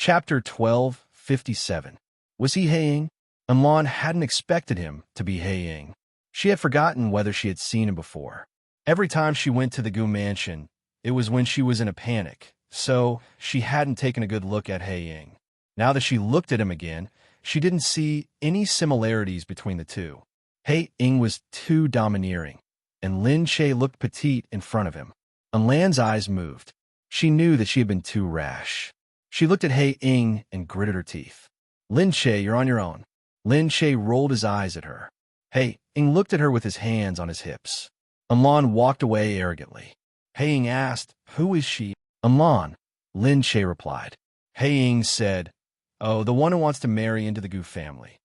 Chapter 12:57. Was he Haiying? Anlan hadn't expected him to be Haiying. She had forgotten whether she had seen him before. Every time she went to the Gu mansion, it was when she was in a panic, so she hadn't taken a good look at Haiying. Now that she looked at him again, she didn't see any similarities between the two. Haiying was too domineering, and Lin Che looked petite in front of him. Anlan's eyes moved. She knew that she had been too rash. She looked at Haiying and gritted her teeth. Lin Che, you're on your own. Lin Che rolled his eyes at her. Haiying looked at her with his hands on his hips. Anlan walked away arrogantly. Haiying asked, who is she? Anlan, Lin Che replied. Haiying said, oh, the one who wants to marry into the Gu family.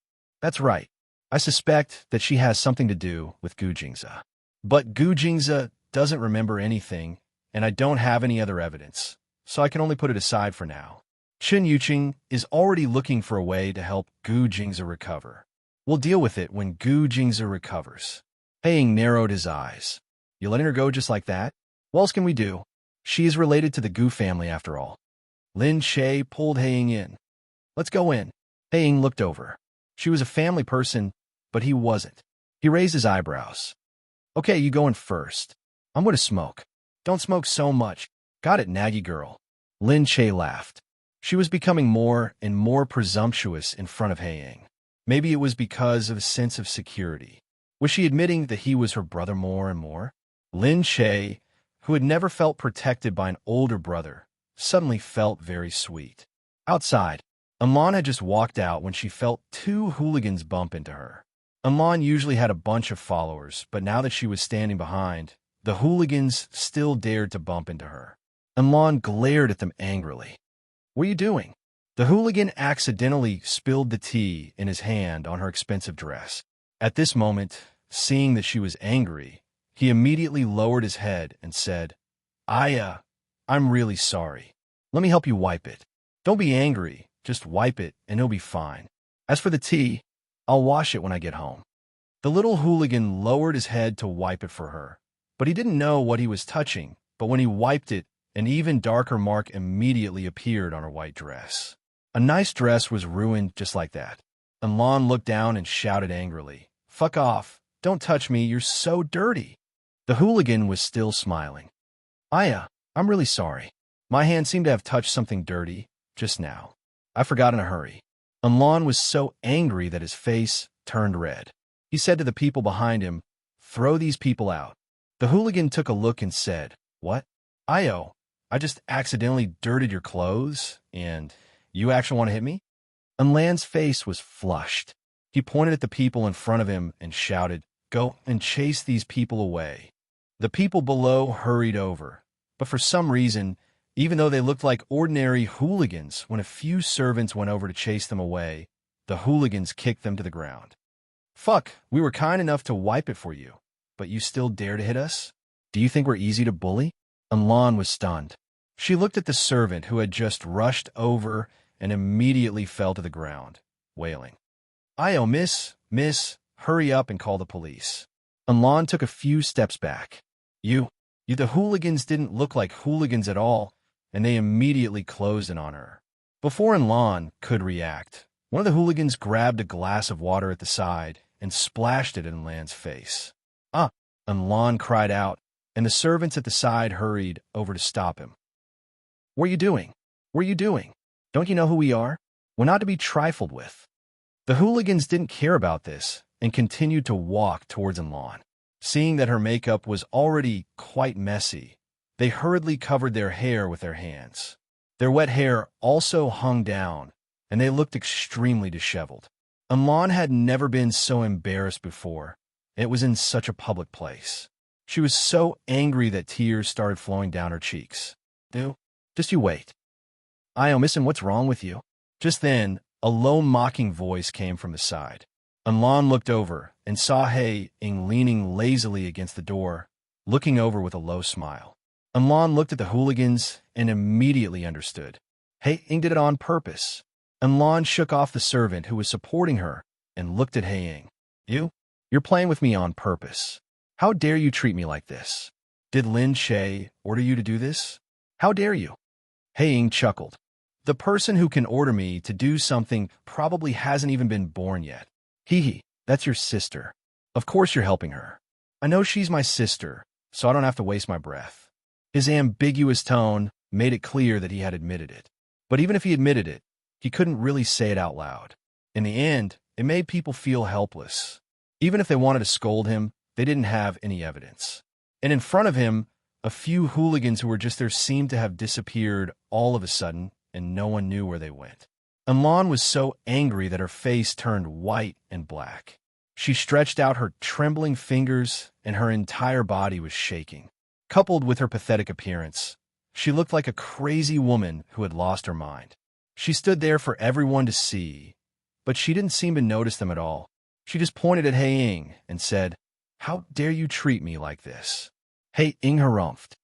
That's right. I suspect that she has something to do with Gu Jingze. But Gu Jingze doesn't remember anything, and I don't have any other evidence, so I can only put it aside for now. Chen Yuqing is already looking for a way to help Gu Jingze recover. We'll deal with it when Gu Jingze recovers. Haiying narrowed his eyes. You letting her go just like that? What else can we do? She is related to the Gu family after all. Lin Che pulled Haiying in. Let's go in. Haiying looked over. She was a family person, but he wasn't. He raised his eyebrows. Okay, you go in first. I'm going to smoke. Don't smoke so much. Got it, naggy girl. Lin Che laughed. She was becoming more and more presumptuous in front of Haiying. Maybe it was because of a sense of security. Was she admitting that he was her brother more and more? Lin Che, who had never felt protected by an older brother, suddenly felt very sweet. Outside, Anlan had just walked out when she felt two hooligans bump into her. Anlan usually had a bunch of followers, but now that she was standing behind, the hooligans still dared to bump into her. Anlan glared at them angrily. What are you doing? The hooligan accidentally spilled the tea in his hand on her expensive dress. At this moment, seeing that she was angry, he immediately lowered his head and said, I'm really sorry. Let me help you wipe it. Don't be angry, just wipe it and it'll be fine. As for the tea, I'll wash it when I get home. The little hooligan lowered his head to wipe it for her, but he didn't know what he was touching, but when he wiped it, an even darker mark immediately appeared on her white dress. A nice dress was ruined just like that. Anlan looked down and shouted angrily, Fuck off, don't touch me, you're so dirty. The hooligan was still smiling. I'm really sorry. My hand seemed to have touched something dirty just now. I forgot in a hurry. Anlan was so angry that his face turned red. He said to the people behind him, Throw these people out. The hooligan took a look and said, What? I just accidentally dirtied your clothes, and you actually want to hit me? Anlan's face was flushed. He pointed at the people in front of him and shouted, Go and chase these people away. The people below hurried over, but for some reason, even though they looked like ordinary hooligans, when a few servants went over to chase them away, the hooligans kicked them to the ground. Fuck, we were kind enough to wipe it for you, but you still dare to hit us? Do you think we're easy to bully? Anlan was stunned. She looked at the servant who had just rushed over and immediately fell to the ground, wailing. Miss, hurry up and call the police. Anlan took a few steps back. The hooligans didn't look like hooligans at all, and they immediately closed in on her. Before Anlan could react, one of the hooligans grabbed a glass of water at the side and splashed it in Anlan's face. Anlan cried out, and the servants at the side hurried over to stop him. What are you doing? What are you doing? Don't you know who we are? We're not to be trifled with. The hooligans didn't care about this and continued to walk towards Anlan. Seeing that her makeup was already quite messy, they hurriedly covered their hair with their hands. Their wet hair also hung down, and they looked extremely disheveled. Anlan had never been so embarrassed before. It was in such a public place. She was so angry that tears started flowing down her cheeks. Just you wait. Missing, what's wrong with you? Just then, a low mocking voice came from the side. Anlan looked over and saw Haiying leaning lazily against the door, looking over with a low smile. Anlan looked at the hooligans and immediately understood. Haiying did it on purpose. Anlan shook off the servant who was supporting her and looked at Haiying. You're playing with me on purpose. How dare you treat me like this? Did Lin Che order you to do this? How dare you? Haiying chuckled. The person who can order me to do something probably hasn't even been born yet. Hee hee, that's your sister. Of course you're helping her. I know she's my sister, so I don't have to waste my breath. His ambiguous tone made it clear that he had admitted it. But even if he admitted it, he couldn't really say it out loud. In the end, it made people feel helpless. Even if they wanted to scold him, they didn't have any evidence. And in front of him, a few hooligans who were just there seemed to have disappeared all of a sudden, and no one knew where they went. Enchanting was so angry that her face turned white and black. She stretched out her trembling fingers, and her entire body was shaking. Coupled with her pathetic appearance, she looked like a crazy woman who had lost her mind. She stood there for everyone to see, but she didn't seem to notice them at all. She just pointed at Hae-ing and said, "How dare you treat me like this?" Hae-ing harumphed.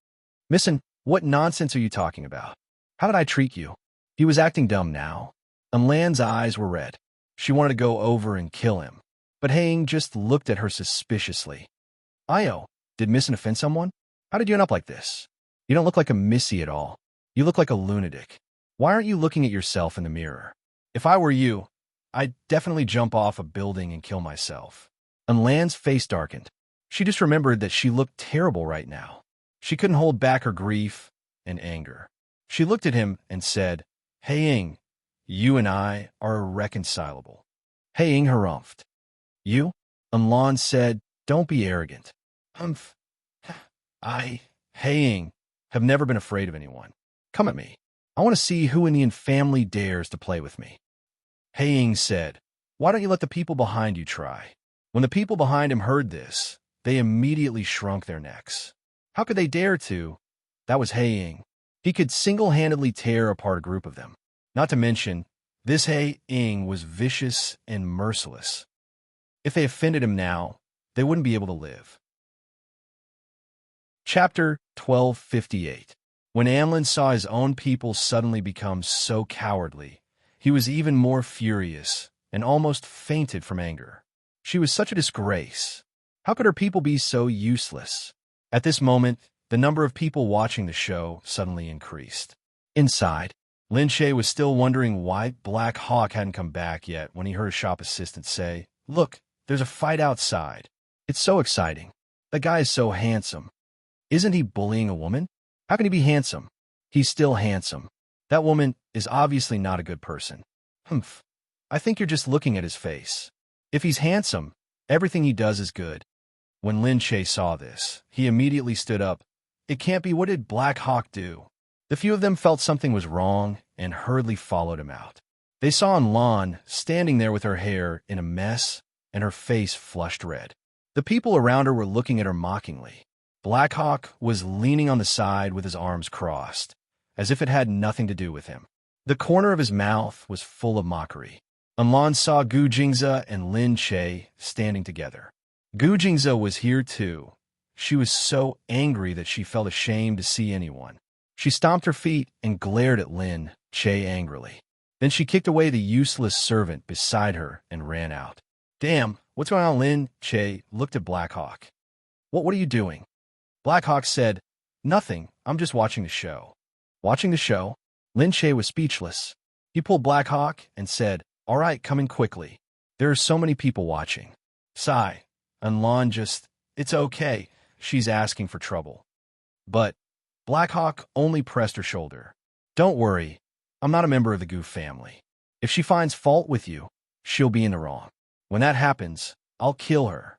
"Missin, what nonsense are you talking about? How did I treat you?" He was acting dumb now. Lan's eyes were red. She wanted to go over and kill him, but Hae-ing just looked at her suspiciously. "Io, did Missin offend someone? How did you end up like this? You don't look like a missy at all. You look like a lunatic. Why aren't you looking at yourself in the mirror? If I were you, I'd definitely jump off a building and kill myself." Lan's face darkened. She just remembered that she looked terrible right now. She couldn't hold back her grief and anger. She looked at him and said, "Hae-ing, you and I are irreconcilable." Hae-ing harumphed. "You?" Lan said, "Don't be arrogant." "Humph. I, Hae-ing, have never been afraid of anyone. Come at me. I want to see who in the family dares to play with me." Hae-ing said, "Why don't you let the people behind you try?" When the people behind him heard this, they immediately shrunk their necks. How could they dare to? That was Hae-ing. He could single-handedly tear apart a group of them. Not to mention, this Hae-ing was vicious and merciless. If they offended him now, they wouldn't be able to live. Chapter 1258. When Amlin saw his own people suddenly become so cowardly, he was even more furious and almost fainted from anger. She was such a disgrace. How could her people be so useless? At this moment, the number of people watching the show suddenly increased. Inside, Lin Shaye was still wondering why Black Hawk hadn't come back yet when he heard a shop assistant say, "Look, there's a fight outside. It's so exciting. That guy is so handsome. Isn't he bullying a woman? How can he be handsome? He's still handsome. That woman is obviously not a good person. Humph. I think you're just looking at his face. If he's handsome, everything he does is good." When Lin Shaye saw this, he immediately stood up. It can't be. What did Black Hawk do? The few of them felt something was wrong and hurriedly followed him out. They saw Lan standing there with her hair in a mess and her face flushed red. The people around her were looking at her mockingly. Black Hawk was leaning on the side with his arms crossed, as if it had nothing to do with him. The corner of his mouth was full of mockery. Lan saw Gu Jingze and Lin Shaye standing together. Gu Jingze was here too. She was so angry that she felt ashamed to see anyone. She stomped her feet and glared at Lin Shaye angrily. Then she kicked away the useless servant beside her and ran out. "Damn, what's going on?" Lin Shaye looked at Black Hawk. What are you doing?" Black Hawk said, "Nothing, I'm just watching the show." "Watching the show?" Lin Shaye was speechless. He pulled Black Hawk and said, "All right, come in quickly. There are so many people watching." Sigh, and Lan just, "It's okay, she's asking for trouble." But Black Hawk only pressed her shoulder. "Don't worry, I'm not a member of the Goof family. If she finds fault with you, she'll be in the wrong. When that happens, I'll kill her."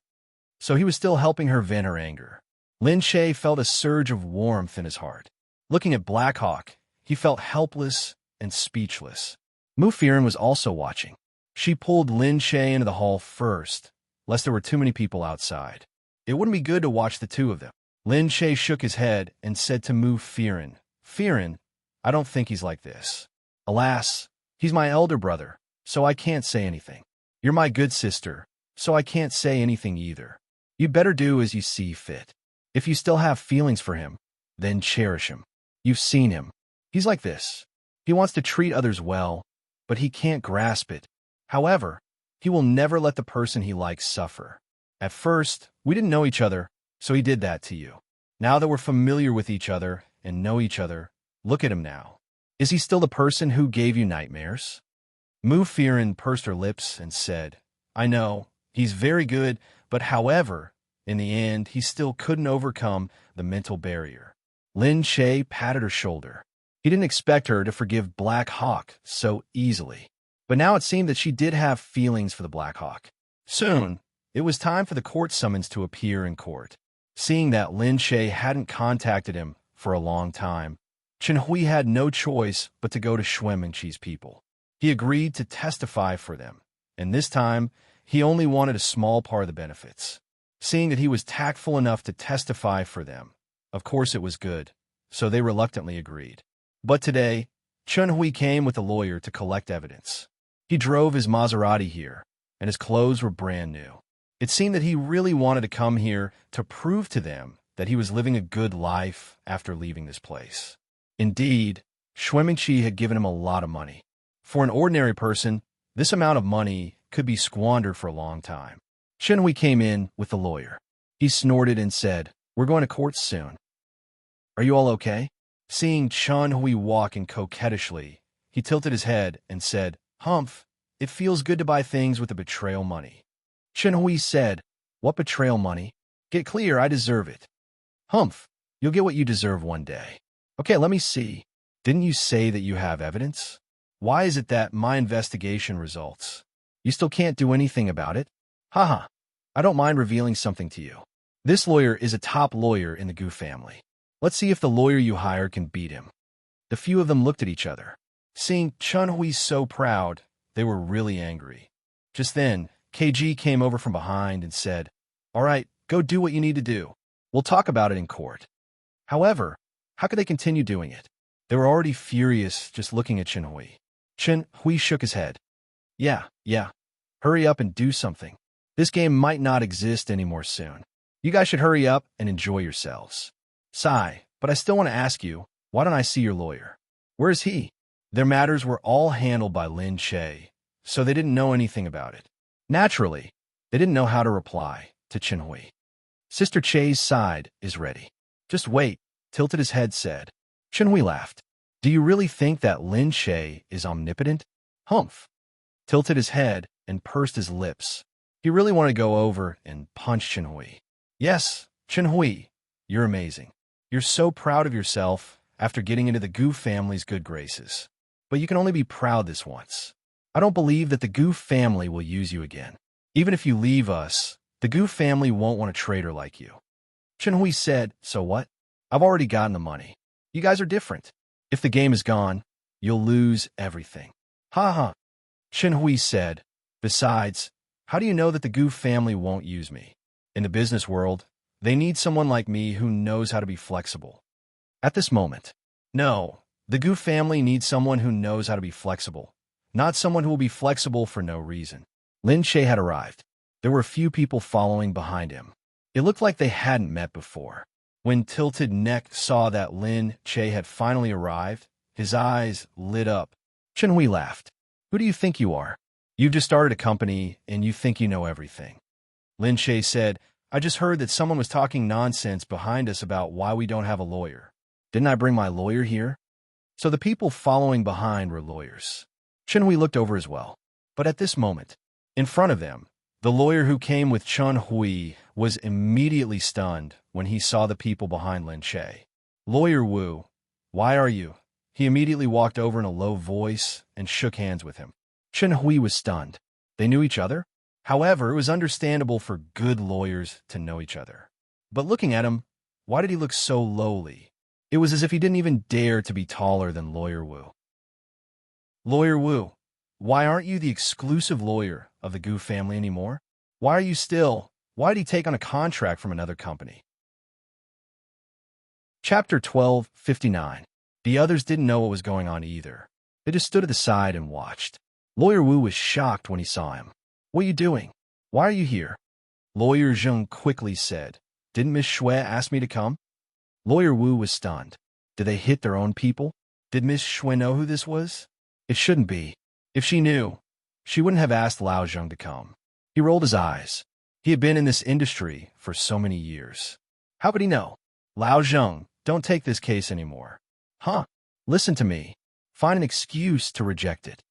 So he was still helping her vent her anger. Lin Shaye felt a surge of warmth in his heart. Looking at Black Hawk, he felt helpless and speechless. Mu Firen was also watching. She pulled Lin Shaye into the hall first, lest there were too many people outside. It wouldn't be good to watch the two of them. Lin Shaye shook his head and said to Mu Firen, "Firen, I don't think he's like this. Alas, he's my elder brother, so I can't say anything. You're my good sister, so I can't say anything either. You better do as you see fit. If you still have feelings for him, then cherish him. You've seen him. He's like this. He wants to treat others well, but he can't grasp it. However, he will never let the person he likes suffer. At first, we didn't know each other, so he did that to you. Now that we're familiar with each other and know each other, look at him now. Is he still the person who gave you nightmares? Mu Firen pursed her lips and said, I know, he's very good, but however, in the end, he still couldn't overcome the mental barrier. Lin Che patted her shoulder. He didn't expect her to forgive Black Hawk so easily. But now it seemed that she did have feelings for the Black Hawk. Soon, it was time for the court summons to appear in court. Seeing that Lin Che hadn't contacted him for a long time, Chen Hui had no choice but to go to Shuemenqi's people. He agreed to testify for them, and this time, he only wanted a small part of the benefits. Seeing that he was tactful enough to testify for them, of course it was good, so they reluctantly agreed. But today, Chen Hui came with a lawyer to collect evidence. He drove his Maserati here, and his clothes were brand new. It seemed that he really wanted to come here to prove to them that he was living a good life after leaving this place. Indeed, Shuemenqi had given him a lot of money. For an ordinary person, this amount of money could be squandered for a long time. Chen Hui came in with the lawyer. He snorted and said, We're going to court soon. Are you all okay? Seeing Chen Hui walk in coquettishly, he tilted his head and said, Humph, it feels good to buy things with the betrayal money. Chen Hui said, What betrayal money? Get clear, I deserve it. Humph, you'll get what you deserve one day. Okay, let me see. Didn't you say that you have evidence? Why is it that my investigation results? You still can't do anything about it? Haha, I don't mind revealing something to you. This lawyer is a top lawyer in the Gu family. Let's see if the lawyer you hire can beat him. The few of them looked at each other. Seeing Chen Hui so proud, they were really angry. Just then, KG came over from behind and said, All right, go do what you need to do. We'll talk about it in court. However, how could they continue doing it? They were already furious just looking at Chen Hui. Chen Hui shook his head. Yeah. Hurry up and do something. This game might not exist anymore soon. You guys should hurry up and enjoy yourselves. Sigh, but I still want to ask you, why don't I see your lawyer? Where is he? Their matters were all handled by Lin Che, so they didn't know anything about it. Naturally, they didn't know how to reply to Chen Hui. Sister Che's side is ready. Just wait, tilted his head said. Chen Hui laughed. Do you really think that Lin Che is omnipotent? Humph. Tilted his head and pursed his lips. He really wanted to go over and punch Chen Hui. Yes, Chen Hui, you're amazing. You're so proud of yourself after getting into the Gu family's good graces. But you can only be proud this once. I don't believe that the Gu family will use you again. Even if you leave us, the Gu family won't want a traitor like you. Chen Hui said, So what? I've already gotten the money. You guys are different. If the game is gone, you'll lose everything. Ha. Chen Hui said, Besides, how do you know that the Gu family won't use me? In the business world, they need someone like me who knows how to be flexible. At this moment, no, the Gu family needs someone who knows how to be flexible, not someone who will be flexible for no reason. Lin Che had arrived. There were a few people following behind him. It looked like they hadn't met before. When Tilted Neck saw that Lin Che had finally arrived, his eyes lit up. Chen Hui laughed. Who do you think you are? You've just started a company, and you think you know everything. Lin Che said, I just heard that someone was talking nonsense behind us about why we don't have a lawyer. Didn't I bring my lawyer here? So the people following behind were lawyers. Chen Hui looked over as well. But at this moment, in front of them, the lawyer who came with Chen Hui was immediately stunned when he saw the people behind Lin Che. Lawyer Wu, why are you? He immediately walked over in a low voice and shook hands with him. Chen Hui was stunned. They knew each other? However, it was understandable for good lawyers to know each other. But looking at him, why did he look so lowly? It was as if he didn't even dare to be taller than Lawyer Wu. Lawyer Wu, why aren't you the exclusive lawyer of the Gu family anymore? Why did he take on a contract from another company? Chapter 12:59. The others didn't know what was going on either. They just stood at the side and watched. Lawyer Wu was shocked when he saw him. What are you doing? Why are you here? Lawyer Zheng quickly said, Didn't Miss Xue ask me to come? Lawyer Wu was stunned. Did they hit their own people? Did Miss Xue know who this was? It shouldn't be. If she knew, she wouldn't have asked Lao Zheng to come. He rolled his eyes. He had been in this industry for so many years. How could he know? Lao Zheng, don't take this case anymore. Huh? Listen to me. find an excuse to reject it.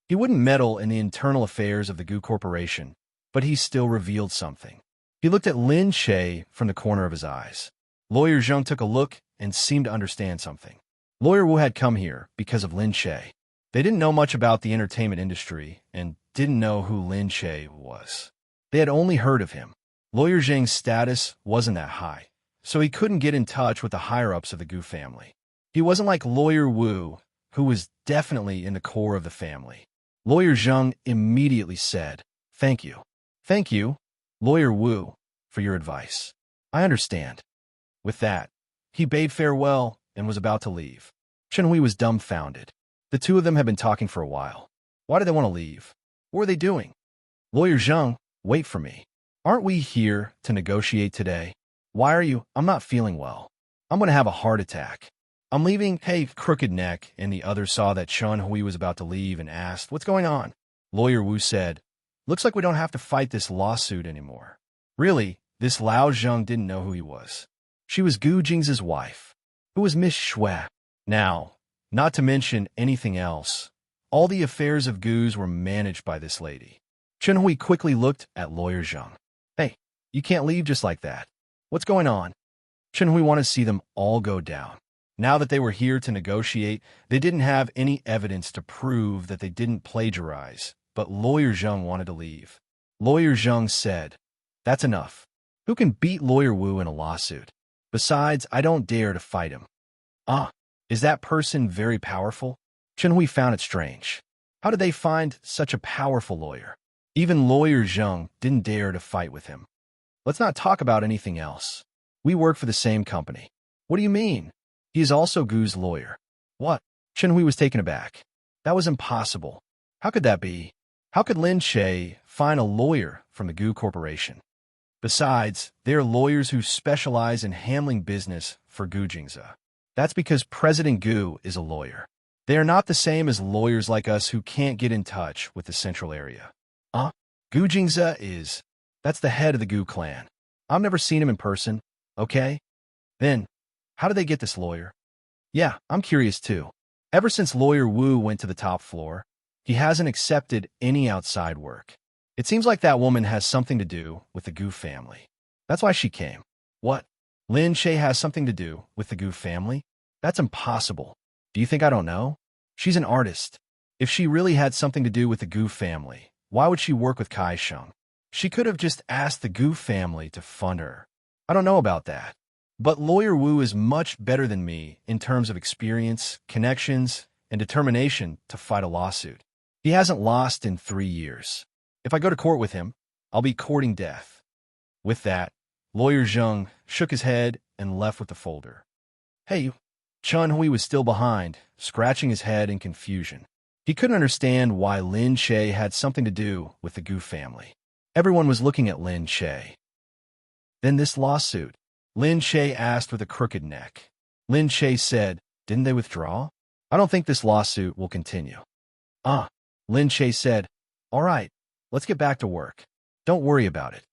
He wouldn't meddle in the internal affairs of the Gu Corporation, but he still revealed something. He looked at Lin Che from the corner of his eyes. Lawyer Zheng took a look and seemed to understand something. Lawyer Wu had come here because of Lin Che. They didn't know much about the entertainment industry and didn't know who Lin Che was. They had only heard of him. Lawyer Zheng's status wasn't that high, so he couldn't get in touch with the higher-ups of the Gu family. He wasn't like Lawyer Wu, who was definitely in the core of the family. Lawyer Zheng immediately said, "Thank you. Thank you, Lawyer Wu, for your advice. I understand." With that, he bade farewell and was about to leave. Chen Hui was dumbfounded. The two of them had been talking for a while. Why did they want to leave? What were they doing? Lawyer Zheng, wait for me. Aren't we here to negotiate today? Why are you? I'm not feeling well. I'm going to have a heart attack. I'm leaving. Hey, Crooked Neck and the others saw that Chen Hui was about to leave and asked, "What's going on?" Lawyer Wu said, "Looks like we don't have to fight this lawsuit anymore." Really, this Lao Zheng didn't know who he was. She was Gu Jing's wife, who was Miss Xue. Now, not to mention anything else, all the affairs of Gu's were managed by this lady. Chen Hui quickly looked at Lawyer Zheng. "Hey, you can't leave just like that. What's going on?" Chen Hui wanted to see them all go down. Now that they were here to negotiate, they didn't have any evidence to prove that they didn't plagiarize, but Lawyer Zheng wanted to leave. Lawyer Zheng said, "That's enough. Who can beat Lawyer Wu in a lawsuit? Besides, I don't dare to fight him." Is that person very powerful? Chen Hui found it strange. How did they find such a powerful lawyer? Even Lawyer Zheng didn't dare to fight with him. Let's not talk about anything else. We work for the same company. What do you mean? He is also Gu's lawyer. What? Chen Hui was taken aback. That was impossible. How could that be? How could Lin Che find a lawyer from the Gu Corporation? Besides, they are lawyers who specialize in handling business for Gu Jingze. That's because President Gu is a lawyer. They are not the same as lawyers like us who can't get in touch with the central area. Gu Jingze is. That's the head of the Gu clan. I've never seen him in person, okay? Then, how did they get this lawyer? Yeah, I'm curious too. Ever since Lawyer Wu went to the top floor, he hasn't accepted any outside work. It seems like that woman has something to do with the Gu family. That's why she came. What? Lin Che has something to do with the Gu family? That's impossible. Do you think I don't know? She's an artist. If she really had something to do with the Gu family, why would she work with Kai Sheng? She could have just asked the Gu family to fund her. I don't know about that. But Lawyer Wu is much better than me in terms of experience, connections, and determination to fight a lawsuit. He hasn't lost in 3 years. If I go to court with him, I'll be courting death. With that, Lawyer Zheng shook his head and left with the folder. Hey, Chen Hui was still behind, scratching his head in confusion. He couldn't understand why Lin Che had something to do with the Gu family. Everyone was looking at Lin Che. Then this lawsuit, Lin Che asked with a crooked neck. Lin Che said, "Didn't they withdraw? I don't think this lawsuit will continue." Lin Che said, "All right, let's get back to work. Don't worry about it."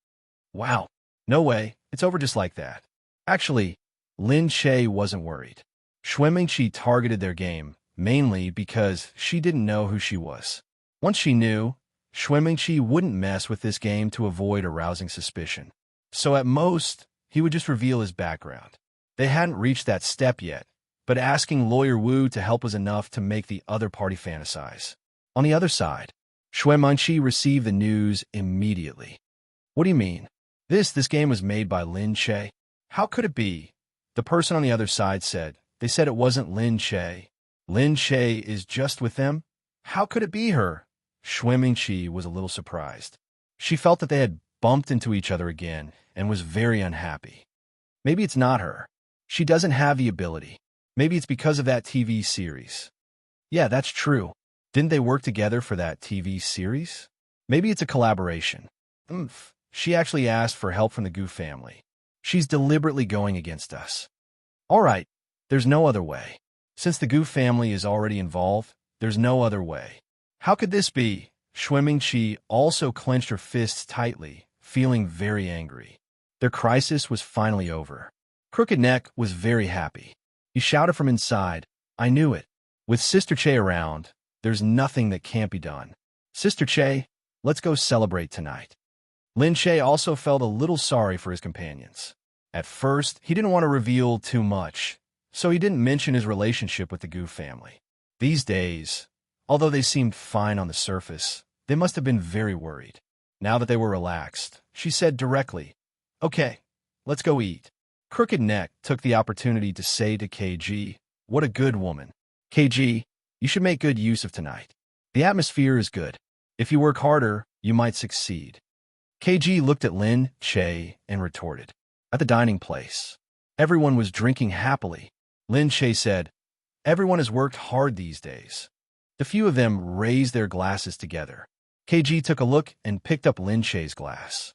Wow, no way, it's over just like that. Actually, Lin Che wasn't worried. Xue Mingqi targeted their game, mainly because she didn't know who she was. Once she knew, Xue Mingqi wouldn't mess with this game to avoid arousing suspicion. So at most, he would just reveal his background. They hadn't reached that step yet, but asking Lawyer Wu to help was enough to make the other party fantasize. On the other side, Xue Mingqi received the news immediately. What do you mean? This game was made by Lin Che? How could it be? The person on the other side said. They said it wasn't Lin Che. Lin Che is just with them? How could it be her? Xue Mingqi was a little surprised. She felt that they had bumped into each other again and was very unhappy. Maybe it's not her. She doesn't have the ability. Maybe it's because of that TV series. Yeah, that's true. Didn't they work together for that TV series? Maybe it's a collaboration. She actually asked for help from the Gu family. She's deliberately going against us. All right, there's no other way. Since the Gu family is already involved, there's no other way. How could this be? Xue Mingqi also clenched her fists tightly, feeling very angry. Their crisis was finally over. Crooked Neck was very happy. He shouted from inside, "I knew it. With Sister Che around, there's nothing that can't be done. Sister Che, let's go celebrate tonight. Lin Che also felt a little sorry for his companions. At first, he didn't want to reveal too much, so he didn't mention his relationship with the Gu family. These days, although they seemed fine on the surface, they must have been very worried. Now that they were relaxed, she said directly, "Okay, let's go eat." Crooked Neck took the opportunity to say to KG, "What a good woman. KG, you should make good use of tonight. The atmosphere is good. If you work harder, you might succeed." KG looked at Lin Che and retorted, "At the dining place, everyone was drinking happily." Lin Che said, "Everyone has worked hard these days." The few of them raised their glasses together. KG took a look and picked up Lin Che's glass.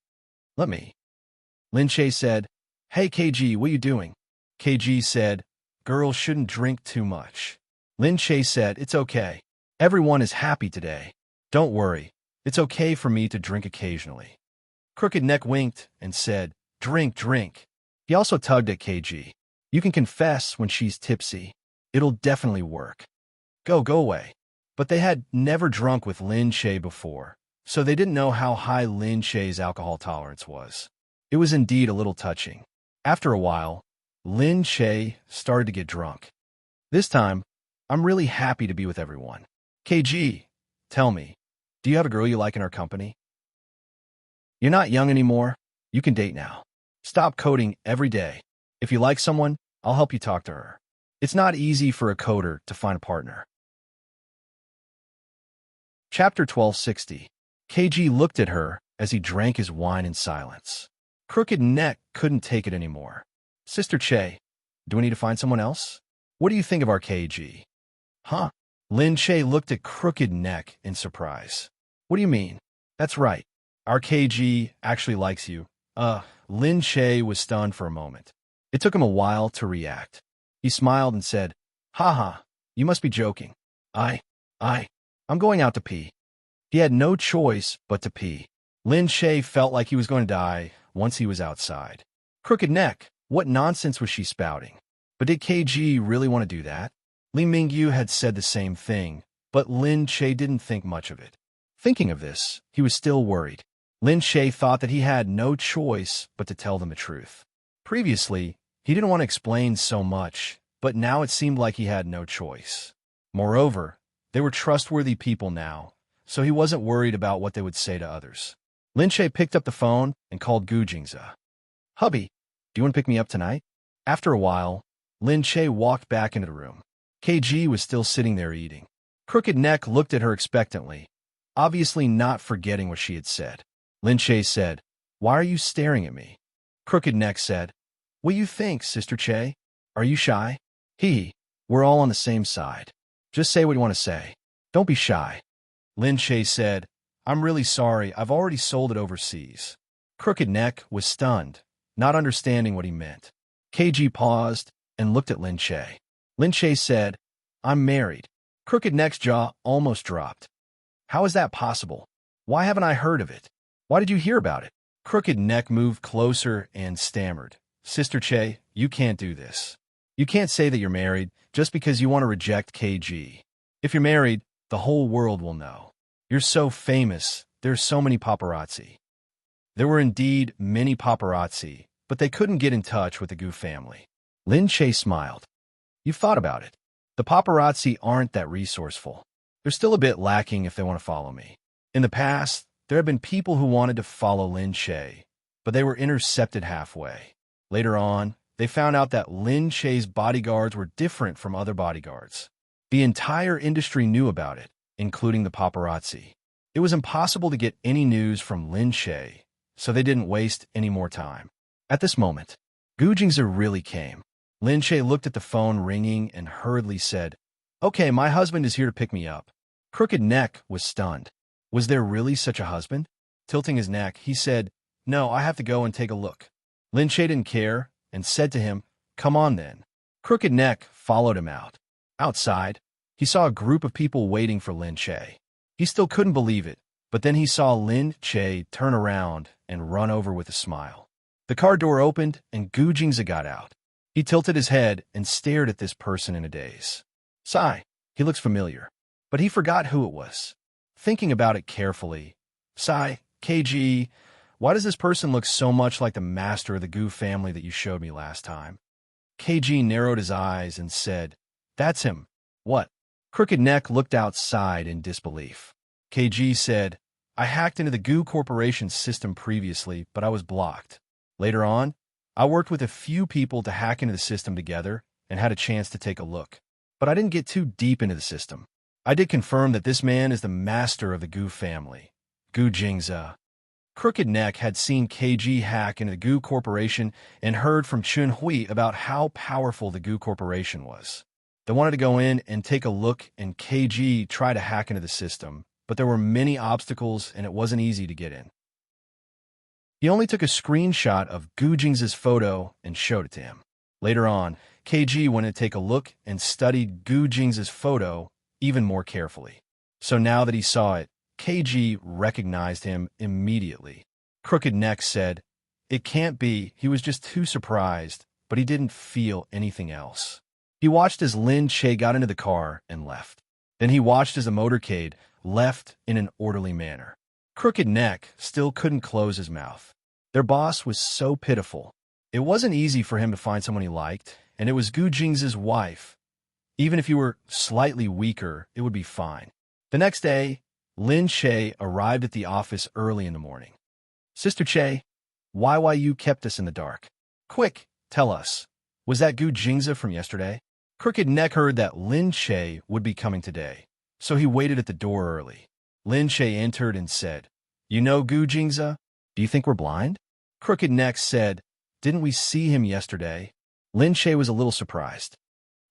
"Let me." Lin Che said, "Hey KG, what are you doing?" KG said, "Girls shouldn't drink too much." Lin Che said, "It's okay. Everyone is happy today. Don't worry. It's okay for me to drink occasionally." Crooked Neck winked and said, "Drink, drink." He also tugged at KG. "You can confess when she's tipsy. It'll definitely work. Go away." But they had never drunk with Lin Che before, so they didn't know how high Lin Che's alcohol tolerance was. It was indeed a little touching. After a while, Lin Che started to get drunk. This time, "I'm really happy to be with everyone. KG, tell me, do you have a girl you like in our company? You're not young anymore. You can date now. Stop coding every day. If you like someone, I'll help you talk to her. It's not easy for a coder to find a partner." Chapter 1260. KG looked at her as he drank his wine in silence. Crooked Neck couldn't take it anymore. "Sister Che, do we need to find someone else? What do you think of our KG?" "Huh?" Lin Che looked at Crooked Neck in surprise. "What do you mean?" "That's right. Our KG actually likes you." Lin Che was stunned for a moment. It took him a while to react. He smiled and said, "Haha, you must be joking. I'm going out to pee." He had no choice but to pee. Lin Che felt like he was going to die once he was outside. Crooked Neck, what nonsense was she spouting? But did KG really want to do that? Li Mingyu had said the same thing, but Lin Che didn't think much of it. Thinking of this, he was still worried. Lin Che thought that he had no choice but to tell them the truth. Previously, he didn't want to explain so much, but now it seemed like he had no choice. Moreover, they were trustworthy people now, so he wasn't worried about what they would say to others. Lin Che picked up the phone and called Gu Jingze. "Hubby, do you want to pick me up tonight?" After a while, Lin Che walked back into the room. KG was still sitting there eating. Crooked Neck looked at her expectantly, obviously not forgetting what she had said. Lin Che said, "Why are you staring at me?" Crooked Neck said, "What do you think, Sister Che? Are you shy?" We're all on the same side. Just say what you want to say. Don't be shy." Lin Che said, "I'm really sorry. I've already sold it overseas." Crooked Neck was stunned, not understanding what he meant. KG paused and looked at Lin Che. Lin Che said, "I'm married." Crooked Neck's jaw almost dropped. "How is that possible? Why haven't I heard of it? Why did you hear about it?" Crooked Neck moved closer and stammered, "Sister Che, you can't do this. You can't say that you're married just because you want to reject KG. If you're married, the whole world will know. You're so famous, there's so many paparazzi." There were indeed many paparazzi, but they couldn't get in touch with the Gu family. Lin Che smiled. "You've thought about it. The paparazzi aren't that resourceful. They're still a bit lacking if they want to follow me. In the past, there have been people who wanted to follow Lin Che, but they were intercepted halfway. Later on, they found out that Lin Che's bodyguards were different from other bodyguards. The entire industry knew about it, including the paparazzi. It was impossible to get any news from Lin Che, so they didn't waste any more time. At this moment, Gu Jingze really came. Lin Che looked at the phone ringing and hurriedly said, "Okay, my husband is here to pick me up." Crooked Neck was stunned. Was there really such a husband? Tilting his neck, he said, "No, I have to go and take a look." Lin Che didn't care and said to him, "Come on then." Crooked Neck followed him out. Outside, he saw a group of people waiting for Lin Che. He still couldn't believe it, but then he saw Lin Che turn around and run over with a smile. The car door opened and Gu Jingze got out. He tilted his head and stared at this person in a daze. "Sai, He looks familiar. But he forgot who it was. Thinking about it carefully, sigh, KG, why does this person look so much like the master of the Goo family that you showed me last time? KG narrowed his eyes and said, That's him. What? Crooked Neck looked outside in disbelief. KG said, I hacked into the Goo Corporation's system previously, but I was blocked. Later on, I worked with a few people to hack into the system together and had a chance to take a look. But I didn't get too deep into the system. I did confirm that this man is the master of the Goo family, Gu Jingza. Crooked Neck had seen KG hack into the Goo Corporation and heard from Chun Hui about how powerful the Goo Corporation was. They wanted to go in and take a look, and KG tried to hack into the system, but there were many obstacles and it wasn't easy to get in. He only took a screenshot of Gu Jingza's photo and showed it to him. Later on, KG went to take a look and studied Gu Jingza's photo even more carefully. So now that he saw it, KG recognized him immediately. Crooked Neck said, It can't be, he was just too surprised, but he didn't feel anything else. He watched as Lin Che got into the car and left. Then he watched as the motorcade left in an orderly manner. Crooked Neck still couldn't close his mouth. Their boss was so pitiful. It wasn't easy for him to find someone he liked, and it was Gu Jingza's wife. Even if you were slightly weaker, it would be fine. The next day, Lin Che arrived at the office early in the morning. Sister Che, why you kept us in the dark? Quick, tell us. Was that Gu Jingza from yesterday? Crooked Neck heard that Lin Che would be coming today, so he waited at the door early. Lin Che entered and said, You know Gu Jingza? Do you think we're blind? Crooked Neck said, Didn't we see him yesterday? Lin Che was a little surprised.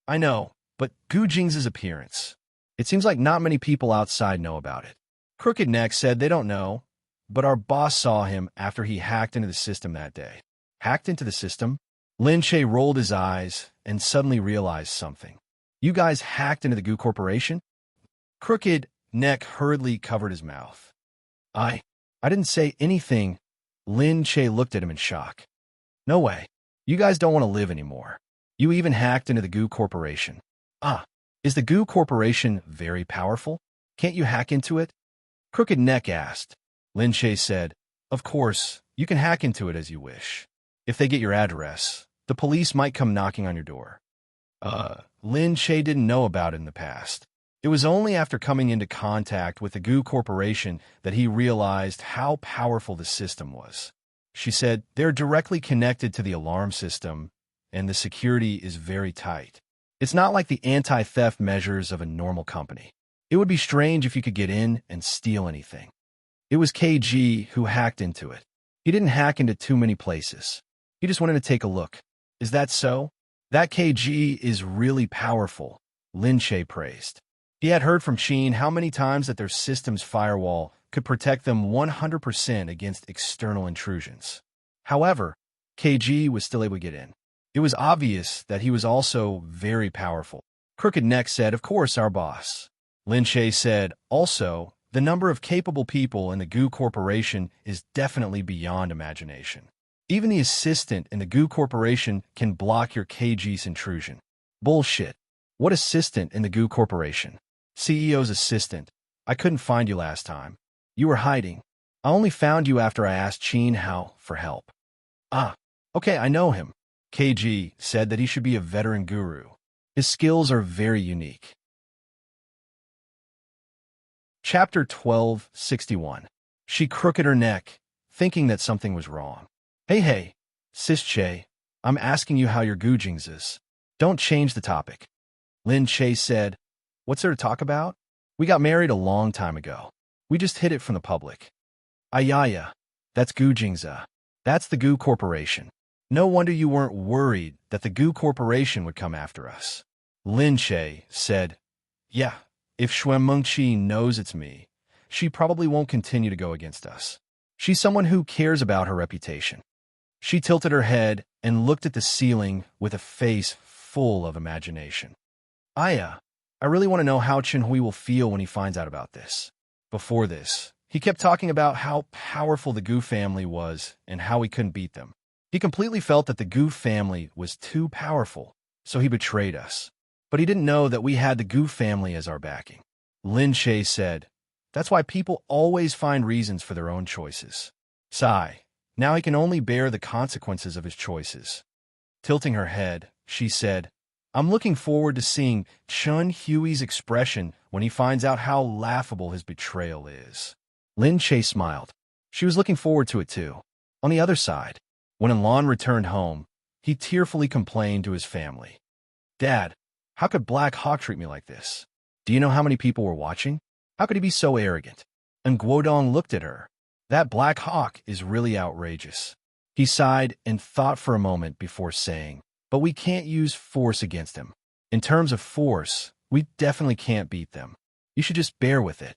I know, but Gu Jingza's appearance. It seems like not many people outside know about it. Crooked Neck said they don't know, but our boss saw him after he hacked into the system that day. Hacked into the system? Lin Che rolled his eyes and suddenly realized something. You guys hacked into the Goo Corporation? Crooked Neck hurriedly covered his mouth. I didn't say anything. Lin Che looked at him in shock. No way. You guys don't want to live anymore. You even hacked into the Goo Corporation. Is the Goo Corporation very powerful? Can't you hack into it? Crooked Neck asked. Lin Che said, Of course, you can hack into it as you wish. If they get your address, the police might come knocking on your door. Lin Che didn't know about it in the past. It was only after coming into contact with the Goo Corporation that he realized how powerful the system was. She said, They're directly connected to the alarm system, and the security is very tight. It's not like the anti-theft measures of a normal company. It would be strange if you could get in and steal anything. It was KG who hacked into it. He didn't hack into too many places. He just wanted to take a look. Is that so? That KG is really powerful, Lin Che praised. He had heard from Sheen how many times that their system's firewall could protect them 100% against external intrusions. However, KG was still able to get in. It was obvious that he was also very powerful. Crooked Neck said, Of course, our boss. Lin Che said, Also, the number of capable people in the Goo Corporation is definitely beyond imagination. Even the assistant in the Goo Corporation can block your KG's intrusion. Bullshit. What assistant in the Goo Corporation? CEO's assistant. I couldn't find you last time. You were hiding. I only found you after I asked Sheen Hao for help. Okay, I know him. KG said that he should be a veteran guru. His skills are very unique. Chapter 1261. She crooked her neck, thinking that something was wrong. Hey, Sis Che, I'm asking you how your Gu Jing's is. Don't change the topic. Lin Che said, What's there to talk about? We got married a long time ago. We just hid it from the public. Ayaya, that's Gu Jingza. That's the Goo Corporation. No wonder you weren't worried that the Goo Corporation would come after us. Lin Che said, Yeah, if Xuan Mengqi knows it's me, she probably won't continue to go against us. She's someone who cares about her reputation. She tilted her head and looked at the ceiling with a face full of imagination. I really want to know how Chen Hui will feel when he finds out about this. Before this, he kept talking about how powerful the Gu family was and how he couldn't beat them. He completely felt that the Gu family was too powerful, so he betrayed us. but he didn't know that we had the Gu family as our backing. Lin Che said, "That's why people always find reasons for their own choices." Sigh. Now he can only bear the consequences of his choices. Tilting her head, she said, "I'm looking forward to seeing Chun Huey's expression when he finds out how laughable his betrayal is." Lin Che smiled. She was looking forward to it too. On the other side, when Enlon returned home, he tearfully complained to his family. "Dad, how could Black Hawk treat me like this? Do you know how many people were watching? How could he be so arrogant?" And Guodong looked at her. "That Black Hawk is really outrageous." He sighed and thought for a moment before saying, "But we can't use force against him. In terms of force, we definitely can't beat them. You should just bear with it."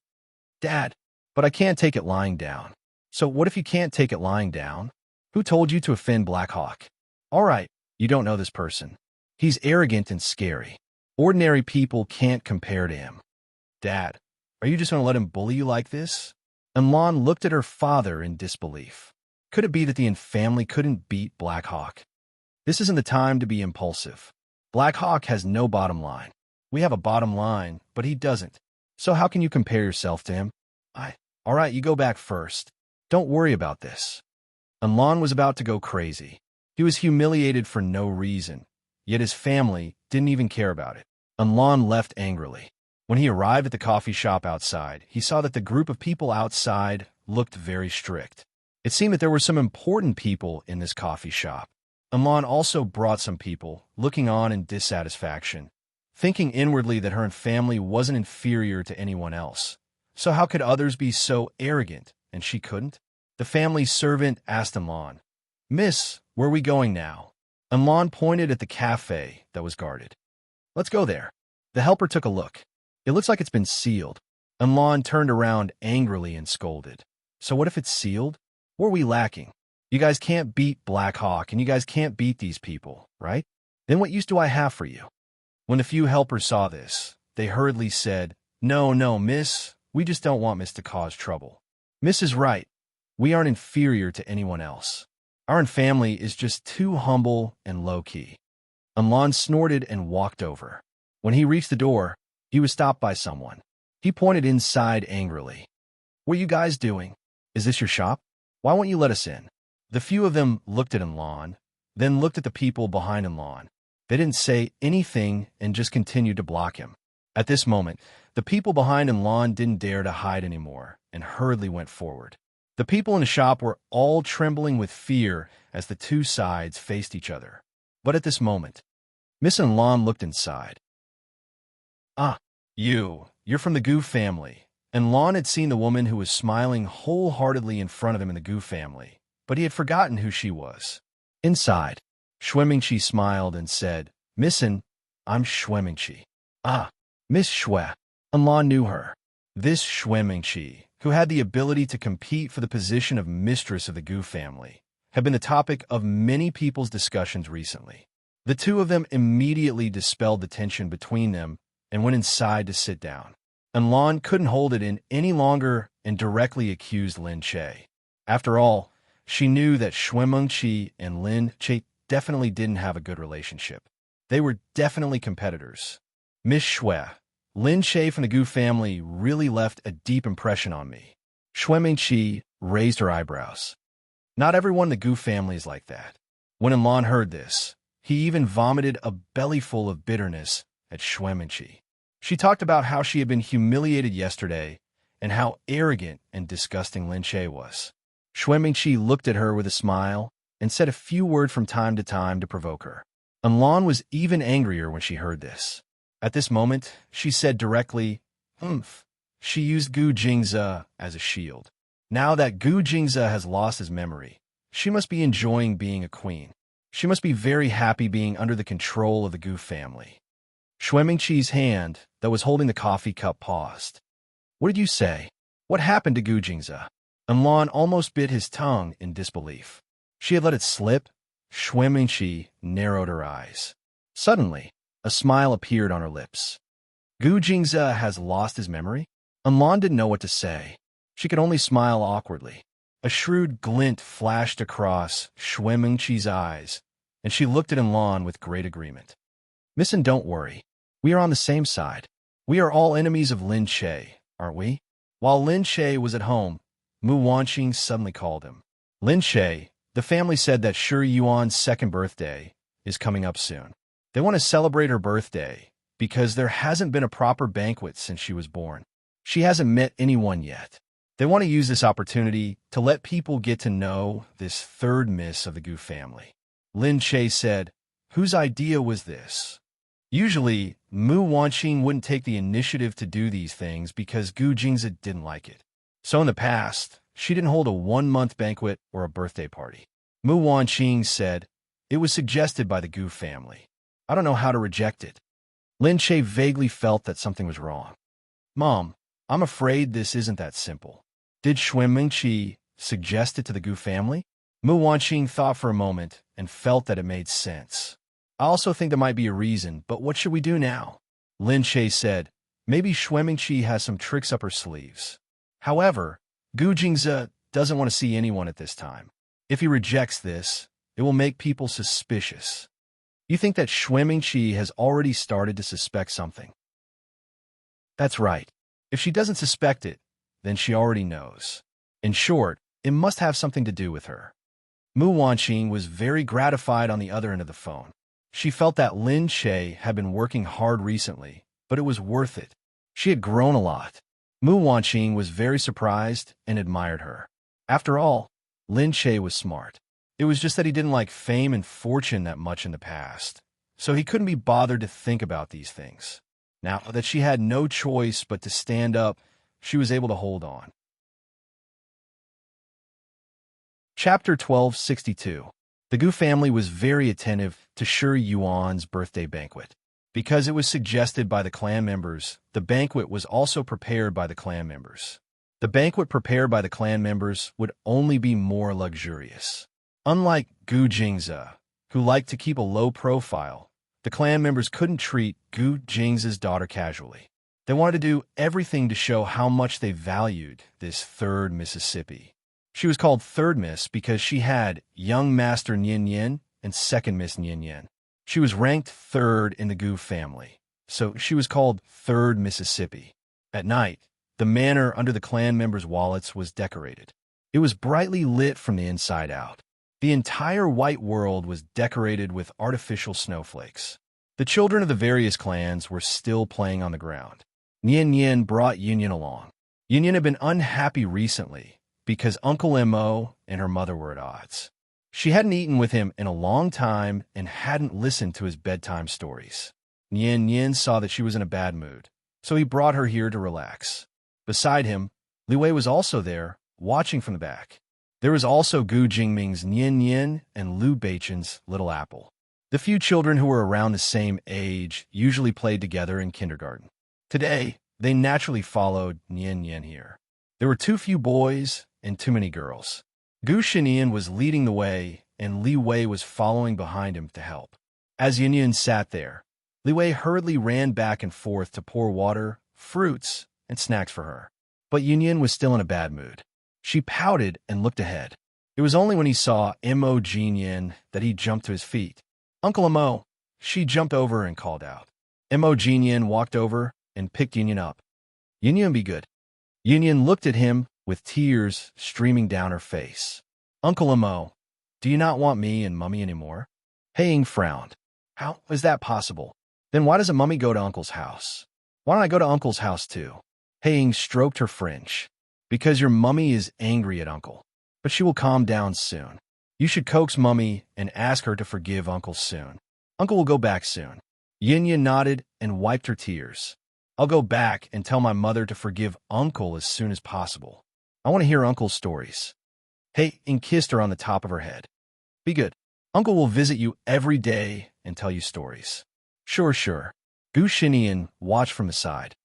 "Dad, but I can't take it lying down." "So what if you can't take it lying down? Who told you to offend Black Hawk?" "All right, you don't know this person. He's arrogant and scary. Ordinary people can't compare to him." "Dad, are you just going to let him bully you like this?" And Lon looked at her father in disbelief. Could it be that the family couldn't beat Black Hawk? This isn't the time to be impulsive. Black Hawk has no bottom line. We have a bottom line, but he doesn't. So how can you compare yourself to him? All right, you go back first. Don't worry about this." And Lon was about to go crazy. He was humiliated for no reason, yet his family didn't even care about it. And Lon left angrily. When he arrived at the coffee shop outside, he saw that the group of people outside looked very strict. It seemed that there were some important people in this coffee shop. Amon also brought some people, looking on in dissatisfaction, thinking inwardly that her family wasn't inferior to anyone else. So how could others be so arrogant, and she couldn't? The family servant asked Amon, "Miss, where are we going now?" Amon pointed at the cafe that was guarded. "Let's go there." The helper took a look. "It looks like it's been sealed." Amon turned around angrily and scolded. "So what if it's sealed? What are we lacking? You guys can't beat Black Hawk, and you guys can't beat these people, right? Then what use do I have for you?" When the few helpers saw this, they hurriedly said, No, miss, we just don't want Miss to cause trouble." "Miss is right. We aren't inferior to anyone else. Our family is just too humble and low-key." Amon snorted and walked over. When he reached the door, he was stopped by someone. He pointed inside angrily. "What are you guys doing? Is this your shop? Why won't you let us in?" The few of them looked at Enlon, then looked at the people behind Enlon. They didn't say anything and just continued to block him. At this moment, the people behind Enlon didn't dare to hide anymore and hurriedly went forward. The people in the shop were all trembling with fear as the two sides faced each other. But at this moment, Miss Enlon looked inside. "Ah, you're from the Gu family." And Lon had seen the woman who was smiling wholeheartedly in front of him in the Gu family, but he had forgotten who she was. Inside, Shuemingchi smiled and said, "Missin, I'm Shuemingchi." "Ah, Miss Shue." And Lon knew her. This Shuemingchi, who had the ability to compete for the position of mistress of the Gu family, had been the topic of many people's discussions recently. The two of them immediately dispelled the tension between them and went inside to sit down. And Lon couldn't hold it in any longer and directly accused Lin Che. After all, she knew that Shuemingchi and Lin Che definitely didn't have a good relationship. They were definitely competitors. "Miss Shue, Lin Che from the Gu family really left a deep impression on me." Shuemingchi raised her eyebrows. Not everyone in the Gu family is like that. When Enlon heard this, he even vomited a bellyful of bitterness at Shuemingchi. She talked about how she had been humiliated yesterday and how arrogant and disgusting Lin Che was. Shuemingchi looked at her with a smile and said a few words from time to provoke her. Enlon was even angrier when she heard this. At this moment, she said directly, "Humph." She used Gu Jingze as a shield. Now that Gu Jingze has lost his memory, she must be enjoying being a queen. She must be very happy being under the control of the Gu family. Shuemingchi's hand, that was holding the coffee cup, paused. "What did you say? What happened to Gu Jingze?" Enlon almost bit his tongue in disbelief. She had let it slip. Shuemingchi narrowed her eyes. Suddenly, a smile appeared on her lips. "Gu Jingze has lost his memory?" Enlon didn't know what to say. She could only smile awkwardly. A shrewd glint flashed across Shuemingchi's eyes, and she looked at Enlon with great agreement. "Missin, don't worry. We are on the same side. We are all enemies of Lin Che, aren't we? While Lin Che was at home, Mu Wanqing suddenly called him. Lin Che, the family said that Shi Yuan's second birthday is coming up soon. They want to celebrate her birthday because there hasn't been a proper banquet since she was born. She hasn't met anyone yet. They want to use this opportunity to let people get to know this third miss of the Gu family. Lin Che said, "Whose idea was this?" Usually, Mu Wanqing wouldn't take the initiative to do these things because Gu Jingzi didn't like it. So in the past, she didn't hold a one-month banquet or a birthday party. Mu Wanqing said, "It was suggested by the Gu family. I don't know how to reject it." Lin Che vaguely felt that something was wrong. "Mom, I'm afraid this isn't that simple. Did Xuanmingqi suggest it to the Gu family?" Mu Wanqing thought for a moment and felt that it made sense. "I also think there might be a reason, but what should we do now?" Lin Che said, "Maybe Xuanmingqi has some tricks up her sleeves. However, Gu Jingzi doesn't want to see anyone at this time. If he rejects this, it will make people suspicious." "You think that Xuanmingqi has already started to suspect something?" "That's right. If she doesn't suspect it, then she already knows. In short, it must have something to do with her." Mu Wanqing was very gratified on the other end of the phone. She felt that Lin Che had been working hard recently, but it was worth it. She had grown a lot. Mu Wanqing was very surprised and admired her. After all, Lin Che was smart. It was just that he didn't like fame and fortune that much in the past, so he couldn't be bothered to think about these things. Now that she had no choice but to stand up, she was able to hold on. Chapter 1262. The Gu family was very attentive to Shi Yuan's birthday banquet. Because it was suggested by the clan members, the banquet was also prepared by the clan members. The banquet prepared by the clan members would only be more luxurious. Unlike Gu Jingzi, who liked to keep a low profile, the clan members couldn't treat Gu Jingzi's daughter casually. They wanted to do everything to show how much they valued this third Mississippi. She was called Third Miss because she had young Master Nian Yin and Second Miss Nian Yin. She was ranked third in the Gu family, so she was called Third Mississippi. At night, the manor under the clan members' wallets was decorated. It was brightly lit from the inside out. The entire white world was decorated with artificial snowflakes. The children of the various clans were still playing on the ground. Nian Yin brought Yin Yin along. Yin Yin had been unhappy recently because Uncle Mo and her mother were at odds. She hadn't eaten with him in a long time and hadn't listened to his bedtime stories. Nian Yin saw that she was in a bad mood, so he brought her here to relax. Beside him, Li Wei was also there, watching from the back. There was also Gu Jingming's Nian Yin and Liu Beichen's Little Apple. The few children who were around the same age usually played together in kindergarten. Today, they naturally followed Nian Yin here. There were too few boys and too many girls. Gu Shinian was leading the way, and Li Wei was following behind him to help. As Yin Yin sat there, Li Wei hurriedly ran back and forth to pour water, fruits, and snacks for her. But Yin Yin was still in a bad mood. She pouted and looked ahead. It was only when he saw Mo Jinyin that he jumped to his feet. "Uncle Mo!" She jumped over and called out. Mo Jinyin walked over and picked Yin Yin up. "Yin Yin, be good." Yin Yin looked at him with tears streaming down her face. "Uncle Mo, do you not want me and Mummy anymore?" Haiying frowned. "How is that possible? Then why doesn't Mummy go to Uncle's house? Why don't I go to Uncle's house too?" Haiying stroked her fringe. "Because your Mummy is angry at Uncle, but she will calm down soon. You should coax Mummy and ask her to forgive Uncle soon. Uncle will go back soon." Yin Yin nodded and wiped her tears. "I'll go back and tell my mother to forgive Uncle as soon as possible. I want to hear Uncle's stories." Haiying kissed her on the top of her head. "Be good. Uncle will visit you every day and tell you stories." Sure. Gu Shinian watched from the side.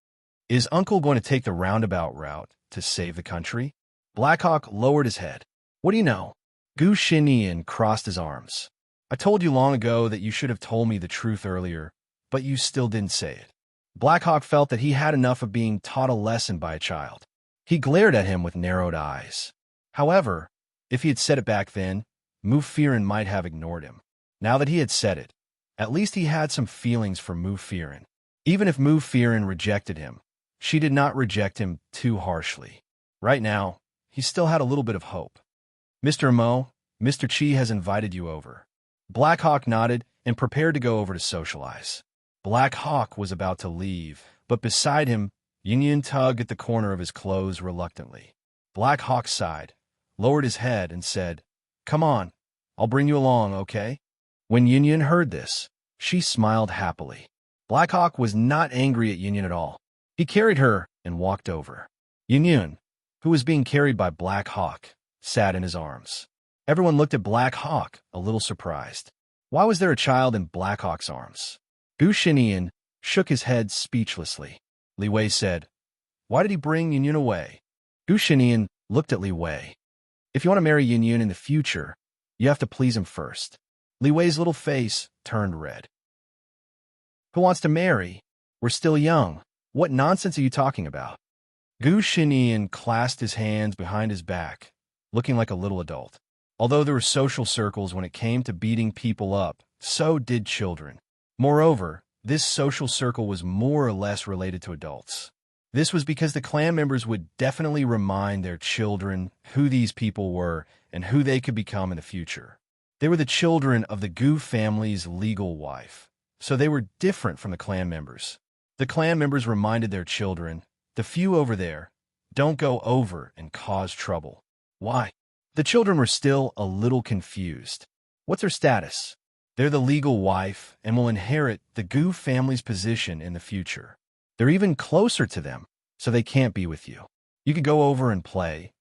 "Is Uncle going to take the roundabout route to save the country?" Blackhawk lowered his head. "What do you know?" Gu Shinian crossed his arms. "I told you long ago that you should have told me the truth earlier, but you still didn't say it." Blackhawk felt that he had enough of being taught a lesson by a child. He glared at him with narrowed eyes. However, if he had said it back then, Mu Firen might have ignored him. Now that he had said it, at least he had some feelings for Mu Firen. Even if Mu Fearin rejected him, she did not reject him too harshly. Right now, he still had a little bit of hope. Mr. Mo, Mr. Chi has invited you over. Black Hawk nodded and prepared to go over to socialize. Black Hawk was about to leave, but beside him, Yin Yin tugged at the corner of his clothes reluctantly. Black Hawk sighed, lowered his head, and said, "Come on, I'll bring you along, okay?" When Yin Yin heard this, she smiled happily. Black Hawk was not angry at Yin Yin at all. He carried her and walked over. Yin Yin, who was being carried by Black Hawk, sat in his arms. Everyone looked at Black Hawk, a little surprised. Why was there a child in Black Hawk's arms? Gu Shinian shook his head speechlessly. Li Wei said, "Why did he bring Yin Yin away?" Gu Shinian looked at Li Wei. "If you want to marry Yin Yin in the future, you have to please him first." Li Wei's little face turned red. "Who wants to marry? We're still young. What nonsense are you talking about?" Gu Shinian clasped his hands behind his back, looking like a little adult. Although there were social circles when it came to beating people up, so did children. Moreover, this social circle was more or less related to adults. This was because the clan members would definitely remind their children who these people were and who they could become in the future. They were the children of the Gu family's legal wife, so they were different from the clan members. The clan members reminded their children, "The few over there, don't go over and cause trouble." Why? The children were still a little confused. What's their status? They're the legal wife and will inherit the Gu family's position in the future. They're even closer to them, so they can't be with you. You could go over and play,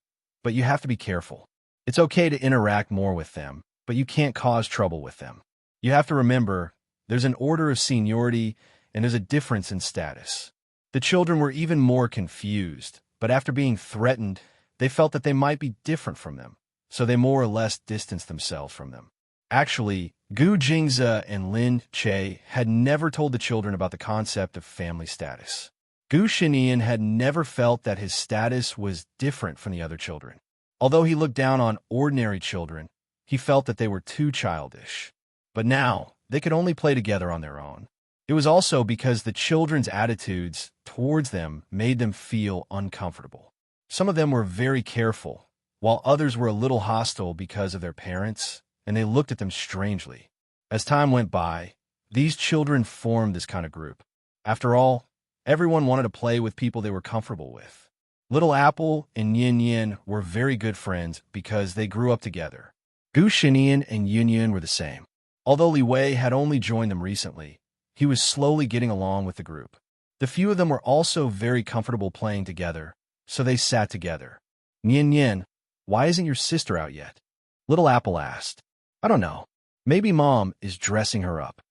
but you have to be careful. It's okay to interact more with them, but you can't cause trouble with them. You have to remember, there's an order of seniority and there's a difference in status. The children were even more confused, but after being threatened, they felt that they might be different from them, so they more or less distanced themselves from them. Actually, Gu Jingze and Lin Che had never told the children about the concept of family status. Gu Shinian had never felt that his status was different from the other children. Although he looked down on ordinary children, he felt that they were too childish. But now, they could only play together on their own. It was also because the children's attitudes towards them made them feel uncomfortable. Some of them were very careful, while others were a little hostile because of their parents, and they looked at them strangely. As time went by, these children formed this kind of group. After all, everyone wanted to play with people they were comfortable with. Little Apple and Yin Yin were very good friends because they grew up together. Gu Shinian and Yin Yin were the same. Although Li Wei had only joined them recently, he was slowly getting along with the group. The few of them were also very comfortable playing together, so they sat together. "Yin Yin, why isn't your sister out yet?" Little Apple asked. "I don't know. Maybe Mom is dressing her up."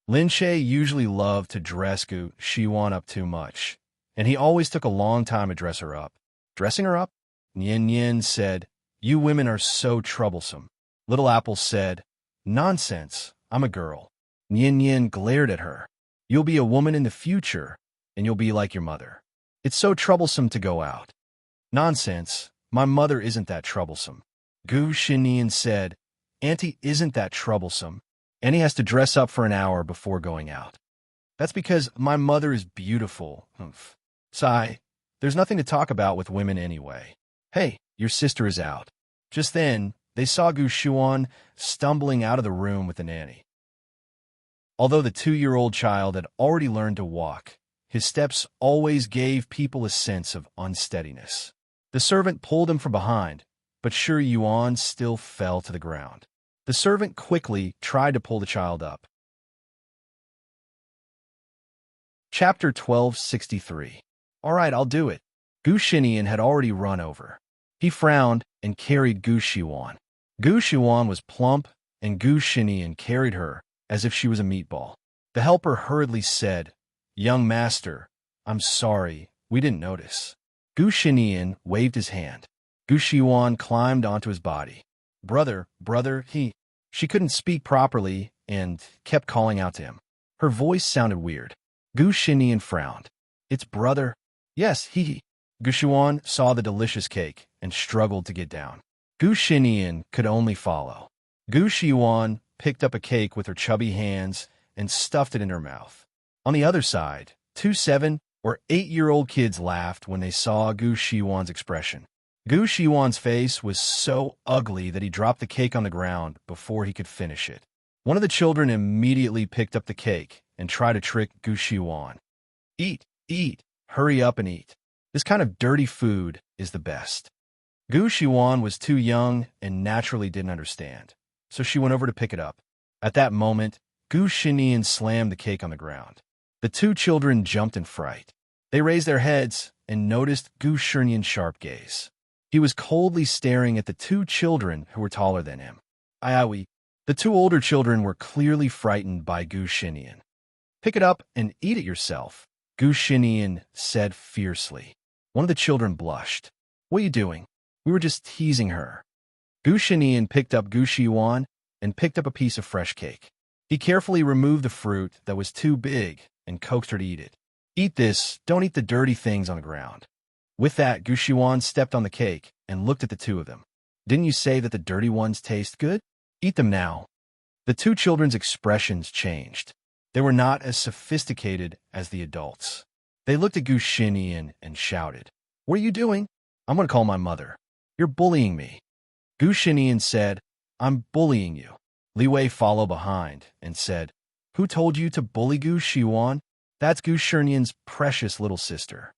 Lin Che usually loved to dress Gu Shiwan up too much, and he always took a long time to dress her up. "Dressing her up?" Yin Yin said, "You women are so troublesome." Little Apple said, "Nonsense, I'm a girl." Yin Yin glared at her. "You'll be a woman in the future, and you'll be like your mother. It's so troublesome to go out." "Nonsense, my mother isn't that troublesome." Gu Shinian said, "Auntie isn't that troublesome. Annie has to dress up for an hour before going out." "That's because my mother is beautiful." Humph. Sigh, there's nothing to talk about with women anyway. "Hey, your sister is out." Just then, they saw Gu Shuan stumbling out of the room with the nanny. Although the 2-year-old child had already learned to walk, his steps always gave people a sense of unsteadiness. The servant pulled him from behind, but Shi Yuan still fell to the ground. The servant quickly tried to pull the child up. Chapter 1263. "All right, I'll do it." Gu Shinian had already run over. He frowned and carried Gu Shiwan. Gu Shiwan was plump, and Gu Shinian carried her as if she was a meatball. The helper hurriedly said, "Young master, I'm sorry, we didn't notice." Gu Shinian waved his hand. Gu Shiwan climbed onto his body. Brother, he..." She couldn't speak properly and kept calling out to him. Her voice sounded weird. Gu Shinian frowned. "It's brother." "Yes, he." Gu Shiwan saw the delicious cake and struggled to get down. Gu Shinian could only follow. Gu Shiwan picked up a cake with her chubby hands and stuffed it in her mouth. On the other side, Two 7 or 8-year-old kids laughed when they saw Gu Shiwan's expression. Gu Shiwan's face was so ugly that he dropped the cake on the ground before he could finish it. One of the children immediately picked up the cake and tried to trick Gu Shiwan. Eat, eat, hurry up and eat. This kind of dirty food is the best. Gu Shiwan was too young and naturally didn't understand, so she went over to pick it up. At that moment, Gu Shinian slammed the cake on the ground. The two children jumped in fright. They raised their heads and noticed Gu Shinian's sharp gaze. He was coldly staring at the two children who were taller than him. Ayawi. The two older children were clearly frightened by Gu Shinian. Pick it up and eat it yourself, Gu Shinian said fiercely. One of the children blushed. What are you doing? We were just teasing her. Gu Shinian picked up Gu Shiwan and picked up a piece of fresh cake. He carefully removed the fruit that was too big and coaxed her to eat it. Eat this, don't eat the dirty things on the ground. With that, Gu Shiwan stepped on the cake and looked at the two of them. Didn't you say that the dirty ones taste good? Eat them now. The two children's expressions changed. They were not as sophisticated as the adults. They looked at Gu Shinian and shouted, What are you doing? I'm going to call my mother. You're bullying me. Gu Shinian said, I'm bullying you. Li Wei followed behind and said, Who told you to bully Gu Shiwan? That's Gu Shinian's precious little sister.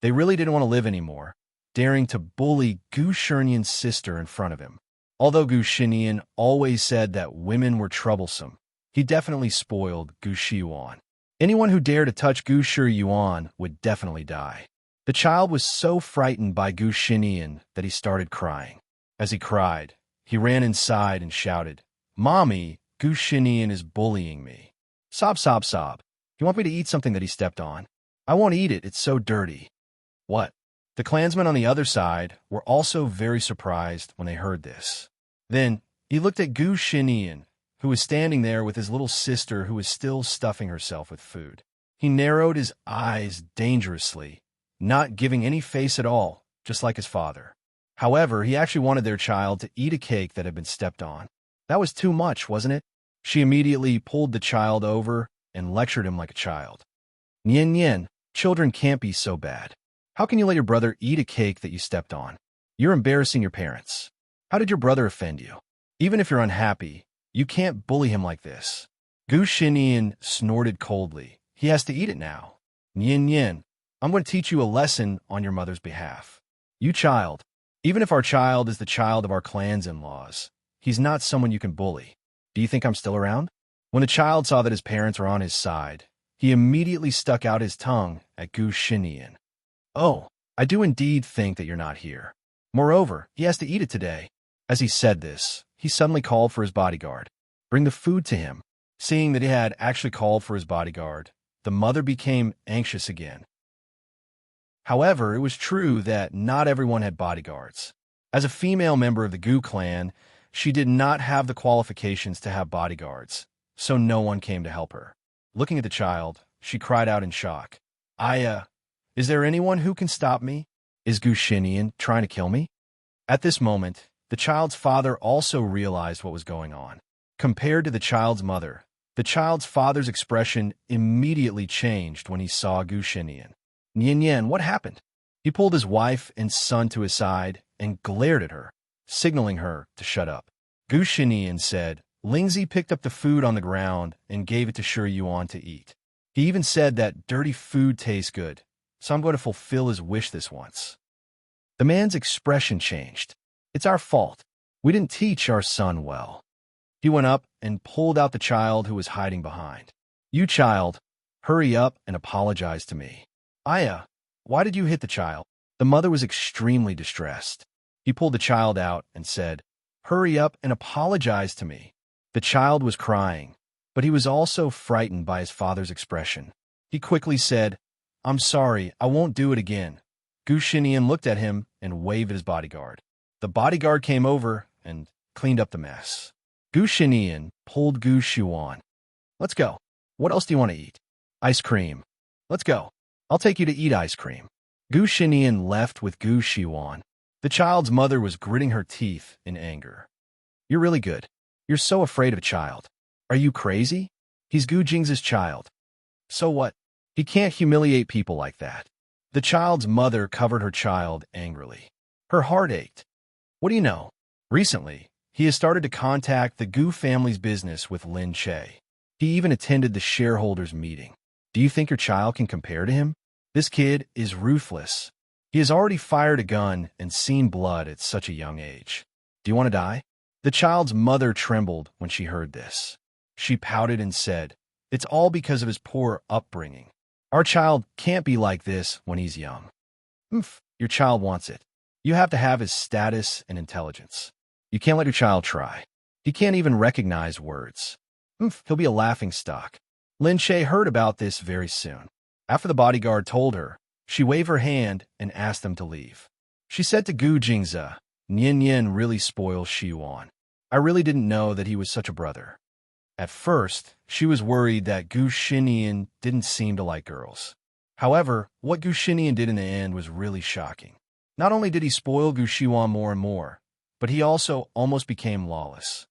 They really didn't want to live anymore, daring to bully Gu Shinian's sister in front of him. Although Gu Shinian always said that women were troublesome, he definitely spoiled Gu Shiwan. Anyone who dared to touch Gu Shiyan would definitely die. The child was so frightened by Gu Shinian that he started crying. As he cried, he ran inside and shouted, Mommy, Gu Shinian is bullying me. Sob, sob, sob. You want me to eat something that he stepped on? I won't eat it, it's so dirty. What? The clansmen on the other side were also very surprised when they heard this. Then he looked at Gu Shinian, who was standing there with his little sister who was still stuffing herself with food. He narrowed his eyes dangerously, not giving any face at all, just like his father. However, he actually wanted their child to eat a cake that had been stepped on. That was too much, wasn't it? She immediately pulled the child over and lectured him like a child. Nian Nian, children can't be so bad. How can you let your brother eat a cake that you stepped on? You're embarrassing your parents. How did your brother offend you? Even if you're unhappy, you can't bully him like this. Gu Shinian snorted coldly. He has to eat it now. Nian Nian, I'm going to teach you a lesson on your mother's behalf. You child, even if our child is the child of our clan's in-laws, he's not someone you can bully. Do you think I'm still around? When the child saw that his parents were on his side, he immediately stuck out his tongue at Gu Shinian. Oh, I do indeed think that you're not here. Moreover, he has to eat it today. As he said this, he suddenly called for his bodyguard. Bring the food to him. Seeing that he had actually called for his bodyguard, the mother became anxious again. However, it was true that not everyone had bodyguards. As a female member of the Gu clan, she did not have the qualifications to have bodyguards, so no one came to help her. Looking at the child, she cried out in shock. Is there anyone who can stop me? Is Gu Shinian trying to kill me? At this moment, the child's father also realized what was going on. Compared to the child's mother, the child's father's expression immediately changed when he saw Gu Shinian. Nian Nian, what happened? He pulled his wife and son to his side and glared at her, signaling her to shut up. Gu Shinian said, Lingzi picked up the food on the ground and gave it to Shi Yuan to eat. He even said that dirty food tastes good, so I'm going to fulfill his wish this once. The man's expression changed. It's our fault. We didn't teach our son well. He went up and pulled out the child who was hiding behind. You child, hurry up and apologize to me. Aya, why did you hit the child? The mother was extremely distressed. He pulled the child out and said, Hurry up and apologize to me. The child was crying, but he was also frightened by his father's expression. He quickly said, I'm sorry, I won't do it again. Gu Shinian looked at him and waved at his bodyguard. The bodyguard came over and cleaned up the mess. Gu Shinian pulled Gu Shiwan. Let's go. What else do you want to eat? Ice cream. Let's go. I'll take you to eat ice cream. Gu Shinian left with Gu Shiwan. The child's mother was gritting her teeth in anger. You're really good. You're so afraid of a child. Are you crazy? He's Gu Jing's child. So what? He can't humiliate people like that. The child's mother covered her child angrily. Her heart ached. What do you know? Recently, he has started to contact the Gu family's business with Lin Che. He even attended the shareholders' meeting. Do you think your child can compare to him? This kid is ruthless. He has already fired a gun and seen blood at such a young age. Do you want to die? The child's mother trembled when she heard this. She pouted and said, "It's all because of his poor upbringing. Our child can't be like this when he's young." Your child wants it. You have to have his status and intelligence. You can't let your child try. He can't even recognize words. He'll be a laughingstock. Lin Che heard about this very soon. After the bodyguard told her, she waved her hand and asked them to leave. She said to Gu Jingze, "Nian Nian really spoils Shi Yuan. I really didn't know that he was such a brother." At first, she was worried that Gu Xinian didn't seem to like girls. However, what Gu Xinian did in the end was really shocking. Not only did he spoil Gu Xiwan more and more, but he also almost became lawless.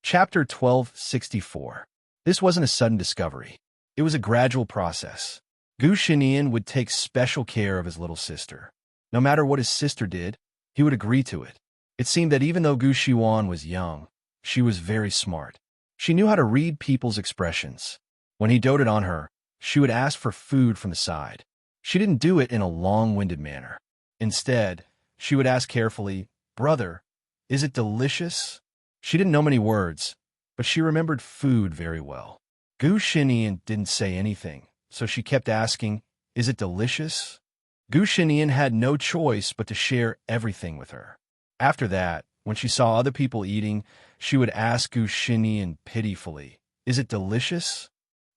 Chapter 1264. This wasn't a sudden discovery. It was a gradual process. Gu Xinian would take special care of his little sister. No matter what his sister did, he would agree to it. It seemed that even though Gu Xiwan was young, she was very smart. She knew how to read people's expressions. When he doted on her, she would ask for food from the side. She didn't do it in a long-winded manner. Instead, she would ask carefully, "Brother, is it delicious?" She didn't know many words, but she remembered food very well. Gu Xinian didn't say anything, so she kept asking, "Is it delicious?" Gu Xinian had no choice but to share everything with her. After that, when she saw other people eating, she would ask Gu Xinian pitifully, "Is it delicious?"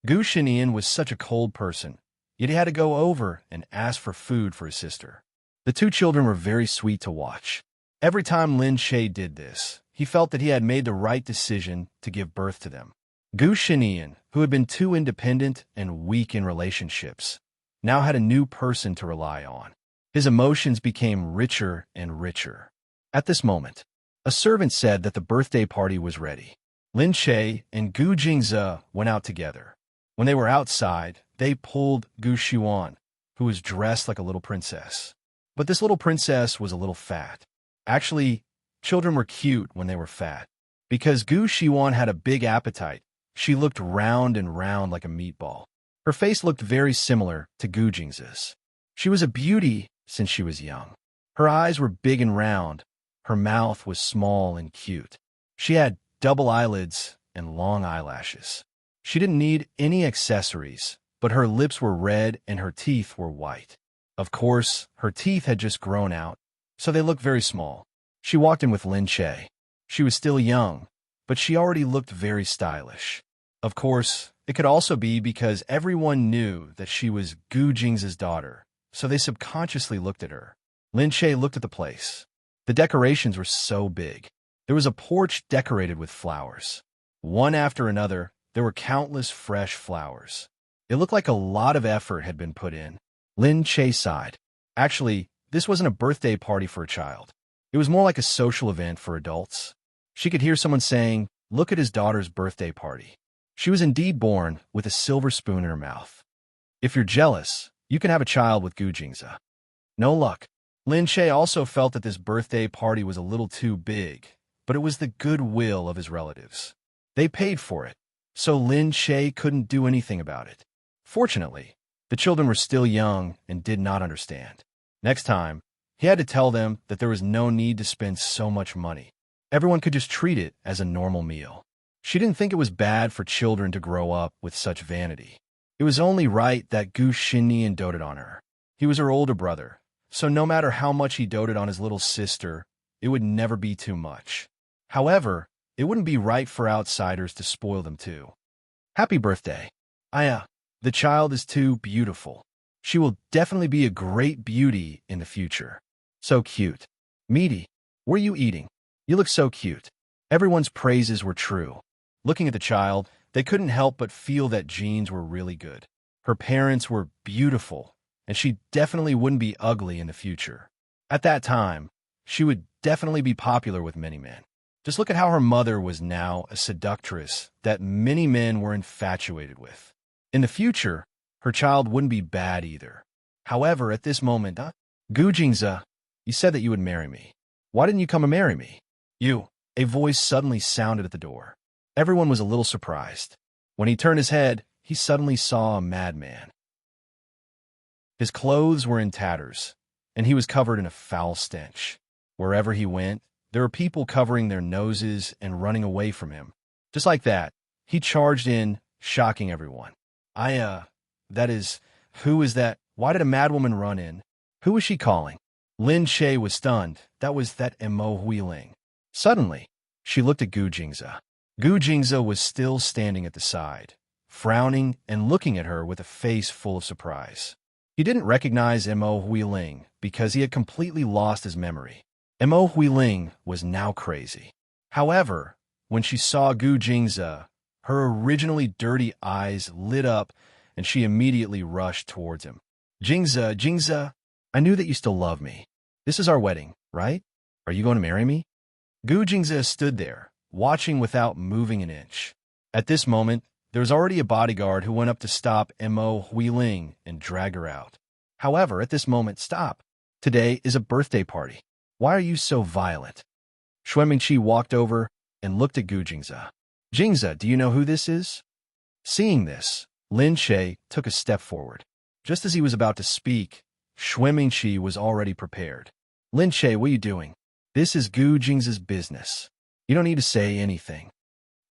Gu Xinian was such a cold person, yet he had to go over and ask for food for his sister. The two children were very sweet to watch. Every time Lin Che did this, he felt that he had made the right decision to give birth to them. Gu Xinian, who had been too independent and weak in relationships, now had a new person to rely on. His emotions became richer and richer. At this moment, a servant said that the birthday party was ready. Lin Che and Gu Jingze went out together. When they were outside, they pulled Gu Xiwan, who was dressed like a little princess. But this little princess was a little fat. Actually, children were cute when they were fat. Because Gu Xiwan had a big appetite, she looked round and round like a meatball. Her face looked very similar to Gu Jingze's. She was a beauty since she was young. Her eyes were big and round. Her mouth was small and cute. She had double eyelids and long eyelashes. She didn't need any accessories, but her lips were red and her teeth were white. Of course, her teeth had just grown out, so they looked very small. She walked in with Lin Che. She was still young, but she already looked very stylish. Of course, it could also be because everyone knew that she was Gu Jingze's daughter, so they subconsciously looked at her. Lin Che looked at the place. The decorations were so big. There was a porch decorated with flowers. One after another, there were countless fresh flowers. It looked like a lot of effort had been put in. Lin Che sighed. Actually, this wasn't a birthday party for a child. It was more like a social event for adults. She could hear someone saying, "Look at his daughter's birthday party." She was indeed born with a silver spoon in her mouth. If you're jealous, you can have a child with Gu Jingze. No luck. Lin Che also felt that this birthday party was a little too big, but it was the goodwill of his relatives. They paid for it, so Lin Che couldn't do anything about it. Fortunately, the children were still young and did not understand. Next time, he had to tell them that there was no need to spend so much money. Everyone could just treat it as a normal meal. She didn't think it was bad for children to grow up with such vanity. It was only right that Gu Xinian doted on her. He was her older brother, so no matter how much he doted on his little sister, it would never be too much. However, it wouldn't be right for outsiders to spoil them too. Happy birthday. Aya, the child is too beautiful. She will definitely be a great beauty in the future. So cute. Meaty, what are you eating? You look so cute. Everyone's praises were true. Looking at the child, they couldn't help but feel that genes were really good. Her parents were beautiful, and she definitely wouldn't be ugly in the future. At that time, she would definitely be popular with many men. Just look at how her mother was now a seductress that many men were infatuated with. In the future, her child wouldn't be bad either. However, at this moment, Gu Jingze, you said that you would marry me. Why didn't you come and marry me? You. A voice suddenly sounded at the door. Everyone was a little surprised. When he turned his head, he suddenly saw a madman. His clothes were in tatters, and he was covered in a foul stench. Wherever he went, there were people covering their noses and running away from him. Just like that, he charged in, shocking everyone. Who is that? Why did a madwoman run in? Who was she calling? Lin Che was stunned. That was that Emo Huiling. Suddenly, she looked at Gu Jingze. Gu Jingze was still standing at the side, frowning and looking at her with a face full of surprise. He didn't recognize Emo Huiling because he had completely lost his memory. Emo Huiling was now crazy. However, when she saw Gu Jingze, her originally dirty eyes lit up and she immediately rushed towards him. Jingze, I knew that you still love me. This is our wedding, right? Are you going to marry me? Gu Jingze stood there, watching without moving an inch. At this moment, there was already a bodyguard who went up to stop Emo Huiling and drag her out. However, at this moment, stop. Today is a birthday party. Why are you so violent? Xue Mingqi walked over and looked at Gu Jingze. Jingze, do you know who this is? Seeing this, Lin Che took a step forward. Just as he was about to speak, Xue Mingqi was already prepared. Lin Che, what are you doing? This is Gu Jingze's business. You don't need to say anything.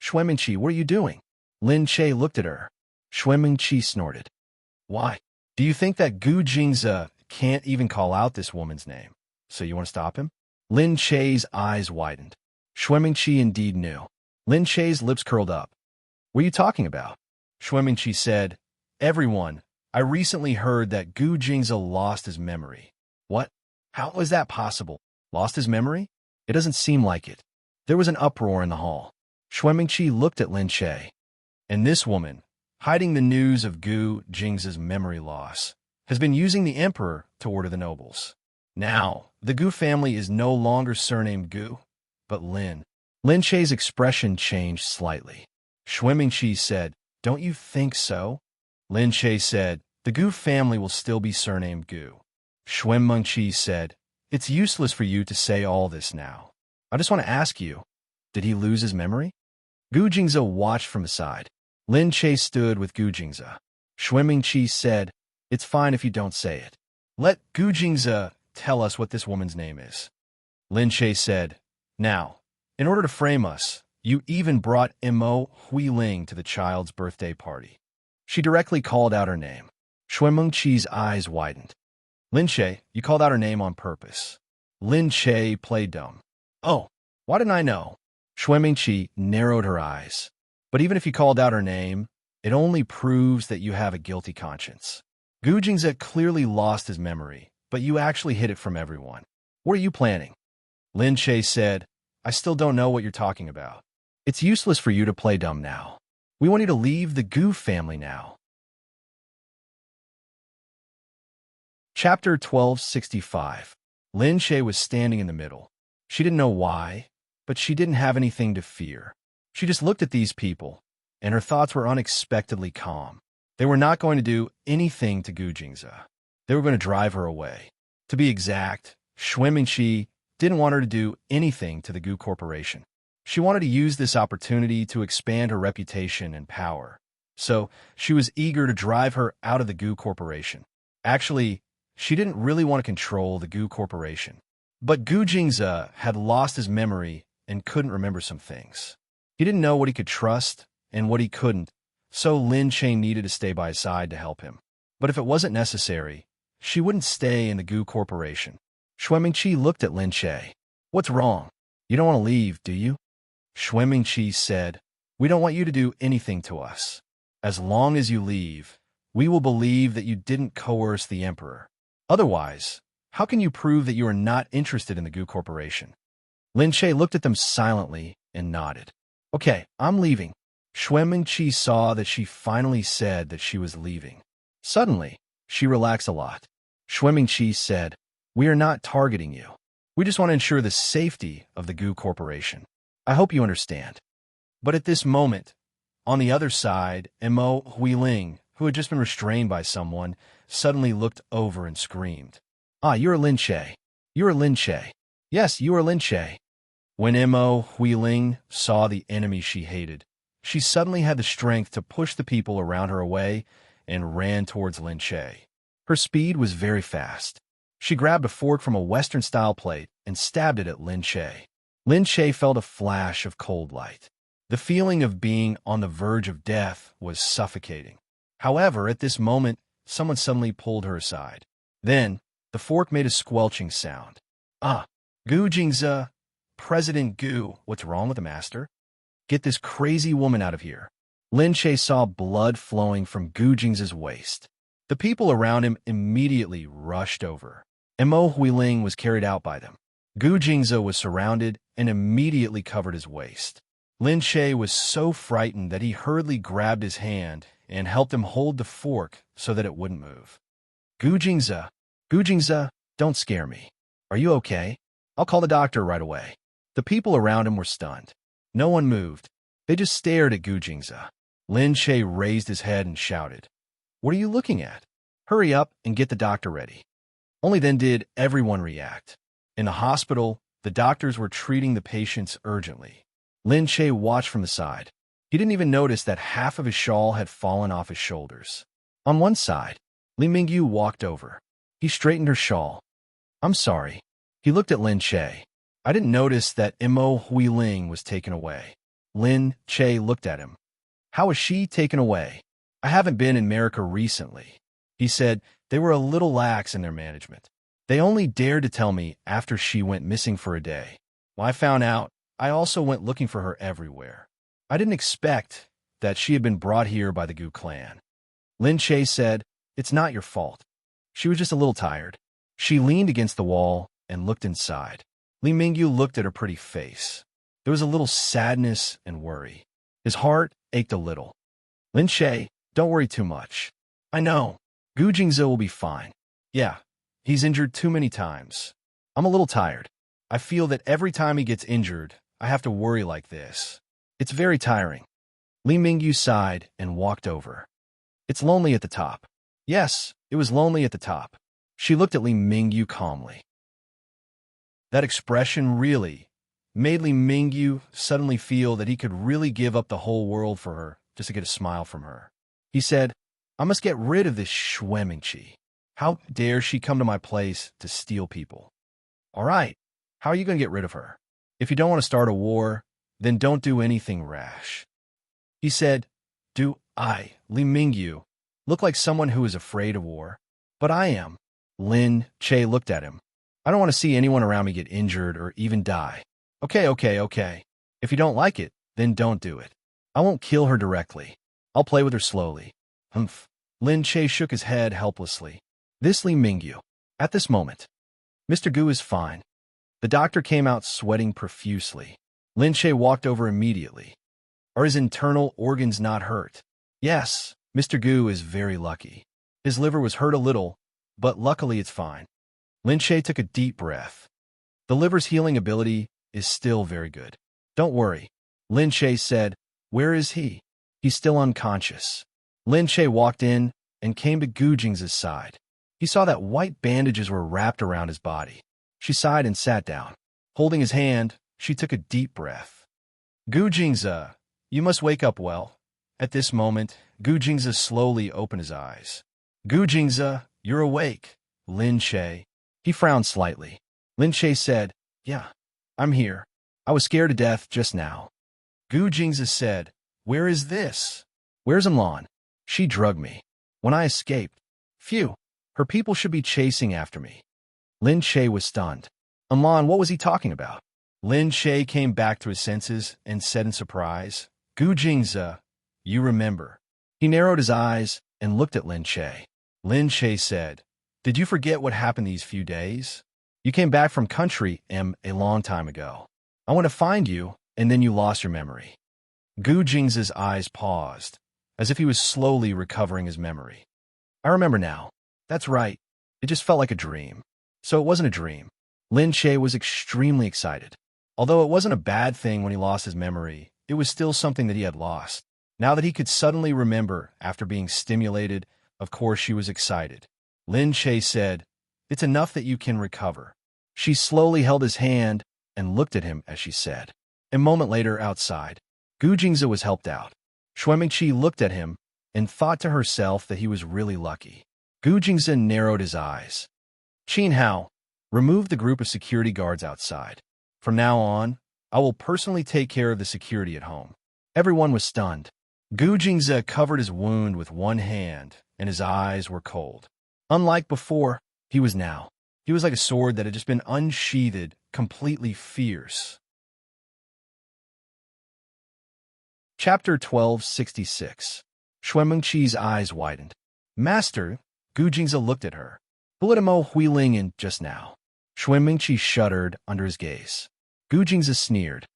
Xue Mingqi, what are you doing? Lin Che looked at her. Xue Mingqi snorted. Why? Do you think that Gu Jingze can't even call out this woman's name? So you want to stop him? Lin Che's eyes widened. Xue Mingqi indeed knew. Lin Che's lips curled up. What are you talking about? Xue Mingqi said, Everyone, I recently heard that Gu Jingze lost his memory. What? How was that possible? Lost his memory? It doesn't seem like it. There was an uproar in the hall. Xue Mingqi looked at Lin Che. And this woman, hiding the news of Gu Jingze's memory loss, has been using the emperor to order the nobles. Now, the Gu family is no longer surnamed Gu, but Lin. Lin Che's expression changed slightly. Xue Mingqi said, Don't you think so? Lin Che said, The Gu family will still be surnamed Gu. Xue Mingqi said, It's useless for you to say all this now. I just want to ask you, did he lose his memory? Gu Jingze watched from the side. Lin Che stood with Gu Jingze. Xue Mingqi said, It's fine if you don't say it. Let Gu Jingze tell us what this woman's name is. Lin Che said, Now, in order to frame us, you even brought Emo Huiling to the child's birthday party. She directly called out her name. Xue Mingqi's eyes widened. Lin Che, you called out her name on purpose. Lin Che played dumb. Oh, why didn't I know? Xue Mingqi narrowed her eyes. But even if you called out her name, it only proves that you have a guilty conscience. Gu Jingze clearly lost his memory, but you actually hid it from everyone. What are you planning? Lin Che said, I still don't know what you're talking about. It's useless for you to play dumb now. We want you to leave the Gu family now. Chapter 1265. Lin Che was standing in the middle. She didn't know why, but she didn't have anything to fear. She just looked at these people, and her thoughts were unexpectedly calm. They were not going to do anything to Gu Jingze. They were going to drive her away. To be exact, Xue Mingqi didn't want her to do anything to the Gu Corporation. She wanted to use this opportunity to expand her reputation and power. So she was eager to drive her out of the Gu Corporation. Actually, she didn't really want to control the Gu Corporation. But Gu Jingze had lost his memory and couldn't remember some things. He didn't know what he could trust and what he couldn't, so Lin Che needed to stay by his side to help him. But if it wasn't necessary, she wouldn't stay in the Gu Corporation. Xue Mingqi looked at Lin Che. What's wrong? You don't want to leave, do you? Xue Mingqi said, We don't want you to do anything to us. As long as you leave, we will believe that you didn't coerce the emperor. Otherwise, how can you prove that you are not interested in the Gu Corporation? Lin Che looked at them silently and nodded. Okay, I'm leaving. Xue Mingqi saw that she finally said that she was leaving. Suddenly, she relaxed a lot. Xue Mingqi said, We are not targeting you. We just want to ensure the safety of the Gu Corporation. I hope you understand. But at this moment, on the other side, Mo Huiling, who had just been restrained by someone, suddenly looked over and screamed. Ah, you're Lin Che. You're Lin Che. Yes, you are Lin Che. When Mo Huiling saw the enemy she hated, she suddenly had the strength to push the people around her away and ran towards Lin Che. Her speed was very fast. She grabbed a fork from a Western-style plate and stabbed it at Lin Che. Lin Che felt a flash of cold light. The feeling of being on the verge of death was suffocating. However, at this moment, someone suddenly pulled her aside. Then, the fork made a squelching sound. Ah, Gu Jingze, President Gu, what's wrong with the master? Get this crazy woman out of here. Lin Che saw blood flowing from Gu Jingze's waist. The people around him immediately rushed over. Mo Huiling was carried out by them. Gu Jingze was surrounded and immediately covered his waist. Lin Che was so frightened that he hurriedly grabbed his hand and helped him hold the fork so that it wouldn't move. Gu Jingze, don't scare me. Are you okay? I'll call the doctor right away. The people around him were stunned. No one moved. They just stared at Gu Jingze. Lin Che raised his head and shouted, "What are you looking at? Hurry up and get the doctor ready." Only then did everyone react. In the hospital, the doctors were treating the patients urgently. Lin Che watched from the side. He didn't even notice that half of his shawl had fallen off his shoulders. On one side, Li Mingyu walked over. He straightened her shawl. "I'm sorry." He looked at Lin Che. "I didn't notice that Mo Huiling was taken away." Lin Che looked at him. "How was she taken away?" "I haven't been in America recently." He said they were a little lax in their management. They only dared to tell me after she went missing for a day. When I found out, I also went looking for her everywhere. I didn't expect that she had been brought here by the Gu clan. Lin Che said, "It's not your fault. She was just a little tired." She leaned against the wall and looked inside. Li Mingyu looked at her pretty face. There was a little sadness and worry. His heart ached a little. "Lin Che, don't worry too much. I know. Gu Jingze will be fine. Yeah, he's injured too many times. I'm a little tired. I feel that every time he gets injured, I have to worry like this. It's very tiring." Li Mingyu sighed and walked over. "It's lonely at the top." Yes, it was lonely at the top. She looked at Li Mingyu calmly. That expression really made Li Mingyu suddenly feel that he could really give up the whole world for her just to get a smile from her. He said, "I must get rid of this Xuemingqi. How dare she come to my place to steal people? All right, how are you going to get rid of her? If you don't want to start a war, then don't do anything rash." He said, "Do I, Li Mingyu, look like someone who is afraid of war?" "But I am." Lin Che looked at him. "I don't want to see anyone around me get injured or even die." Okay. If you don't like it, then don't do it. I won't kill her directly. I'll play with her slowly." "Humph." Lin Che shook his head helplessly. This Li Mingyu. At this moment, "Mr. Gu is fine." The doctor came out sweating profusely. Lin Che walked over immediately. "Are his internal organs not hurt?" "Yes, Mr. Gu is very lucky. His liver was hurt a little, but luckily it's fine." Lin Che took a deep breath. The liver's healing ability is still very good. "Don't worry." Lin Che said, "Where is he?" "He's still unconscious." Lin Che walked in and came to Gu Jingze's side. He saw that white bandages were wrapped around his body. She sighed and sat down. Holding his hand, she took a deep breath. "Gu Jingze, you must wake up well." At this moment, Gu Jingze slowly opened his eyes. "Gu Jingze, you're awake." Lin Che. He frowned slightly. Lin Che said, "Yeah, I'm here. I was scared to death just now." Gu Jingze said, "Where is this?" "Where's Enlon? She drugged me. When I escaped. Phew, her people should be chasing after me." Lin Che was stunned. Enlon, what was he talking about? Lin Che came back to his senses and said in surprise, "Gu Jingze, you remember." He narrowed his eyes and looked at Lin Che. Lin Che said, "Did you forget what happened these few days? You came back from country a long time ago. I went to find you, and then you lost your memory." Gu Jingze's eyes paused, as if he was slowly recovering his memory. "I remember now. That's right. It just felt like a dream." "So it wasn't a dream." Lin Che was extremely excited. Although it wasn't a bad thing when he lost his memory, it was still something that he had lost. Now that he could suddenly remember after being stimulated, of course she was excited. Lin Che said, "It's enough that you can recover." She slowly held his hand and looked at him as she said. A moment later, outside, Gu Jingze was helped out. Shui Mingqi looked at him and thought to herself that he was really lucky. Gu Jingze narrowed his eyes. "Qin Hao, remove the group of security guards outside. From now on, I will personally take care of the security at home." Everyone was stunned. Gu Jingze covered his wound with one hand, and his eyes were cold. Unlike before, he was like a sword that had just been unsheathed, completely fierce. Chapter 1266. Shui Mingqi's eyes widened. "Master," Gu Jingze looked at her. "Bulletamo Huiling in just now." Shui Mingqi shuddered under his gaze. Gu Jingze sneered.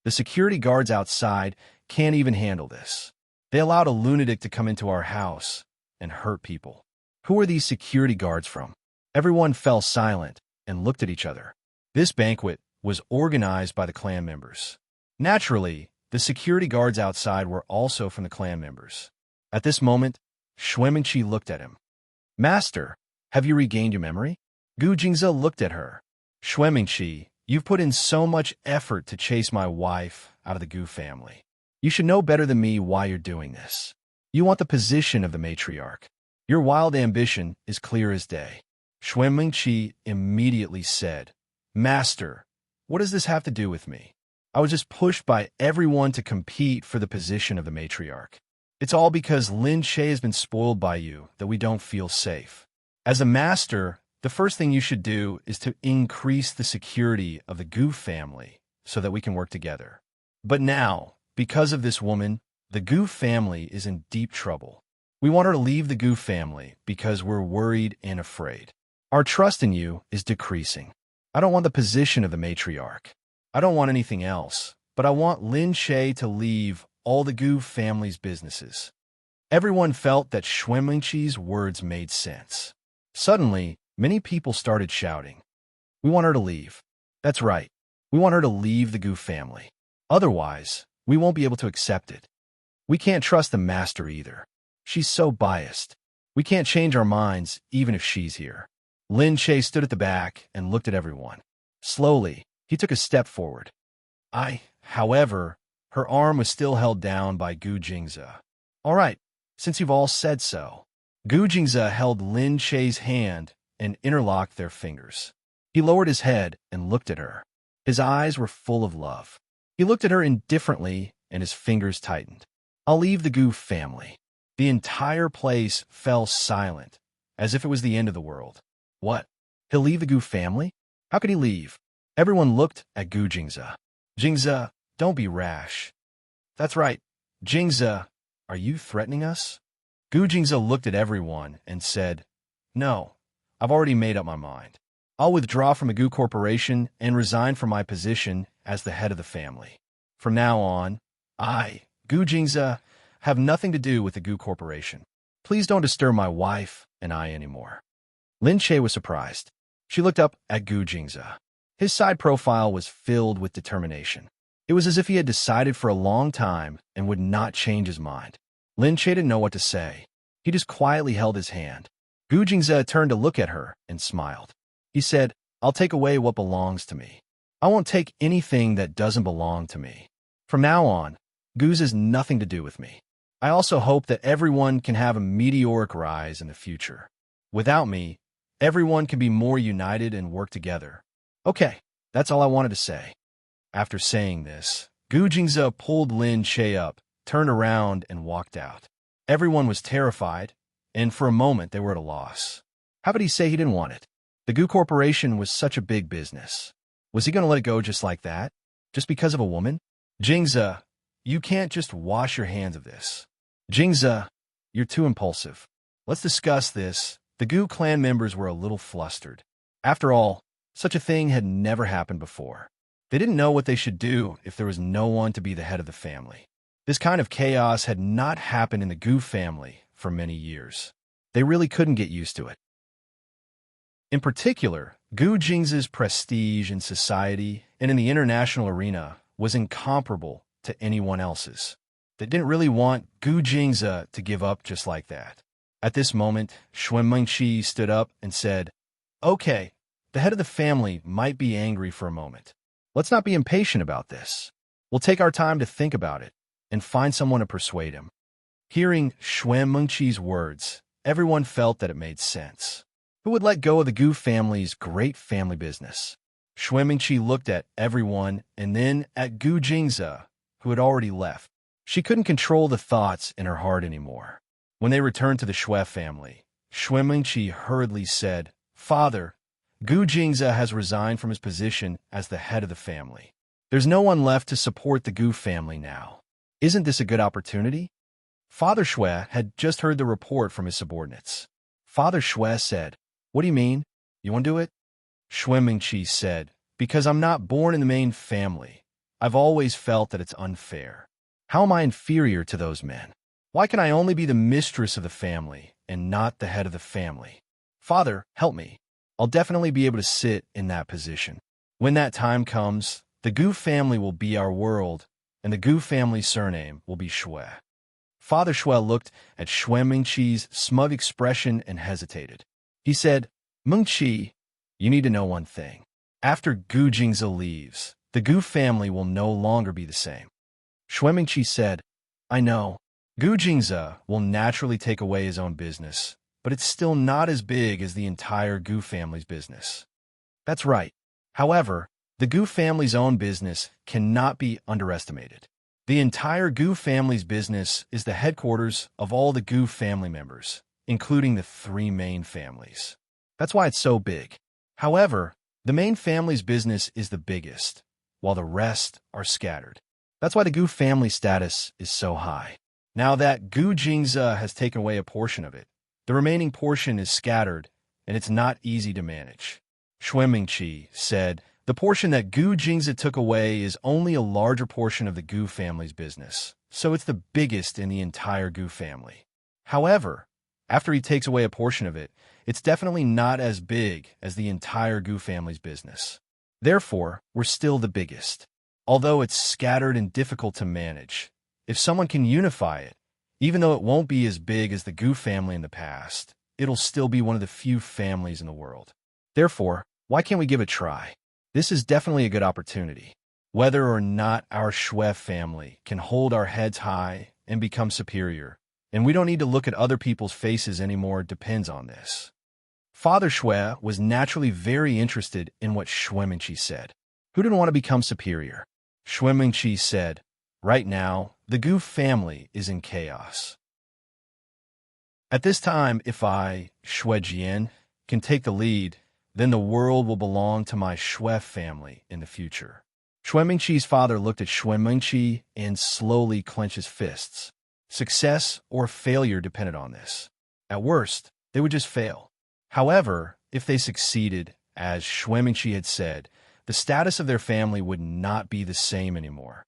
"The security guards outside can't even handle this. They allowed a lunatic to come into our house and hurt people. Who are these security guards from?" Everyone fell silent and looked at each other. This banquet was organized by the clan members. Naturally, the security guards outside were also from the clan members. At this moment, Shui Mingqi looked at him. "Master, have you regained your memory?" Gu Jingze looked at her. "Shui Mingqi, you've put in so much effort to chase my wife out of the Gu family. You should know better than me why you're doing this. You want the position of the matriarch. Your wild ambition is clear as day." Shui Mingqi immediately said, "Master, what does this have to do with me? I was just pushed by everyone to compete for the position of the matriarch. It's all because Lin Che has been spoiled by you that we don't feel safe. As a master, the first thing you should do is to increase the security of the Gu family so that we can work together. But now, because of this woman, the Gu family is in deep trouble. We want her to leave the Gu family because we're worried and afraid. Our trust in you is decreasing. I don't want the position of the matriarch. I don't want anything else, but I want Lin Che to leave all the Gu family's businesses." Everyone felt that Shui Mingqi's words made sense. Suddenly, many people started shouting, "We want her to leave. That's right. We want her to leave the Gu family. Otherwise, we won't be able to accept it. We can't trust the master either. She's so biased. We can't change our minds even if she's here." Lin Che stood at the back and looked at everyone. Slowly, he took a step forward. However, her arm was still held down by Gu Jingze. "All right, since you've all said so." Gu Jingze held Lin Che's hand and interlocked their fingers. He lowered his head and looked at her. His eyes were full of love. He looked at her indifferently and his fingers tightened. "I'll leave the Gu family." The entire place fell silent, as if it was the end of the world. What? He'll leave the Gu family? How could he leave? Everyone looked at Gu Jingze. "Jingze, don't be rash." "That's right. Jingze, are you threatening us?" Gu Jingze looked at everyone and said, "No, I've already made up my mind. I'll withdraw from the Gu Corporation and resign from my position as the head of the family. From now on, I, Gu Jingze, have nothing to do with the Gu Corporation. Please don't disturb my wife and I anymore." Lin Che was surprised. She looked up at Gu Jingze. His side profile was filled with determination. It was as if he had decided for a long time and would not change his mind. Lin Che didn't know what to say. He just quietly held his hand. Gu Jingze turned to look at her and smiled. He said, "I'll take away what belongs to me. I won't take anything that doesn't belong to me. From now on, Gu's has nothing to do with me. I also hope that everyone can have a meteoric rise in the future. Without me, everyone can be more united and work together. Okay, that's all I wanted to say." After saying this, Gu Jingze pulled Lin Che up, turned around, and walked out. Everyone was terrified, and for a moment they were at a loss. How could he say he didn't want it? The Gu Corporation was such a big business. Was he going to let it go just like that? Just because of a woman? "Jingze, you can't just wash your hands of this. Jingze, you're too impulsive. Let's discuss this." The Gu clan members were a little flustered. After all, such a thing had never happened before. They didn't know what they should do if there was no one to be the head of the family. This kind of chaos had not happened in the Gu family for many years. They really couldn't get used to it. In particular, Gu Jingza's prestige in society and in the international arena was incomparable to anyone else's. They didn't really want Gu Jingza to give up just like that. At this moment, Xuan Mengqi stood up and said, "Okay, the head of the family might be angry for a moment. Let's not be impatient about this. We'll take our time to think about it and find someone to persuade him." Hearing Xuan Mengqi's words, everyone felt that it made sense. Who would let go of the Gu family's great family business? Xuan Mengqi looked at everyone and then at Gu Jingza, who had already left. She couldn't control the thoughts in her heart anymore. When they returned to the Xue family, Xuan Mengqi hurriedly said, "Father, Gu Jingza has resigned from his position as the head of the family. There's no one left to support the Gu family now. Isn't this a good opportunity?" Father Xue had just heard the report from his subordinates. Father Xue said, "What do you mean? You want to do it?" Xuan Mengqi said, "Because I'm not born in the main family. I've always felt that it's unfair. How am I inferior to those men? Why can I only be the mistress of the family and not the head of the family? Father, help me. I'll definitely be able to sit in that position. When that time comes, the Gu family will be our world, and the Gu family surname will be Xue." Father Xue looked at Xuan Mengqi's smug expression and hesitated. He said, "Mengqi, you need to know one thing. After Gu Jingza leaves, the Gu family will no longer be the same." Xuan Mengqi said, "I know. Gu Jingza will naturally take away his own business, but it's still not as big as the entire Gu family's business." "That's right. However, the Gu family's own business cannot be underestimated. The entire Gu family's business is the headquarters of all the Gu family members, including the three main families. That's why it's so big. However, the main family's business is the biggest, while the rest are scattered. That's why the Gu family status is so high. Now that Gu Jingza has taken away a portion of it, the remaining portion is scattered, and it's not easy to manage." Xuan Mengqi said, "The portion that Gu Jingza took away is only a larger portion of the Gu family's business, so it's the biggest in the entire Gu family. However, after he takes away a portion of it, it's definitely not as big as the entire Gu family's business. Therefore, we're still the biggest. Although it's scattered and difficult to manage, if someone can unify it, even though it won't be as big as the Gu family in the past, it'll still be one of the few families in the world. Therefore, why can't we give it a try? This is definitely a good opportunity. Whether or not our Xue family can hold our heads high and become superior, and we don't need to look at other people's faces anymore, depends on this." Father Xue was naturally very interested in what Xuan Mengqi said. Who didn't want to become superior? Xuan Mengqi said, "Right now, the Gu family is in chaos. At this time, if I, Xue Jian, can take the lead, then the world will belong to my Xue family in the future." Xuan Mengqi's father looked at Xuan Mengqi and slowly clenched his fists. Success or failure depended on this. At worst, they would just fail. However, if they succeeded, as Xuan Mengqi had said, the status of their family would not be the same anymore.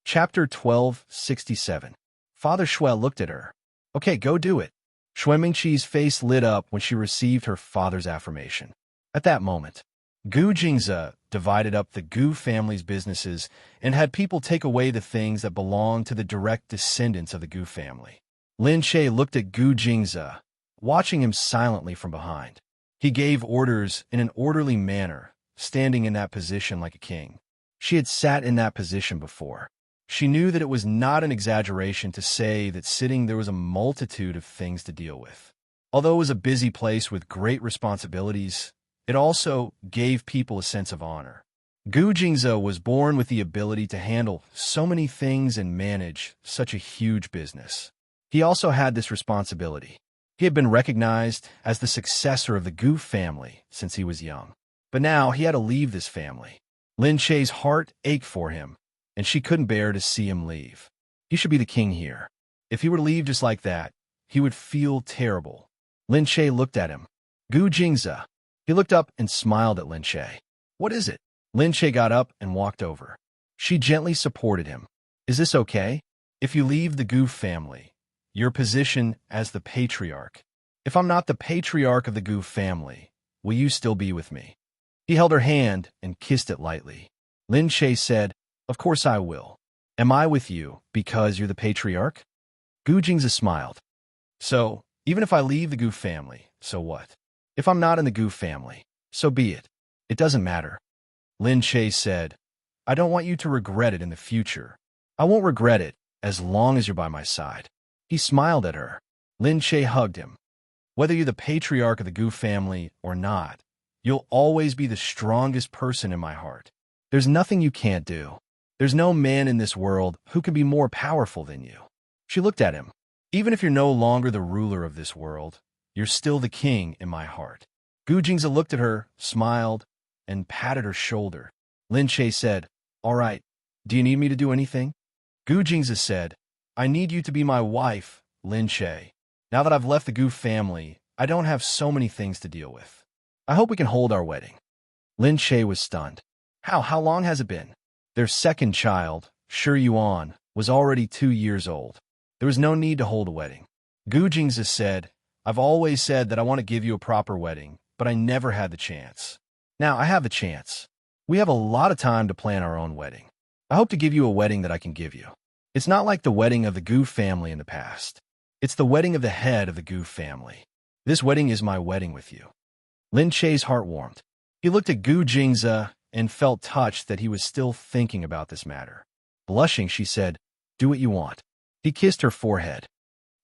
Chapter 1267. Father Xue looked at her. "Okay, go do it." Xuan Mengqi's face lit up when she received her father's affirmation. At that moment, Gu Jingza divided up the Gu family's businesses and had people take away the things that belonged to the direct descendants of the Gu family. Lin Che looked at Gu Jingza, watching him silently from behind. He gave orders in an orderly manner, standing in that position like a king. She had sat in that position before. She knew that it was not an exaggeration to say that sitting there was a multitude of things to deal with. Although it was a busy place with great responsibilities, it also gave people a sense of honor. Gu Jingza was born with the ability to handle so many things and manage such a huge business. He also had this responsibility. He had been recognized as the successor of the Gu family since he was young. But now he had to leave this family. Lin Che's heart ached for him, and she couldn't bear to see him leave. He should be the king here. If he were to leave just like that, he would feel terrible. Lin Che looked at him. "Gu Jingza." He looked up and smiled at Lin Che. "What is it?" Lin Che got up and walked over. She gently supported him. "Is this okay? If you leave the Gu family, your position as the patriarch, If I'm not the patriarch of the Gu family, will you still be with me? He held her hand and kissed it lightly. Lin Che said, "Of course I will. Am I with you because you're the patriarch?" Gu Jingzi smiled. "So, even if I leave the Gu family, so what? If I'm not in the Gu family, so be it. It doesn't matter." Lin Che said, "I don't want you to regret it in the future. I won't regret it as long as you're by my side." He smiled at her. Lin Che hugged him. "Whether you're the patriarch of the Gu family or not, you'll always be the strongest person in my heart. There's nothing you can't do. There's no man in this world who can be more powerful than you." She looked at him. "Even if you're no longer the ruler of this world, you're still the king in my heart." Gu Jingzi looked at her, smiled, and patted her shoulder. Lin Che said, "All right, do you need me to do anything?" Gu Jingzi said, "I need you to be my wife, Lin Che. Now that I've left the Gu family, I don't have so many things to deal with. I hope we can hold our wedding." Lin Che was stunned. How long has it been? Their second child, Shi Yuan, was already 2 years old. There was no need to hold a wedding. Gu Jingzi said, "I've always said that I want to give you a proper wedding, but I never had the chance. Now I have the chance. We have a lot of time to plan our own wedding. I hope to give you a wedding that I can give you. It's not like the wedding of the Gu family in the past. It's the wedding of the head of the Gu family. This wedding is my wedding with you." Lin Che's heart warmed. He looked at Gu Jingzi and felt touched that he was still thinking about this matter. Blushing, she said, "Do what you want." He kissed her forehead.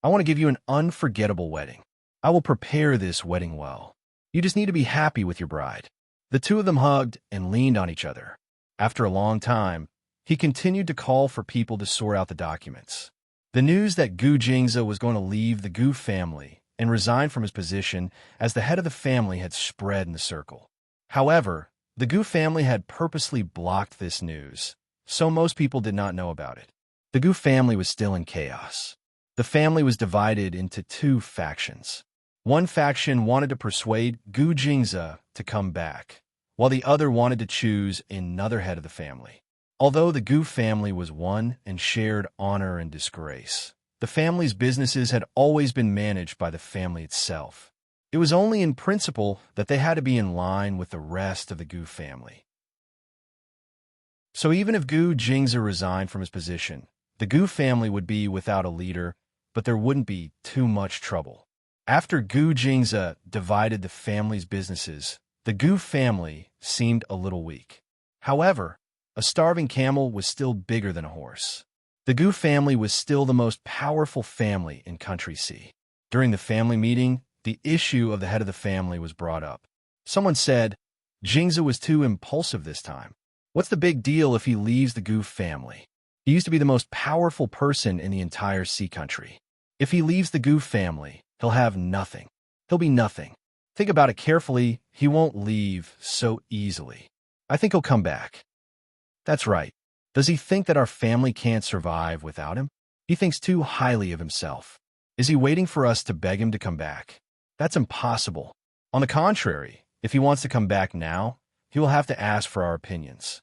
"I want to give you an unforgettable wedding. I will prepare this wedding well. You just need to be happy with your bride." The two of them hugged and leaned on each other. After a long time, he continued to call for people to sort out the documents. The news that Gu Jingzi was going to leave the Gu family and resign from his position as the head of the family had spread in the circle. However, the Gu family had purposely blocked this news, so most people did not know about it. The Gu family was still in chaos. The family was divided into 2 factions. One faction wanted to persuade Gu Jingzi to come back, while the other wanted to choose another head of the family. Although the Gu family was one and shared honor and disgrace, the family's businesses had always been managed by the family itself. It was only in principle that they had to be in line with the rest of the Gu family. So even if Gu Jingzi resigned from his position, the Gu family would be without a leader, but there wouldn't be too much trouble. After Gu Jingzi divided the family's businesses, the Gu family seemed a little weak. However, a starving camel was still bigger than a horse. The Gu family was still the most powerful family in Country C. During the family meeting, the issue of the head of the family was brought up. Someone said, "Jingzi was too impulsive this time. What's the big deal if he leaves the Gu family? He used to be the most powerful person in the entire Sea country. If he leaves the Gu family, he'll have nothing. He'll be nothing. Think about it carefully, he won't leave so easily. I think he'll come back." "That's right. Does he think that our family can't survive without him? He thinks too highly of himself. Is he waiting for us to beg him to come back? That's impossible. On the contrary, if he wants to come back now, he will have to ask for our opinions."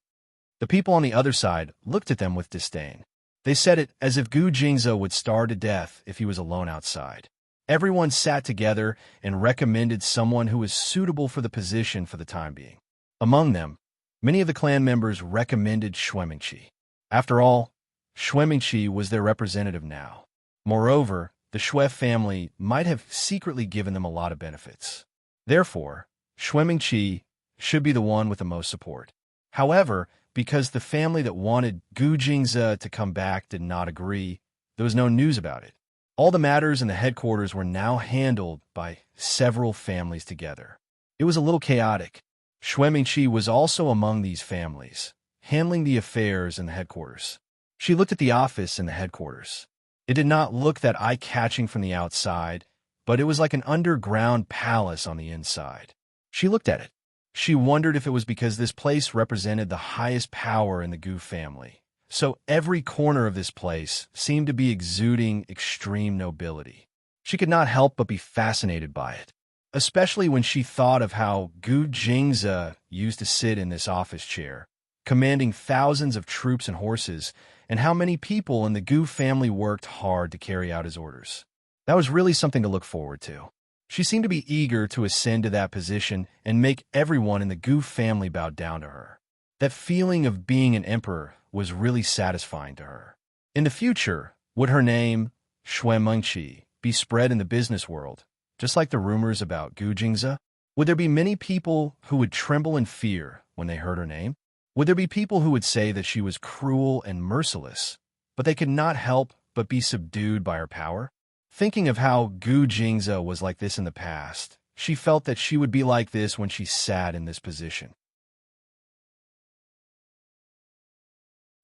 The people on the other side looked at them with disdain. They said it as if Gu Jingzi would starve to death if he was alone outside. Everyone sat together and recommended someone who was suitable for the position for the time being. Among them, many of the clan members recommended Shuemingqi. After all, Shuemingqi was their representative now. Moreover, the Shui family might have secretly given them a lot of benefits. Therefore, Shuemingqi should be the one with the most support. However, because the family that wanted Gu Jingzi to come back did not agree, there was no news about it. All the matters in the headquarters were now handled by several families together. It was a little chaotic. Shuemingqi was also among these families, handling the affairs in the headquarters. She looked at the office in the headquarters. It did not look that eye-catching from the outside, but it was like an underground palace on the inside. She looked at it. She wondered if it was because this place represented the highest power in the Gu family. So every corner of this place seemed to be exuding extreme nobility. She could not help but be fascinated by it, especially when she thought of how Gu Jingzi used to sit in this office chair, commanding thousands of troops and horses, and how many people in the Gu family worked hard to carry out his orders. That was really something to look forward to. She seemed to be eager to ascend to that position and make everyone in the Gu family bow down to her. That feeling of being an emperor was really satisfying to her. In the future, would her name, Shui Mengqi, be spread in the business world, just like the rumors about Gu Jingze? Would there be many people who would tremble in fear when they heard her name? Would there be people who would say that she was cruel and merciless, but they could not help but be subdued by her power? Thinking of how Gu Jingze was like this in the past, she felt that she would be like this when she sat in this position.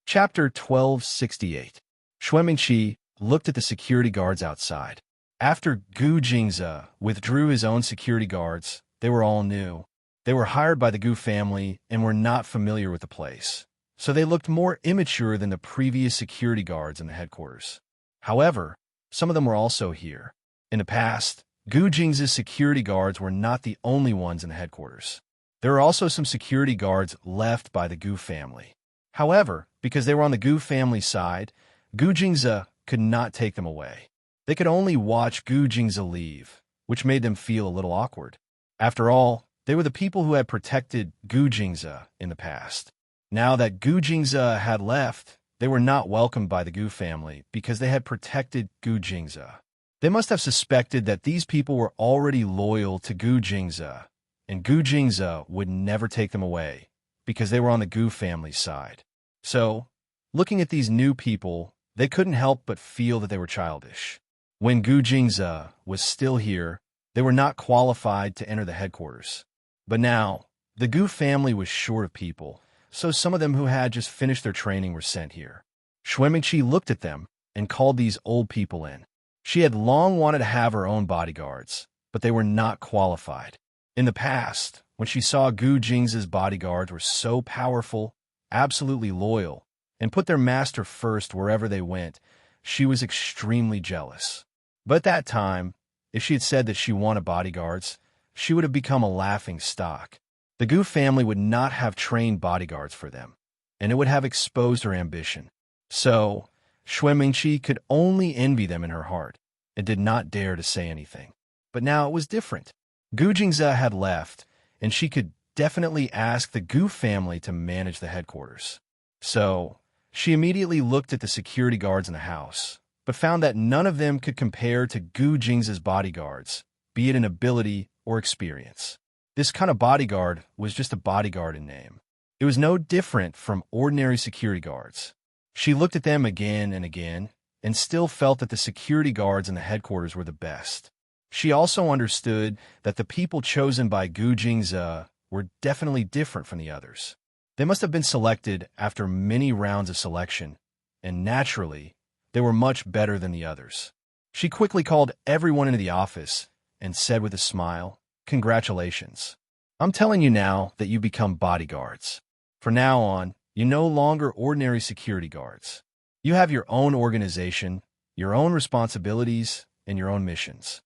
Chapter 1268. Shui Mengqi looked at the security guards outside. After Gu Jingze withdrew his own security guards, they were all new. They were hired by the Gu family and were not familiar with the place, so they looked more immature than the previous security guards in the headquarters. However, some of them were also here. In the past, Gu Jingze's security guards were not the only ones in the headquarters. There were also some security guards left by the Gu family. However, because they were on the Gu family side, Gu Jingze could not take them away. They could only watch Gu Jingze leave, which made them feel a little awkward. After all, they were the people who had protected Gu Jingze in the past. Now that Gu Jingze had left, they were not welcomed by the Gu family because they had protected Gu Jingze. They must have suspected that these people were already loyal to Gu Jingze, and Gu Jingze would never take them away because they were on the Gu family's side. So, looking at these new people, they couldn't help but feel that they were childish. When Gu Jingze was still here, they were not qualified to enter the headquarters. But now, the Gu family was short of people, so some of them who had just finished their training were sent here. Shui Mengqi looked at them and called these old people in. She had long wanted to have her own bodyguards, but they were not qualified. In the past, when she saw Gu Jingze's bodyguards were so powerful, absolutely loyal, and put their master first wherever they went, she was extremely jealous. But at that time, if she had said that she wanted bodyguards, she would have become a laughing stock. The Gu family would not have trained bodyguards for them, and it would have exposed her ambition. So, Shui Mengqi could only envy them in her heart, and did not dare to say anything. But now it was different. Gu Jingze had left, and she could definitely ask the Gu family to manage the headquarters. So, she immediately looked at the security guards in the house, but found that none of them could compare to Gu Jingze's bodyguards, be it in ability or experience. This kind of bodyguard was just a bodyguard in name. It was no different from ordinary security guards. She looked at them again and again, and still felt that the security guards in the headquarters were the best. She also understood that the people chosen by Gu Jingze were definitely different from the others. They must have been selected after many rounds of selection, and naturally, they were much better than the others. She quickly called everyone into the office and said with a smile, "Congratulations. I'm telling you now that you become bodyguards. From now on, you're no longer ordinary security guards. You have your own organization, your own responsibilities, and your own missions."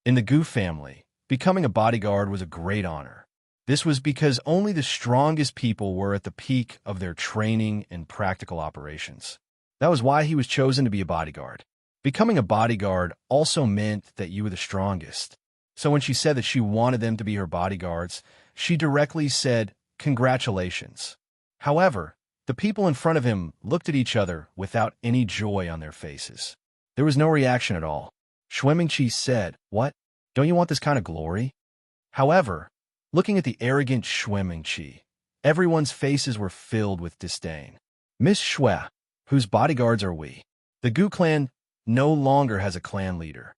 In the Gu family, becoming a bodyguard was a great honor. This was because only the strongest people were at the peak of their training and practical operations. That was why he was chosen to be a bodyguard. Becoming a bodyguard also meant that you were the strongest. So when she said that she wanted them to be her bodyguards, she directly said, "Congratulations." However, the people in front of him looked at each other without any joy on their faces. There was no reaction at all. Shui Mengqi said, "What? Don't you want this kind of glory?" However, looking at the arrogant Shui Mengqi, everyone's faces were filled with disdain. "Miss Shui, whose bodyguards are we? The Gu clan no longer has a clan leader."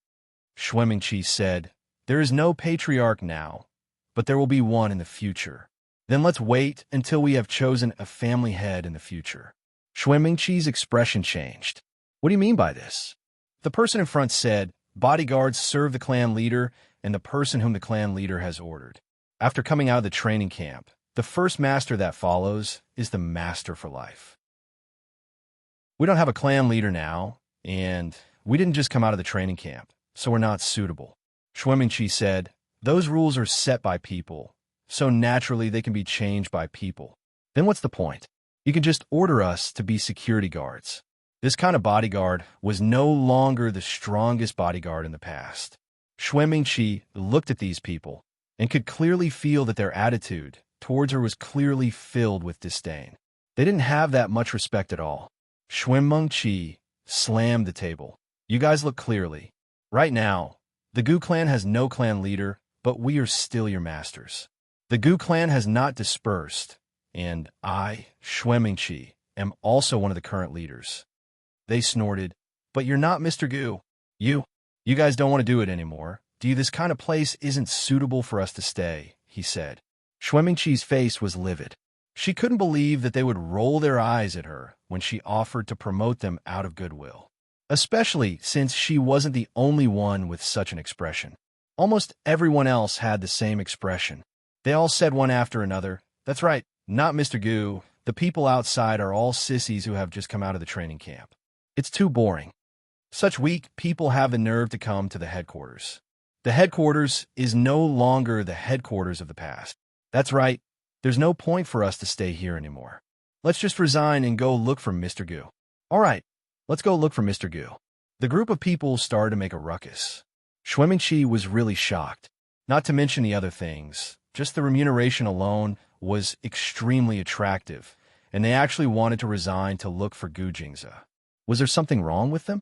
Shui Mengqi said, "There is no patriarch now, but there will be one in the future. Then let's wait until we have chosen a family head in the future." Shui Mengqi's expression changed. "What do you mean by this?" The person in front said, "Bodyguards serve the clan leader and the person whom the clan leader has ordered. After coming out of the training camp, the first master that follows is the master for life. We don't have a clan leader now, and we didn't just come out of the training camp, so we're not suitable." Shui Mengqi said, "Those rules are set by people, so naturally they can be changed by people. Then what's the point? You can just order us to be security guards." This kind of bodyguard was no longer the strongest bodyguard in the past. Shui Mingqi looked at these people and could clearly feel that their attitude towards her was clearly filled with disdain. They didn't have that much respect at all. Shui Mingqi slammed the table. You guys look clearly. Right now, the Gu clan has no clan leader, but we are still your masters. The Gu clan has not dispersed, and I, Shui Mingqi, am also one of the current leaders. They snorted, but you're not Mr. Gu. You guys don't want to do it anymore, do you? This kind of place isn't suitable for us to stay, he said. Shui Mingqi's face was livid. She couldn't believe that they would roll their eyes at her when she offered to promote them out of goodwill, especially since she wasn't the only one with such an expression. Almost everyone else had the same expression. They all said one after another, "That's right, not Mr. Gu. The people outside are all sissies who have just come out of the training camp. It's too boring. Such weak people have the nerve to come to the headquarters. The headquarters is no longer the headquarters of the past. That's right, there's no point for us to stay here anymore. Let's just resign and go look for Mr. Gu." All right, let's go look for Mr. Gu. The group of people started to make a ruckus. Shui Mingqi was really shocked, not to mention the other things. Just the remuneration alone was extremely attractive, and they actually wanted to resign to look for Gu Jingze. Was there something wrong with them?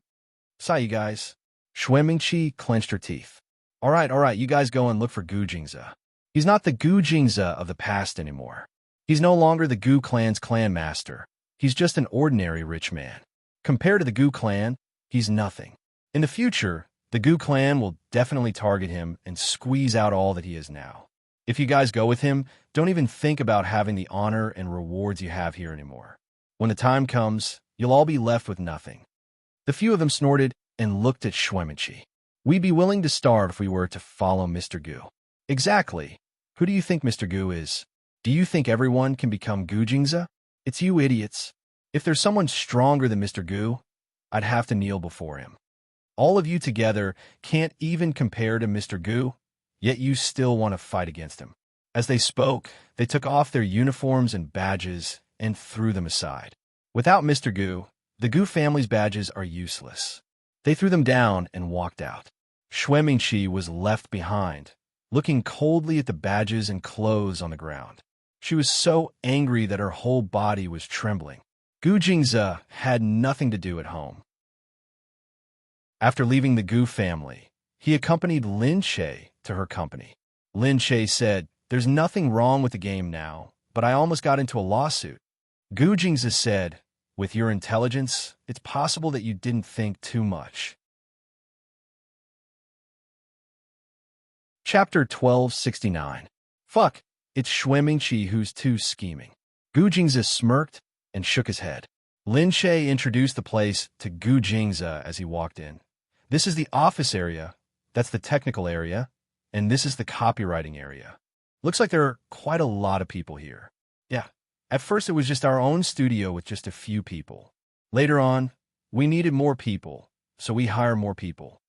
"Sorry, you guys." Shui Mingqi clenched her teeth. All right, you guys go and look for Gu Jingze. He's not the Gu Jingze of the past anymore. He's no longer the Gu clan's clan master. He's just an ordinary rich man. Compared to the Gu clan, he's nothing. In the future, the Gu clan will definitely target him and squeeze out all that he is now. If you guys go with him, don't even think about having the honor and rewards you have here anymore. When the time comes, you'll all be left with nothing. The few of them snorted and looked at Shui Mingqi. We'd be willing to starve if we were to follow Mr. Gu. Exactly. Who do you think Mr. Gu is? Do you think everyone can become Gu Jingze? It's you idiots. If there's someone stronger than Mr. Gu, I'd have to kneel before him. All of you together can't even compare to Mr. Gu, yet you still want to fight against him. As they spoke, they took off their uniforms and badges and threw them aside. Without Mr. Gu, the Gu family's badges are useless. They threw them down and walked out. Shui Mingqi was left behind, looking coldly at the badges and clothes on the ground. She was so angry that her whole body was trembling. Gu Jingze had nothing to do at home. After leaving the Gu family, he accompanied Lin Che to her company. Lin Che said, "There's nothing wrong with the game now, but I almost got into a lawsuit." Gu Jingze said, "With your intelligence, it's possible that you didn't think too much." Chapter 1269. Fuck, it's Shui Mingqi who's too scheming. Gu Jingze smirked and shook his head. Lin Che introduced the place to Gu Jingze as he walked in. This is the office area, that's the technical area, and this is the copywriting area. Looks like there are quite a lot of people here. Yeah, at first it was just our own studio with just a few people. Later on, we needed more people, so we hired more people.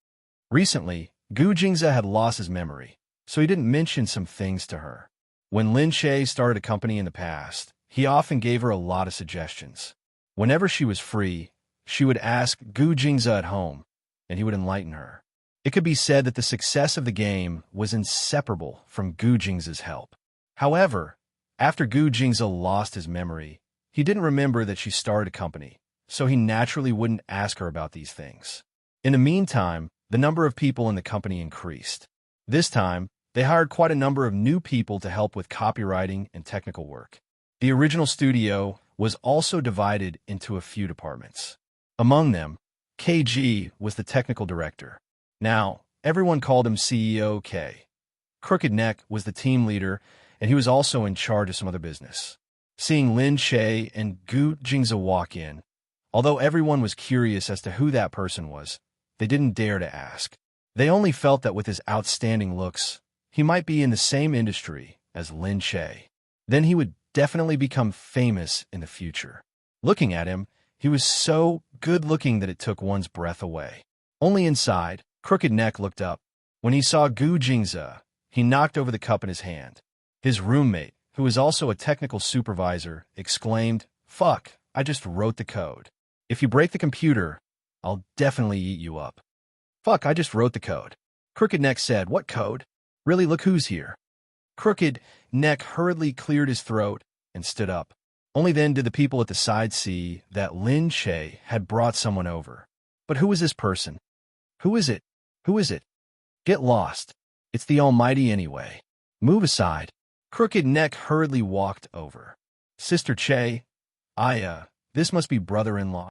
Recently, Gu Jingze had lost his memory, so he didn't mention some things to her. When Lin Che started a company in the past, he often gave her a lot of suggestions. Whenever she was free, she would ask Gu Jingze at home, and he would enlighten her. It could be said that the success of the game was inseparable from Gu Jingze's help. However, after Gu Jingze lost his memory, he didn't remember that she started a company, so he naturally wouldn't ask her about these things. In the meantime, the number of people in the company increased. This time, they hired quite a number of new people to help with copywriting and technical work. The original studio was also divided into a few departments. Among them, KG was the technical director. Now, everyone called him CEO K. Crooked Neck was the team leader, and he was also in charge of some other business. Seeing Lin Che and Gu Jingze walk in, although everyone was curious as to who that person was, they didn't dare to ask. They only felt that with his outstanding looks, he might be in the same industry as Lin Che. Then he would definitely become famous in the future. Looking at him, he was so good-looking that it took one's breath away. Only inside, Crooked Neck looked up. When he saw Gu Jingze, he knocked over the cup in his hand. His roommate, who was also a technical supervisor, exclaimed, "Fuck, I just wrote the code. If you break the computer, I'll definitely eat you up." "Fuck, I just wrote the code." Crooked Neck said, "What code? Really, look who's here." Crooked Neck hurriedly cleared his throat and stood up. Only then did the people at the side see that Lin Che had brought someone over. But who is this person? Who is it? Who is it? Get lost. It's the Almighty anyway. Move aside. Crooked Neck hurriedly walked over. Sister Che, this must be brother-in-law.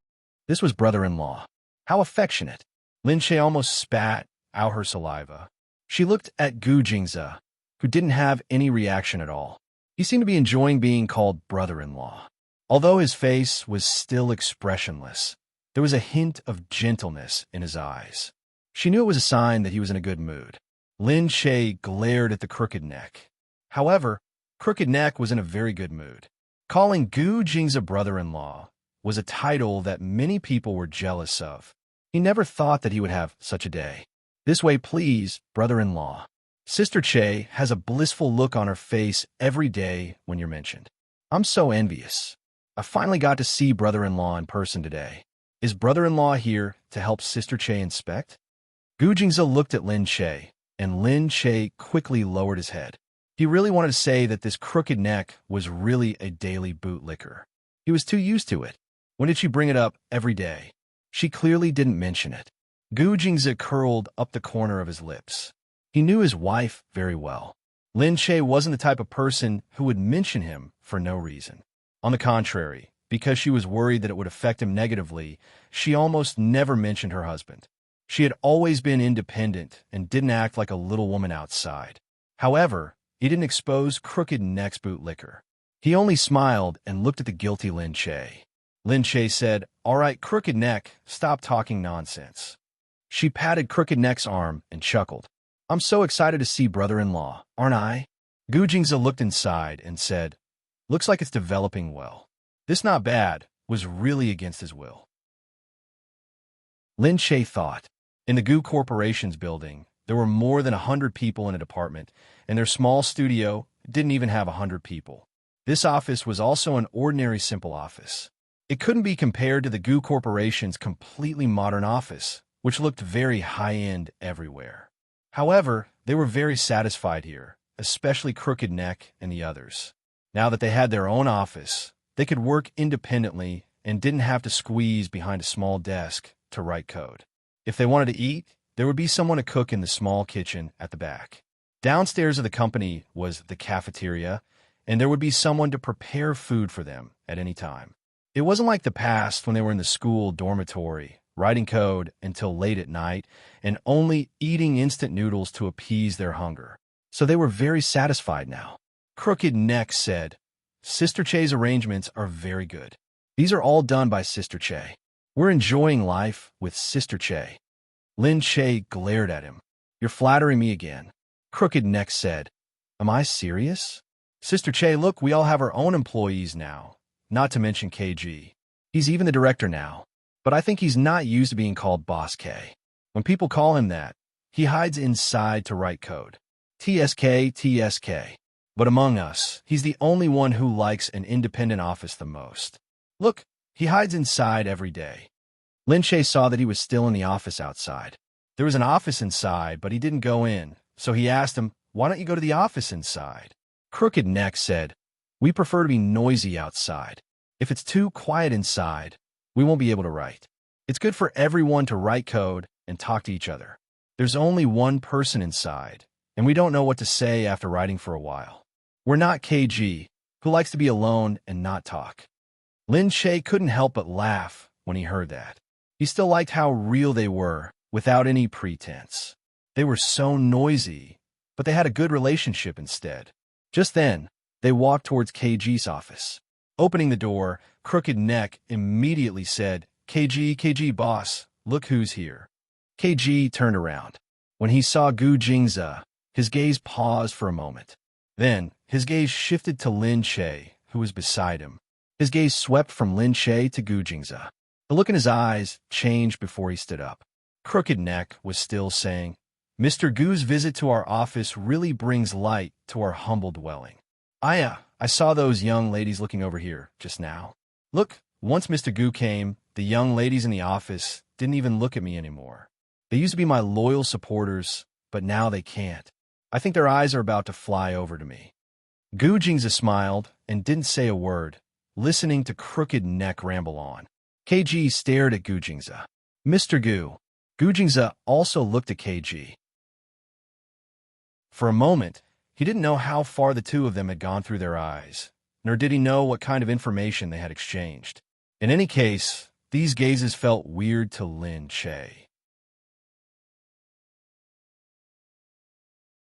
This was brother-in-law. How affectionate. Lin Che almost spat out her saliva. She looked at Gu Jingze, who didn't have any reaction at all. He seemed to be enjoying being called brother-in-law. Although his face was still expressionless, there was a hint of gentleness in his eyes. She knew it was a sign that he was in a good mood. Lin Che glared at the Crooked Neck. However, Crooked Neck was in a very good mood. Calling Gu Jingze brother-in-law was a title that many people were jealous of. He never thought that he would have such a day. This way, please, brother-in-law. Sister Che has a blissful look on her face every day when you're mentioned. I'm so envious. I finally got to see brother-in-law in person today. Is brother-in-law here to help Sister Che inspect? Gu Jingze looked at Lin Che, and Lin Che quickly lowered his head. He really wanted to say that this Crooked Neck was really a daily bootlicker. He was too used to it. When did she bring it up every day? She clearly didn't mention it. Gu Jingze curled up the corner of his lips. He knew his wife very well. Lin Che wasn't the type of person who would mention him for no reason. On the contrary, because she was worried that it would affect him negatively, she almost never mentioned her husband. She had always been independent and didn't act like a little woman outside. However, he didn't expose Crooked Neck's bootlicker. He only smiled and looked at the guilty Lin Che. Lin Che said, "All right, Crooked Neck, stop talking nonsense." She patted Crooked Neck's arm and chuckled. "I'm so excited to see brother-in-law, aren't I?" Gu Jingze looked inside and said, "Looks like it's developing well." This not bad was really against his will. Lin Che thought. In the Gu Corporation's building, there were more than 100 people in a department, and their small studio didn't even have 100 people. This office was also an ordinary simple office. It couldn't be compared to the Gu Corporation's completely modern office, which looked very high-end everywhere. However, they were very satisfied here, especially Crooked Neck and the others. Now that they had their own office, they could work independently and didn't have to squeeze behind a small desk to write code. If they wanted to eat, there would be someone to cook in the small kitchen at the back. Downstairs of the company was the cafeteria, and there would be someone to prepare food for them at any time. It wasn't like the past when they were in the school dormitory, writing code until late at night, and only eating instant noodles to appease their hunger. So they were very satisfied now. Crooked Neck said, "Sister Che's arrangements are very good. These are all done by Sister Che. We're enjoying life with Sister Che." Lin Che glared at him. "You're flattering me again." Crooked Neck said, "Am I serious? Sister Che, look, we all have our own employees now, not to mention KG. He's even the director now. But I think he's not used to being called Boss K. When people call him that, he hides inside to write code. TSK, TSK. But among us, he's the only one who likes an independent office the most. Look, he hides inside every day." Lin Che saw that he was still in the office outside. There was an office inside, but he didn't go in, so he asked him, "Why don't you go to the office inside?" Crooked Neck said, "We prefer to be noisy outside. If it's too quiet inside, we won't be able to write. It's good for everyone to write code and talk to each other. There's only one person inside, and we don't know what to say after writing for a while. We're not KG, who likes to be alone and not talk." Lin Che couldn't help but laugh when he heard that. He still liked how real they were, without any pretense. They were so noisy, but they had a good relationship instead. Just then, they walked towards KG's office. Opening the door, Crooked Neck immediately said, KG, boss, look who's here." KG turned around. When he saw Gu Jingze, his gaze paused for a moment. Then, his gaze shifted to Lin Che, who was beside him. His gaze swept from Lin Che to Gu Jingze. The look in his eyes changed before he stood up. Crooked Neck was still saying, "Mr. Gu's visit to our office really brings light to our humble dwelling. I saw those young ladies looking over here just now. Look, once Mr. Gu came, the young ladies in the office didn't even look at me anymore. They used to be my loyal supporters, but now they can't. I think their eyes are about to fly over to me. Gu Jingzi smiled and didn't say a word, listening to Crooked Neck ramble on. KG stared at Gu Jingzi. Mr. Gu. Gu Jingzi also looked at KG. For a moment, he didn't know how far the two of them had gone through their eyes, nor did he know what kind of information they had exchanged. In any case, these gazes felt weird to Lin Che.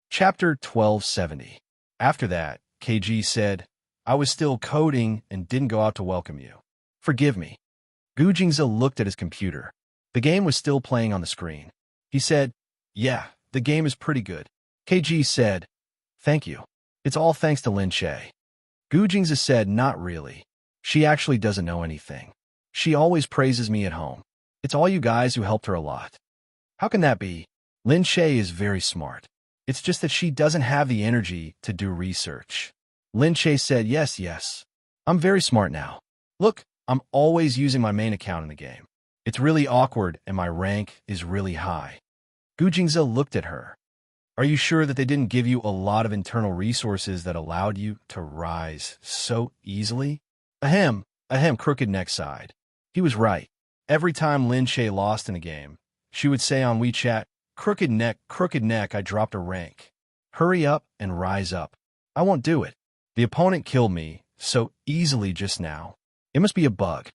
Chapter 1270. After that, KG said, I was still coding and didn't go out to welcome you. Forgive me. Gu Jingzi looked at his computer. The game was still playing on the screen. He said, yeah, the game is pretty good. KG said, thank you. It's all thanks to Lin Che. Gu Jingzi said, not really. She actually doesn't know anything. She always praises me at home. It's all you guys who helped her a lot. How can that be? Lin Che is very smart. It's just that she doesn't have the energy to do research. Lin Che said, yes. I'm very smart now. Look, I'm always using my main account in the game. It's really awkward and my rank is really high. Gu Jingzi looked at her. Are you sure that they didn't give you a lot of internal resources that allowed you to rise so easily? Ahem, Crooked Neck sighed. He was right. Every time Lin Che lost in a game, she would say on WeChat, Crooked Neck, I dropped a rank. Hurry up and rise up. I won't do it. The opponent killed me so easily just now. It must be a bug.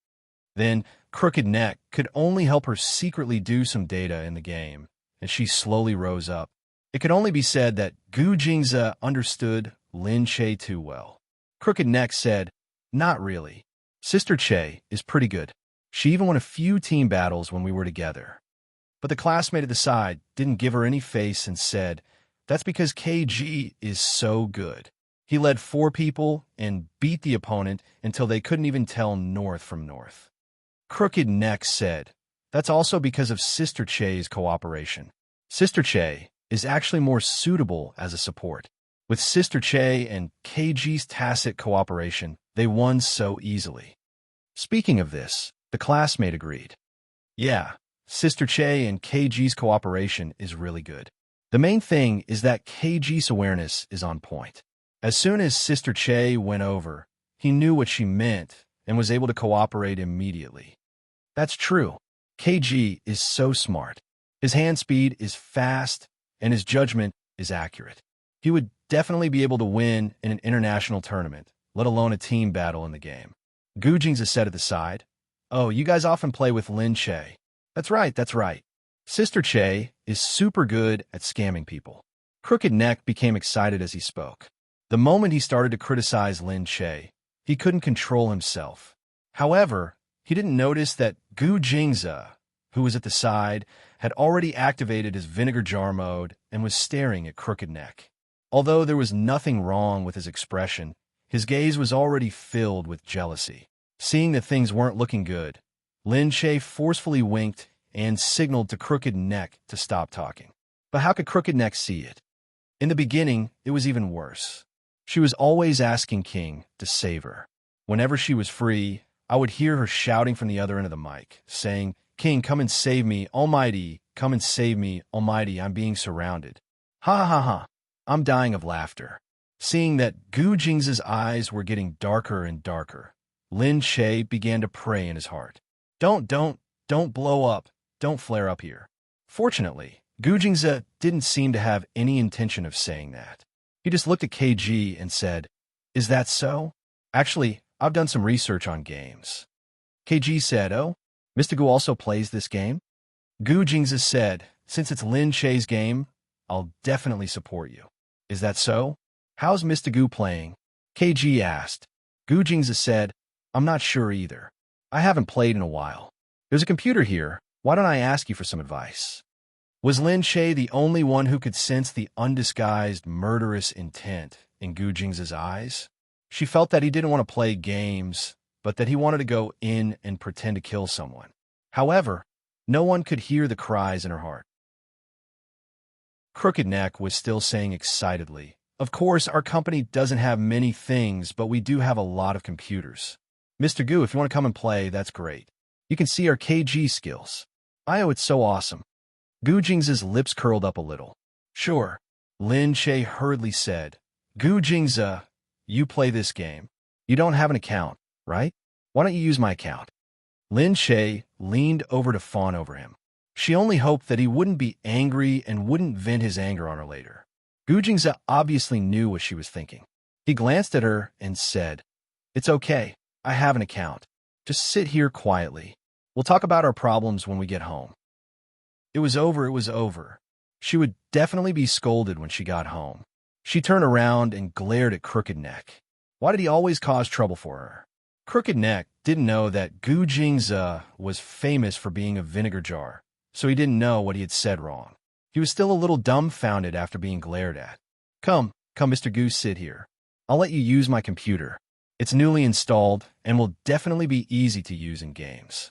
Then, Crooked Neck could only help her secretly do some data in the game, and she slowly rose up. It could only be said that Gu Jingzi understood Lin Che too well. Crooked Neck said, not really. Sister Che is pretty good. She even won a few team battles when we were together. But the classmate at the side didn't give her any face and said, that's because KG is so good. He led 4 people and beat the opponent until they couldn't even tell north from north. Crooked Neck said, that's also because of Sister Che's cooperation. Sister Che is actually more suitable as a support. With Sister Che and KG's tacit cooperation, they won so easily. Speaking of this, the classmate agreed. Yeah, Sister Che and KG's cooperation is really good. The main thing is that KG's awareness is on point. As soon as Sister Che went over, he knew what she meant and was able to cooperate immediately. That's true. KG is so smart. His hand speed is fast, and his judgment is accurate. He would definitely be able to win in an international tournament, let alone a team battle in the game. Gu Jingzi said at the side, oh, you guys often play with Lin Che. That's right. Sister Che is super good at scamming people. Crooked Neck became excited as he spoke. The moment he started to criticize Lin Che, he couldn't control himself. However, he didn't notice that Gu Jingzi, who was at the side, had already activated his vinegar jar mode and was staring at Crooked Neck. Although there was nothing wrong with his expression, his gaze was already filled with jealousy. Seeing that things weren't looking good, Lin Che forcefully winked and signaled to Crooked Neck to stop talking. But how could Crooked Neck see it? In the beginning, it was even worse. She was always asking King to save her. Whenever she was free, I would hear her shouting from the other end of the mic, saying, King, come and save me, Almighty, come and save me, Almighty, I'm being surrounded. Ha. I'm dying of laughter. Seeing that Gu Jingzi's eyes were getting darker and darker, Lin Che began to pray in his heart. Don't blow up. Don't flare up here. Fortunately, Gu Jingzi didn't seem to have any intention of saying that. He just looked at KG and said, is that so? Actually, I've done some research on games. KG said, oh, Mr. Gu also plays this game? Gu Jingzi said, since it's Lin Che's game, I'll definitely support you. Is that so? How's Mr. Gu playing? KG asked. Gu Jingzi said, I'm not sure either. I haven't played in a while. There's a computer here. Why don't I ask you for some advice? Was Lin Che the only one who could sense the undisguised murderous intent in Gu Jingzi's eyes? She felt that he didn't want to play games, but that he wanted to go in and pretend to kill someone. However, no one could hear the cries in her heart. Crooked Neck was still saying excitedly, of course, our company doesn't have many things, but we do have a lot of computers. Mr. Gu, if you want to come and play, that's great. You can see our KG skills. It's so awesome. Gu Jingzi's lips curled up a little. Sure. Lin Che hurriedly said. Gu Jingza, you play this game. You don't have an account, right? Why don't you use my account? Lin Che leaned over to fawn over him. She only hoped that he wouldn't be angry and wouldn't vent his anger on her later. Gu Jingza obviously knew what she was thinking. He glanced at her and said, It's okay. I have an account. Just sit here quietly. We'll talk about our problems when we get home. It was over. She would definitely be scolded when she got home. She turned around and glared at Crooked Neck. Why did he always cause trouble for her? Crooked Neck didn't know that Gu Jingza was famous for being a vinegar jar, so he didn't know what he had said wrong. He was still a little dumbfounded after being glared at. Come, Mr. Goose, sit here. I'll let you use my computer. It's newly installed and will definitely be easy to use in games.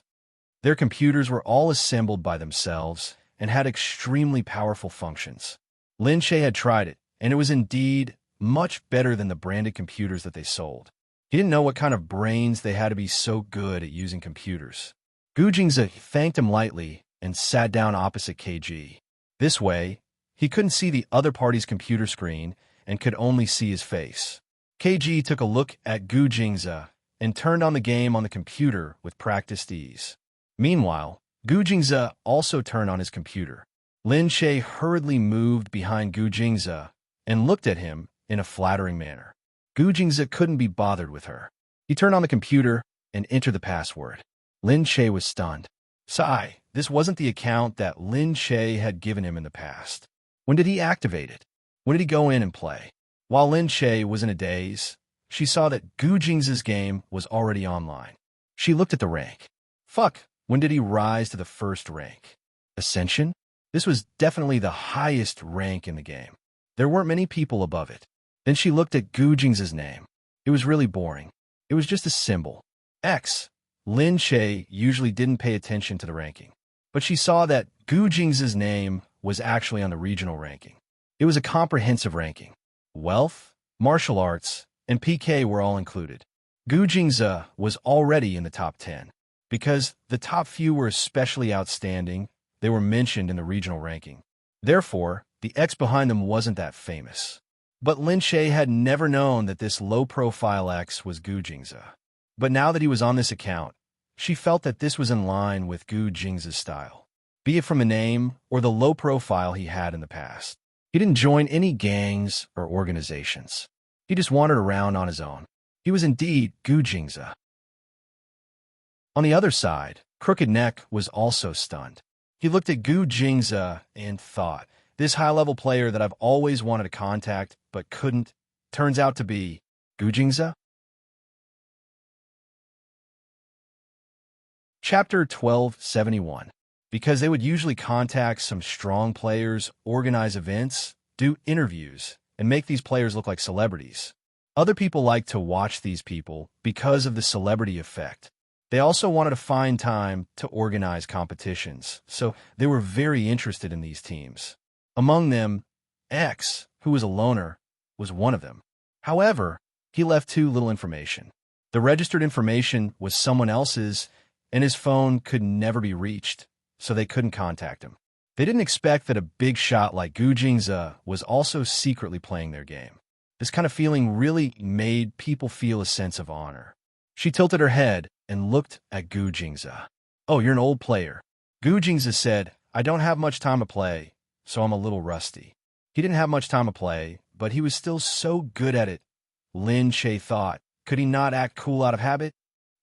Their computers were all assembled by themselves and had extremely powerful functions. Lin Che had tried it, and it was indeed much better than the branded computers that they sold. He didn't know what kind of brains they had to be so good at using computers. Gu Jingza thanked him lightly and sat down opposite KG. This way, he couldn't see the other party's computer screen and could only see his face. KG took a look at Gu Jingza and turned on the game on the computer with practiced ease. Meanwhile, Gu Jingza also turned on his computer. Lin Che hurriedly moved behind Gu Jingza and looked at him in a flattering manner. Gu Jingza couldn't be bothered with her. He turned on the computer and entered the password. Lin Che was stunned. Sigh, this wasn't the account that Lin Che had given him in the past. When did he activate it? When did he go in and play? While Lin Che was in a daze, she saw that Gu Jingza's game was already online. She looked at the rank. Fuck, when did he rise to the first rank? Ascension? This was definitely the highest rank in the game. There weren't many people above it. Then she looked at Gu Jingza's name. It was really boring. It was just a symbol. X. Lin Che usually didn't pay attention to the ranking, but she saw that Gu Jingza's name was actually on the regional ranking. It was a comprehensive ranking. Wealth, martial arts, and PK were all included. Gu Jingza was already in the top 10. Because the top few were especially outstanding, they were mentioned in the regional ranking. Therefore, the X behind them wasn't that famous. But Lin Che had never known that this low-profile X was Gu Jingza. But now that he was on this account, she felt that this was in line with Gu Jingza's style, be it from a name or the low profile he had in the past. He didn't join any gangs or organizations. He just wandered around on his own. He was indeed Gu Jingza. On the other side, Crooked Neck was also stunned. He looked at Gu Jingza and thought, this high-level player that I've always wanted to contact but couldn't, turns out to be Gu Jingza? Chapter 1271. Because they would usually contact some strong players, organize events, do interviews, and make these players look like celebrities. Other people liked to watch these people because of the celebrity effect. They also wanted to find time to organize competitions, so they were very interested in these teams. Among them, X, who was a loner, was one of them. However, he left too little information. The registered information was someone else's, and his phone could never be reached, so they couldn't contact him. They didn't expect that a big shot like Gu Jingza was also secretly playing their game. This kind of feeling really made people feel a sense of honor. She tilted her head and looked at Gu Jingza. Oh, you're an old player. Gu Jingza said, I don't have much time to play, so I'm a little rusty. He didn't have much time to play, but he was still so good at it. Lin Che thought, could he not act cool out of habit?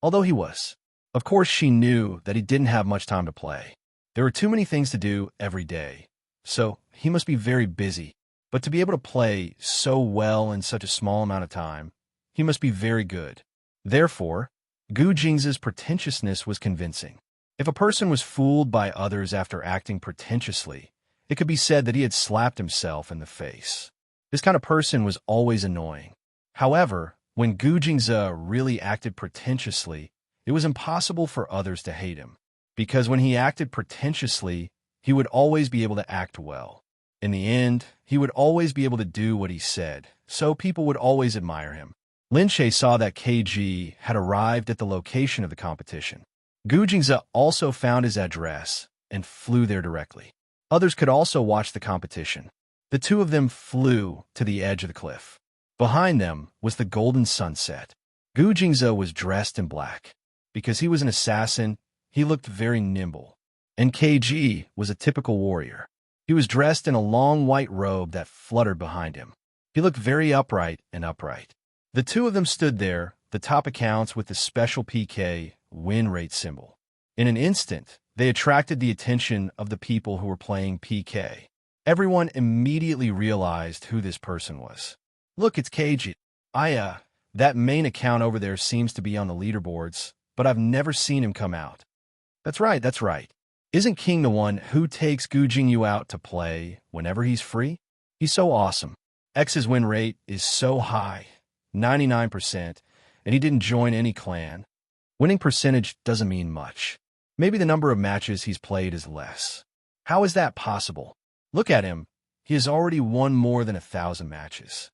Although he was. Of course, she knew that he didn't have much time to play. There were too many things to do every day, so he must be very busy. But to be able to play so well in such a small amount of time, he must be very good. Therefore, Gu Jingza's pretentiousness was convincing. If a person was fooled by others after acting pretentiously, it could be said that he had slapped himself in the face. This kind of person was always annoying. However, when Gu Jingza really acted pretentiously, it was impossible for others to hate him, because when he acted pretentiously, he would always be able to act well. In the end, he would always be able to do what he said, so people would always admire him. Lin Che saw that KG had arrived at the location of the competition. Gu Jingza also found his address and flew there directly. Others could also watch the competition. The two of them flew to the edge of the cliff. Behind them was the golden sunset. Gu Jingze was dressed in black. Because he was an assassin, he looked very nimble. And KG was a typical warrior. He was dressed in a long white robe that fluttered behind him. He looked very upright and upright. The two of them stood there, the top accounts with the special PK win rate symbol. In an instant, they attracted the attention of the people who were playing PK. Everyone immediately realized who this person was. Look, it's KG. That main account over there seems to be on the leaderboards, but I've never seen him come out. That's right. Isn't King the one who takes Gu Jingyu out to play whenever he's free? He's so awesome. X's win rate is so high, 99%, and he didn't join any clan. Winning percentage doesn't mean much. Maybe the number of matches he's played is less. How is that possible? Look at him. He has already won more than 1,000 matches.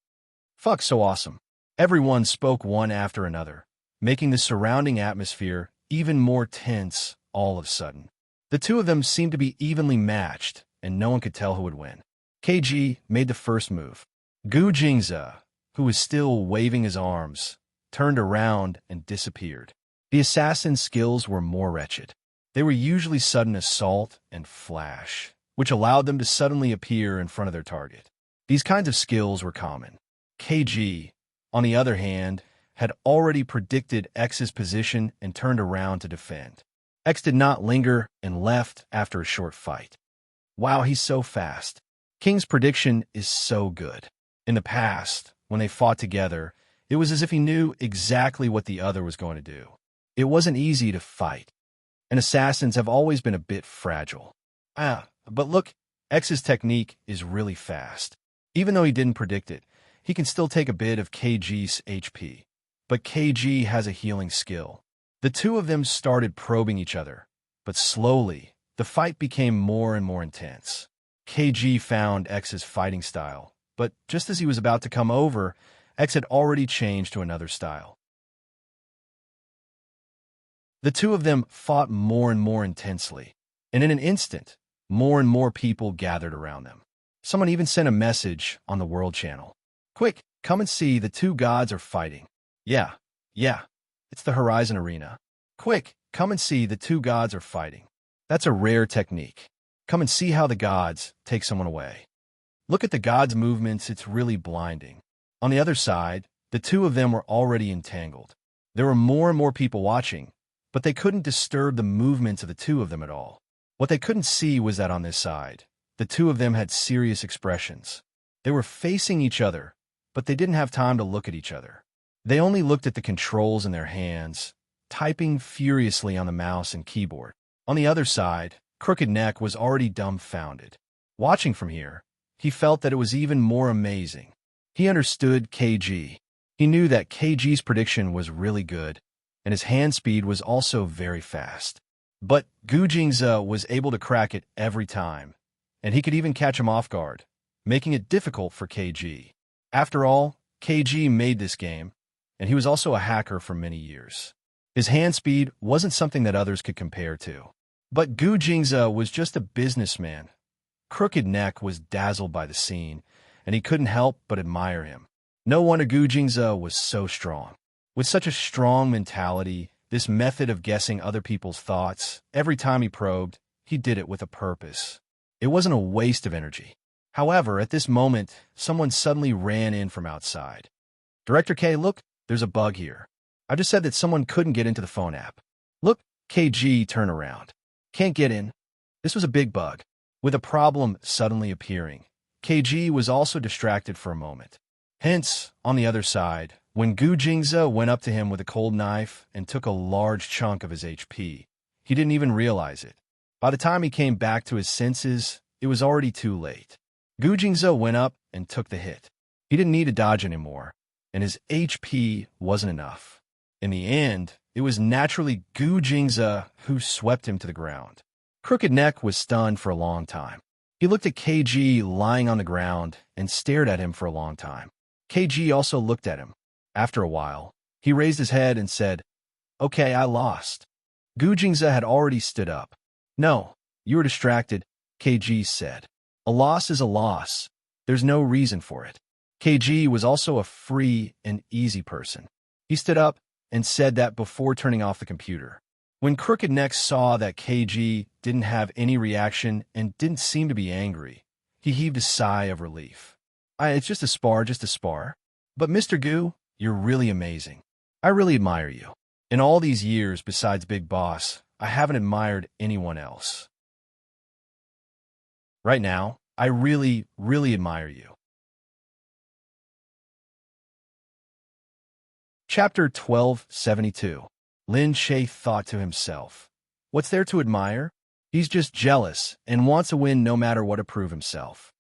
Fuck, so awesome. Everyone spoke one after another, making the surrounding atmosphere even more tense all of a sudden. The two of them seemed to be evenly matched, and no one could tell who would win. KG made the first move. Gu Jingze, who was still waving his arms, turned around and disappeared. The assassin's skills were more wretched. They were usually sudden assault and flash, which allowed them to suddenly appear in front of their target. These kinds of skills were common. KG, on the other hand, had already predicted X's position and turned around to defend. X did not linger and left after a short fight. Wow, he's so fast. King's prediction is so good. In the past, when they fought together, it was as if he knew exactly what the other was going to do. It wasn't easy to fight, and assassins have always been a bit fragile. But look, X's technique is really fast. Even though he didn't predict it, he can still take a bit of KG's HP. But KG has a healing skill. The two of them started probing each other, but slowly, the fight became more and more intense. KG found X's fighting style, but just as he was about to come over, X had already changed to another style. The two of them fought more and more intensely, and in an instant, more and more people gathered around them. Someone even sent a message on the World Channel. Quick, come and see, the two gods are fighting. Yeah, it's the Horizon Arena. Quick, come and see, the two gods are fighting. That's a rare technique. Come and see how the gods take someone away. Look at the gods' movements, it's really blinding. On the other side, the two of them were already entangled. There were more and more people watching, but they couldn't disturb the movements of the two of them at all. What they couldn't see was that on this side, the two of them had serious expressions. They were facing each other, but they didn't have time to look at each other. They only looked at the controls in their hands, typing furiously on the mouse and keyboard. On the other side, Crooked Neck was already dumbfounded. Watching from here, he felt that it was even more amazing. He understood KG. He knew that KG's prediction was really good, and his hand speed was also very fast. But Gu Jingze was able to crack it every time, and he could even catch him off guard, making it difficult for KG. After all, KG made this game, and he was also a hacker for many years. His hand speed wasn't something that others could compare to. But Gu Jingze was just a businessman. Crooked Neck was dazzled by the scene, and he couldn't help but admire him. No wonder Gu Jingze was so strong. With such a strong mentality, this method of guessing other people's thoughts, every time he probed, he did it with a purpose. It wasn't a waste of energy. However, at this moment, someone suddenly ran in from outside. Director K, look, there's a bug here. I just said that someone couldn't get into the phone app. Look, KG, turn around. Can't get in. This was a big bug. With a problem suddenly appearing, KG was also distracted for a moment. Hence, on the other side, when Gu Jingze went up to him with a cold knife and took a large chunk of his HP, he didn't even realize it. By the time he came back to his senses, it was already too late. Gu Jingze went up and took the hit. He didn't need to dodge anymore, and his HP wasn't enough. In the end, it was naturally Gu Jingze who swept him to the ground. Crooked Neck was stunned for a long time. He looked at KG lying on the ground and stared at him for a long time. KG also looked at him. After a while, he raised his head and said, "Okay, I lost." Gu Jingze had already stood up. "No, you were distracted," KG said. "A loss is a loss. There's no reason for it. KG was also a free and easy person. He stood up and said that before turning off the computer. When Crooked Neck saw that KG didn't have any reaction and didn't seem to be angry, he heaved a sigh of relief. It's just a spar, just a spar. But Mr. Goo, you're really amazing. I really admire you. In all these years, besides Big Boss, I haven't admired anyone else. Right now, I really, really admire you. Chapter 1272. Lin Che thought to himself, what's there to admire? He's just jealous and wants a win no matter what to prove himself.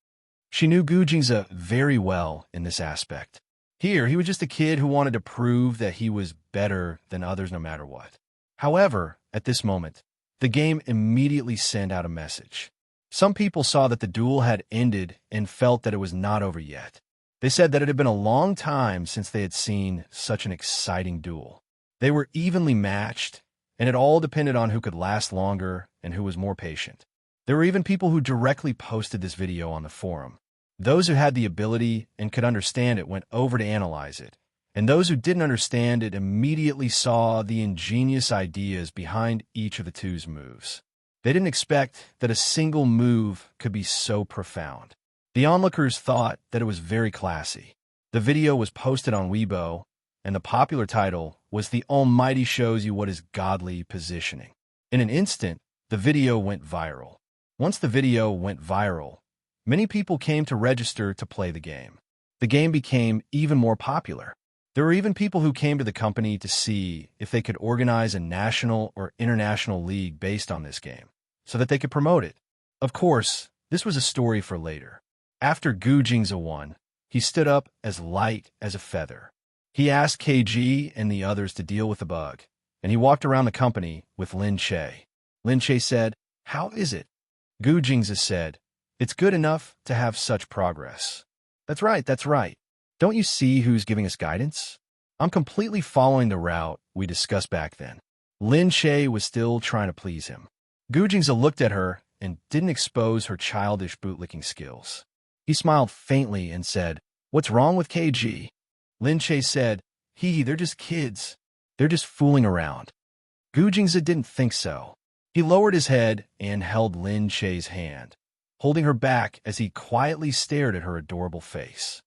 She knew Gu Jingze very well in this aspect. Here, he was just a kid who wanted to prove that he was better than others no matter what. However, at this moment, the game immediately sent out a message. Some people saw that the duel had ended and felt that it was not over yet. They said that it had been a long time since they had seen such an exciting duel. They were evenly matched, and it all depended on who could last longer and who was more patient. There were even people who directly posted this video on the forum. Those who had the ability and could understand it went over to analyze it, and those who didn't understand it immediately saw the ingenious ideas behind each of the two's moves. They didn't expect that a single move could be so profound. The onlookers thought that it was very classy. The video was posted on Weibo, and the popular title was "The Almighty Shows You What Is Godly Positioning." In an instant, the video went viral. Once the video went viral, many people came to register to play the game. The game became even more popular. There were even people who came to the company to see if they could organize a national or international league based on this game, so that they could promote it. Of course, this was a story for later. After Gu Jingze won, he stood up as light as a feather. He asked KG and the others to deal with the bug, and he walked around the company with Lin Che. Lin Che said, "How is it?" Gu Jingze said, "It's good enough to have such progress." That's right, that's right. Don't you see who's giving us guidance? I'm completely following the route we discussed back then. Lin Che was still trying to please him. Gu Jingze looked at her and didn't expose her childish bootlicking skills. He smiled faintly and said, "What's wrong with KG?" Lin Che said, They're just kids. They're just fooling around." Gu Jingze didn't think so. He lowered his head and held Lin Che's hand, holding her back as he quietly stared at her adorable face.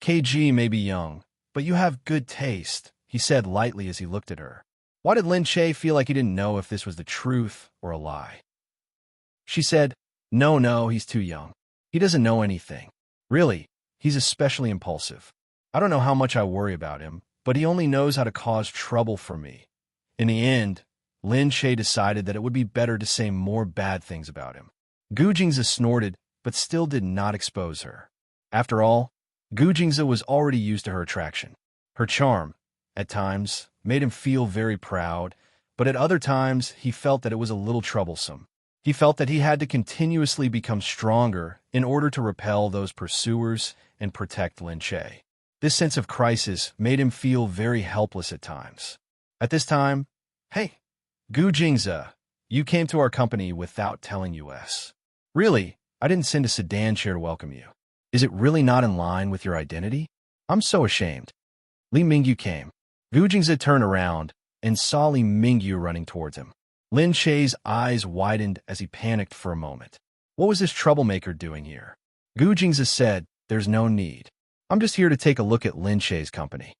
"KG may be young, but you have good taste," he said lightly as he looked at her. Why did Lin Che feel like he didn't know if this was the truth or a lie? She said, No, he's too young. He doesn't know anything. Really, he's especially impulsive. I don't know how much I worry about him, but he only knows how to cause trouble for me." In the end, Lin Che decided that it would be better to say more bad things about him. Gu Jingze snorted, but still did not expose her. After all, Gu Jingze was already used to her attraction. Her charm, at times, made him feel very proud, but at other times he felt that it was a little troublesome. He felt that he had to continuously become stronger in order to repel those pursuers and protect Lin Che. This sense of crisis made him feel very helpless at times. At this time, "Hey, Gu Jingze, you came to our company without telling us. Really, I didn't send a sedan chair to welcome you. Is it really not in line with your identity? I'm so ashamed." Li Mingyu came. Gu Jingze turned around and saw Li Mingyu running towards him. Lin Che's eyes widened as he panicked for a moment. What was this troublemaker doing here? Gu Jingze said, "There's no need. I'm just here to take a look at Lin Che's company."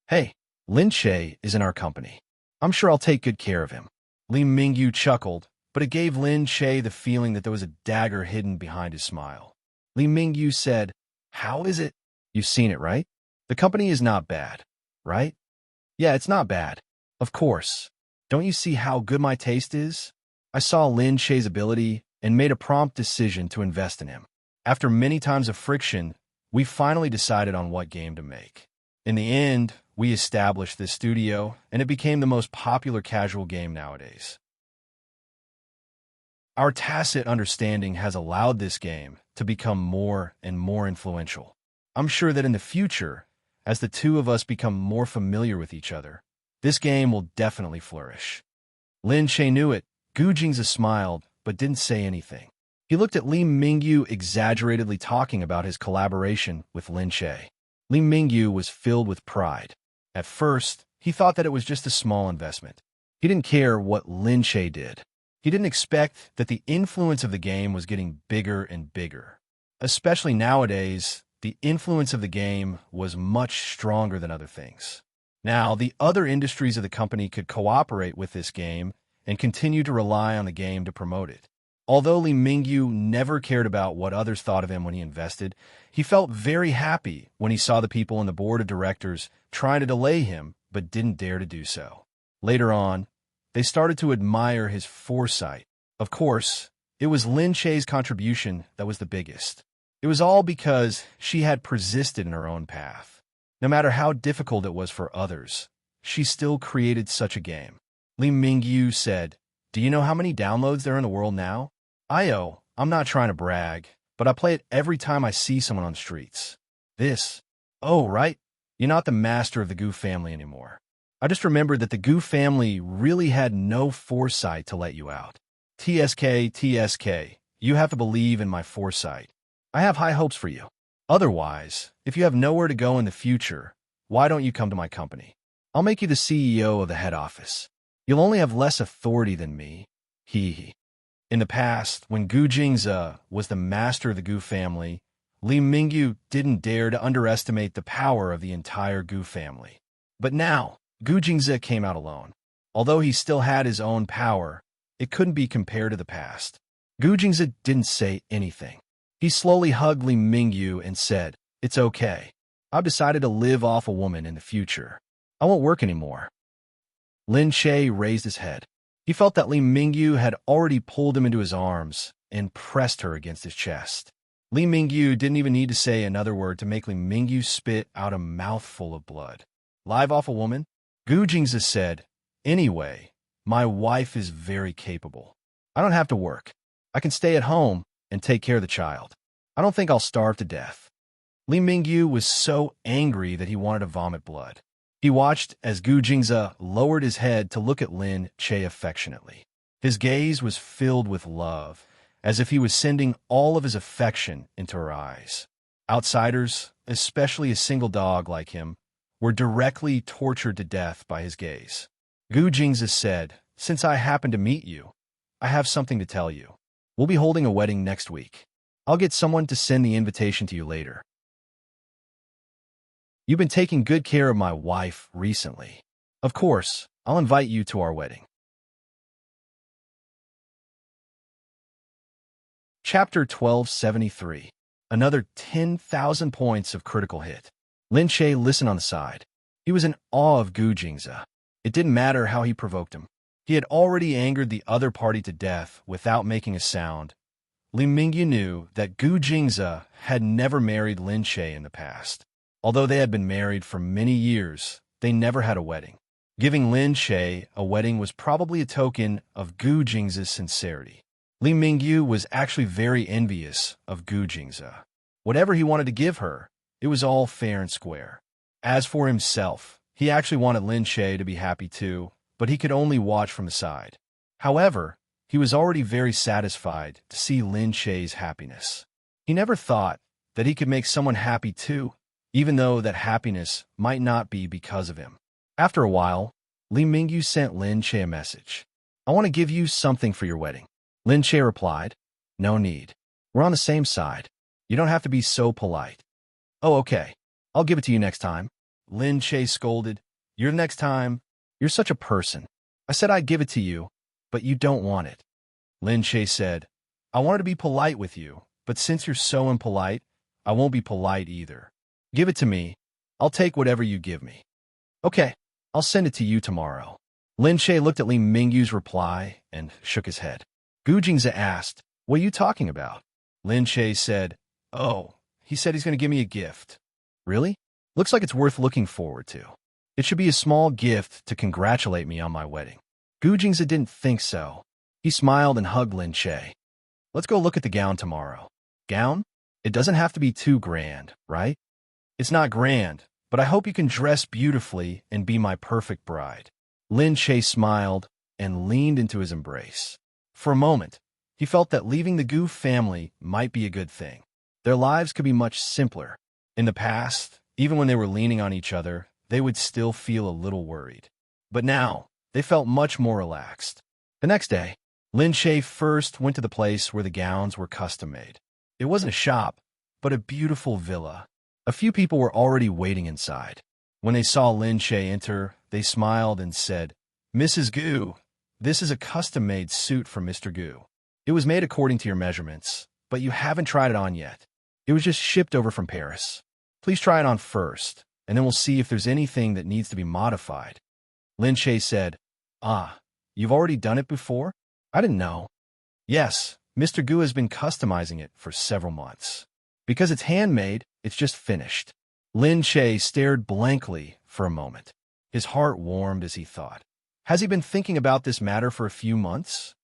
"Hey, Lin Che is in our company. I'm sure I'll take good care of him." Li Mingyu chuckled, but it gave Lin Che the feeling that there was a dagger hidden behind his smile. Li Mingyu said, "How is it? You've seen it, right? The company is not bad, right?" "Yeah, it's not bad. Of course. Don't you see how good my taste is?" I saw Lin Che's ability and made a prompt decision to invest in him. After many times of friction, we finally decided on what game to make. In the end, we established this studio, and it became the most popular casual game nowadays. Our tacit understanding has allowed this game to become more and more influential. I'm sure that in the future, as the two of us become more familiar with each other, this game will definitely flourish. Lin Che knew it. Gu Jingze smiled, but didn't say anything. He looked at Li Mingyu exaggeratedly talking about his collaboration with Lin Che. Li Mingyu was filled with pride. At first, he thought that it was just a small investment. He didn't care what Lin Che did. He didn't expect that the influence of the game was getting bigger and bigger. Especially nowadays, the influence of the game was much stronger than other things. Now, the other industries of the company could cooperate with this game and continue to rely on the game to promote it. Although Li Mingyu never cared about what others thought of him when he invested, he felt very happy when he saw the people on the board of directors trying to delay him but didn't dare to do so. Later on, they started to admire his foresight. Of course, it was Lin Che's contribution that was the biggest. It was all because she had persisted in her own path. No matter how difficult it was for others, she still created such a game. Li Mingyu said, "Do you know how many downloads there are in the world now? I'm not trying to brag, but I play it every time I see someone on the streets. Oh, right, you're not the master of the Goo family anymore. I just remembered that the Goo family really had no foresight to let you out. TSK, you have to believe in my foresight. I have high hopes for you. Otherwise, if you have nowhere to go in the future, why don't you come to my company? I'll make you the CEO of the head office. You'll only have less authority than me. Hee. In the past, when Gu Jingze was the master of the Gu family, Li Mingyu didn't dare to underestimate the power of the entire Gu family. But now, Gu Jingze came out alone. Although he still had his own power, it couldn't be compared to the past. Gu Jingze didn't say anything. He slowly hugged Li Mingyu and said, "It's okay. I've decided to live off a woman in the future. I won't work anymore." Lin Che raised his head. He felt that Li Mingyu had already pulled him into his arms and pressed her against his chest. Li Mingyu didn't even need to say another word to make Li Mingyu spit out a mouthful of blood. "Live off a woman?" Gu Jingze said, "Anyway, my wife is very capable. I don't have to work. I can stay at home and take care of the child. I don't think I'll starve to death." Li Mingyu was so angry that he wanted to vomit blood. He watched as Gu Jingze lowered his head to look at Lin Che affectionately. His gaze was filled with love, as if he was sending all of his affection into her eyes. Outsiders, especially a single dog like him, were directly tortured to death by his gaze. Gu Jingze said, "Since I happened to meet you, I have something to tell you. We'll be holding a wedding next week. I'll get someone to send the invitation to you later. You've been taking good care of my wife recently. Of course, I'll invite you to our wedding." Chapter 1273. Another 10,000 points of critical hit. Lin Che listened on the side. He was in awe of Gu Jingze. It didn't matter how he provoked him. He had already angered the other party to death without making a sound. Li Mingyu knew that Gu Jingze had never married Lin Che in the past. Although they had been married for many years, they never had a wedding. Giving Lin Che a wedding was probably a token of Gu Jingze's sincerity. Li Mingyu was actually very envious of Gu Jingze. Whatever he wanted to give her, it was all fair and square. As for himself, he actually wanted Lin Che to be happy too, but he could only watch from the side. However, he was already very satisfied to see Lin Che's happiness. He never thought that he could make someone happy too, even though that happiness might not be because of him. After a while, Li Mingyu sent Lin Che a message. "I want to give you something for your wedding." Lin Che replied, "No need. We're on the same side. You don't have to be so polite." "Oh, okay. I'll give it to you next time." Lin Che scolded. "You're next time. You're such a person. I said I'd give it to you, but you don't want it." Lin Che said, "I wanted to be polite with you, but since you're so impolite, I won't be polite either. Give it to me. I'll take whatever you give me." "Okay, I'll send it to you tomorrow." Lin Che looked at Li Mingyu's reply and shook his head. Gu Jingze asked, "What are you talking about?" Lin Che said, "Oh, he said he's going to give me a gift." "Really? Looks like it's worth looking forward to. It should be a small gift to congratulate me on my wedding." Gu Jingze didn't think so. He smiled and hugged Lin Che. "Let's go look at the gown tomorrow." "Gown? It doesn't have to be too grand, right?" "It's not grand, but I hope you can dress beautifully and be my perfect bride." Lin Che smiled and leaned into his embrace. For a moment, He felt that leaving the Gu family might be a good thing. Their lives could be much simpler. In the past, even when they were leaning on each other, they would still feel a little worried. But now, they felt much more relaxed. The next day, Lin Shay first went to the place where the gowns were custom-made. It wasn't a shop, but a beautiful villa. A few people were already waiting inside. When they saw Lin Shay enter, they smiled and said, "Mrs. Gu, this is a custom-made suit for Mr. Gu. It was made according to your measurements, but you haven't tried it on yet. It was just shipped over from Paris. Please try it on first, and then we'll see if there's anything that needs to be modified." Lin Shay said, "Ah, you've already done it before? I didn't know." "Yes, Mr. Gu has been customizing it for several months. Because it's handmade, it's just finished." Lin Shay stared blankly for a moment. His heart warmed as he thought, has he been thinking about this matter for a few months?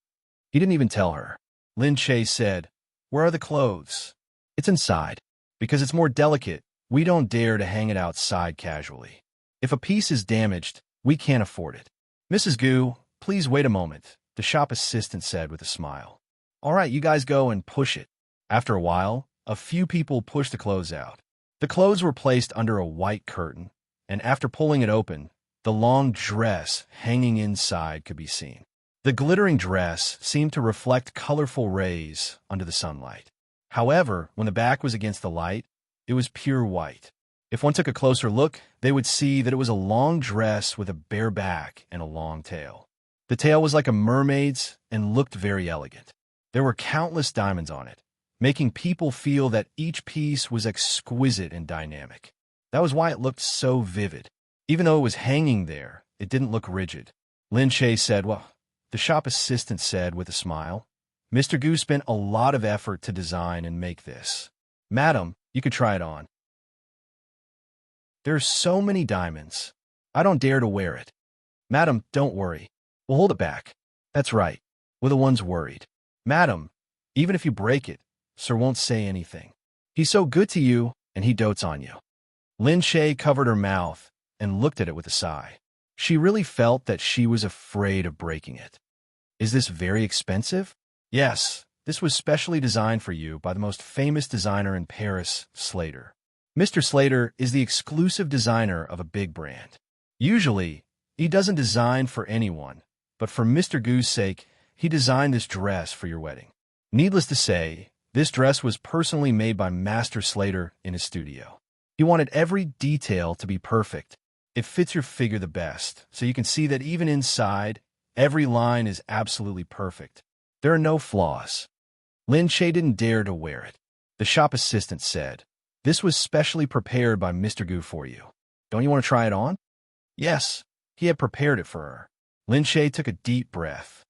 He didn't even tell her. Lin Shay said, "Where are the clothes?" "It's inside. Because it's more delicate, we don't dare to hang it outside casually. If a piece is damaged, we can't afford it." "Mrs. Gu, please wait a moment," the shop assistant said with a smile. "All right, you guys go and push it." After a while, a few people pushed the clothes out. The clothes were placed under a white curtain, and after pulling it open, the long dress hanging inside could be seen. The glittering dress seemed to reflect colorful rays under the sunlight. However, when the back was against the light, it was pure white. If one took a closer look, they would see that it was a long dress with a bare back and a long tail. The tail was like a mermaid's and looked very elegant. There were countless diamonds on it, making people feel that each piece was exquisite and dynamic. That was why it looked so vivid. Even though it was hanging there, it didn't look rigid. Lin Shay said, "Well," the shop assistant said with a smile, "Mr. Gu spent a lot of effort to design and make this. Madam, you could try it on." "There are so many diamonds. I don't dare to wear it." "Madam, don't worry. We'll hold it back." "That's right. We're the ones worried." "Madam, even if you break it, Sir won't say anything. He's so good to you, and he dotes on you." Lin Shay covered her mouth and looked at it with a sigh. She really felt that she was afraid of breaking it. "Is this very expensive?" "Yes, this was specially designed for you by the most famous designer in Paris, Slater. Mr. Slater is the exclusive designer of a big brand. Usually, he doesn't design for anyone, but for Mr. Gu's sake, he designed this dress for your wedding. Needless to say, this dress was personally made by Master Slater in his studio. He wanted every detail to be perfect. It fits your figure the best, so you can see that even inside, every line is absolutely perfect. There are no flaws." Lin Shay didn't dare to wear it. The shop assistant said, "This was specially prepared by Mr. Gu for you. Don't you want to try it on?" Yes, he had prepared it for her. Lin Shay took a deep breath.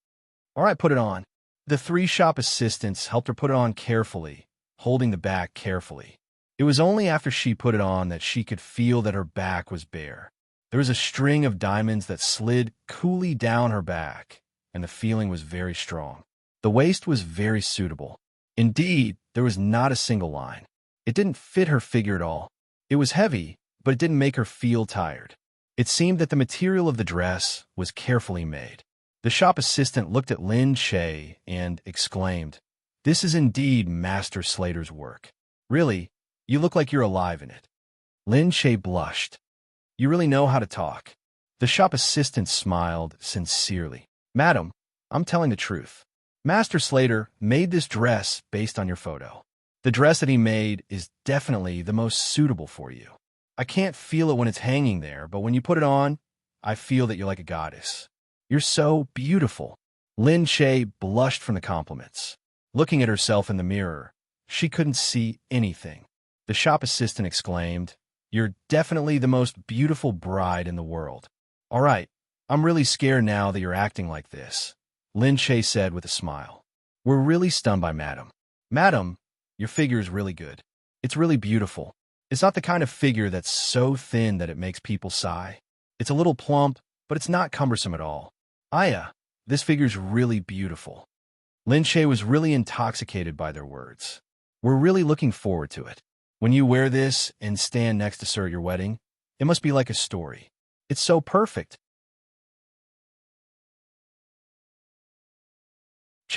"All right, put it on." The three shop assistants helped her put it on carefully, holding the back carefully. It was only after she put it on that she could feel that her back was bare. There was a string of diamonds that slid coolly down her back, and the feeling was very strong. The waist was very suitable. Indeed, there was not a single line. It didn't fit her figure at all. It was heavy, but it didn't make her feel tired. It seemed that the material of the dress was carefully made. The shop assistant looked at Lin Shay and exclaimed, "This is indeed Master Slater's work. Really, you look like you're alive in it." Lin Shay blushed. "You really know how to talk." The shop assistant smiled sincerely. "Madam, I'm telling the truth. Master Slater made this dress based on your photo. The dress that he made is definitely the most suitable for you. I can't feel it when it's hanging there, but when you put it on, I feel that you're like a goddess. You're so beautiful." Lin Shay blushed from the compliments. Looking at herself in the mirror, she couldn't see anything. The shop assistant exclaimed, "You're definitely the most beautiful bride in the world." "All right, I'm really scared now that you're acting like this," Lin Shay said with a smile. "We're really stunned by Madam. Madam, your figure is really good. It's really beautiful. It's not the kind of figure that's so thin that it makes people sigh. It's a little plump, but it's not cumbersome at all. Aya, this figure's really beautiful." Lin Shay was really intoxicated by their words. "We're really looking forward to it. When you wear this and stand next to Sir at your wedding, it must be like a story. It's so perfect."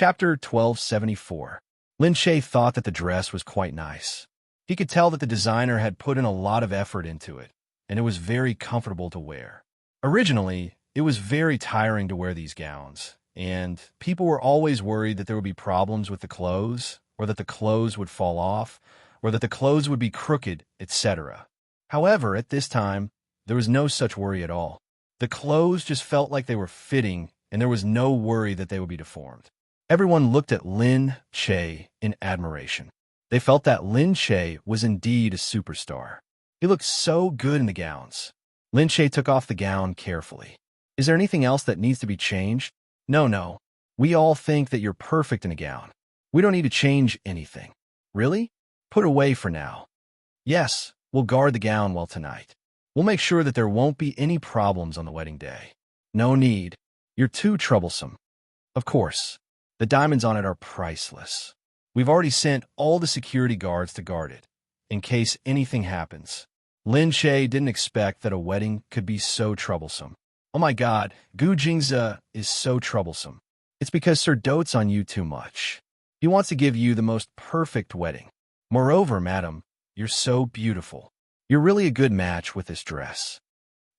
Chapter 1274. Lin Shay thought that the dress was quite nice. He could tell that the designer had put in a lot of effort into it, and it was very comfortable to wear. Originally, it was very tiring to wear these gowns, and people were always worried that there would be problems with the clothes, or that the clothes would fall off, or that the clothes would be crooked, etc. However, at this time, there was no such worry at all. The clothes just felt like they were fitting, and there was no worry that they would be deformed. Everyone looked at Lin Shay in admiration. They felt that Lin Shay was indeed a superstar. He looked so good in the gowns. Lin Shay took off the gown carefully. Is there anything else that needs to be changed? No. We all think that you're perfect in a gown. We don't need to change anything. Really? Put away for now. Yes, we'll guard the gown well tonight. We'll make sure that there won't be any problems on the wedding day. No need. You're too troublesome. Of course. The diamonds on it are priceless. We've already sent all the security guards to guard it, in case anything happens. Lin Shay didn't expect that a wedding could be so troublesome. Oh my God, Gu Jingze is so troublesome. It's because Sir dotes on you too much. He wants to give you the most perfect wedding. Moreover, madam, you're so beautiful. You're really a good match with this dress.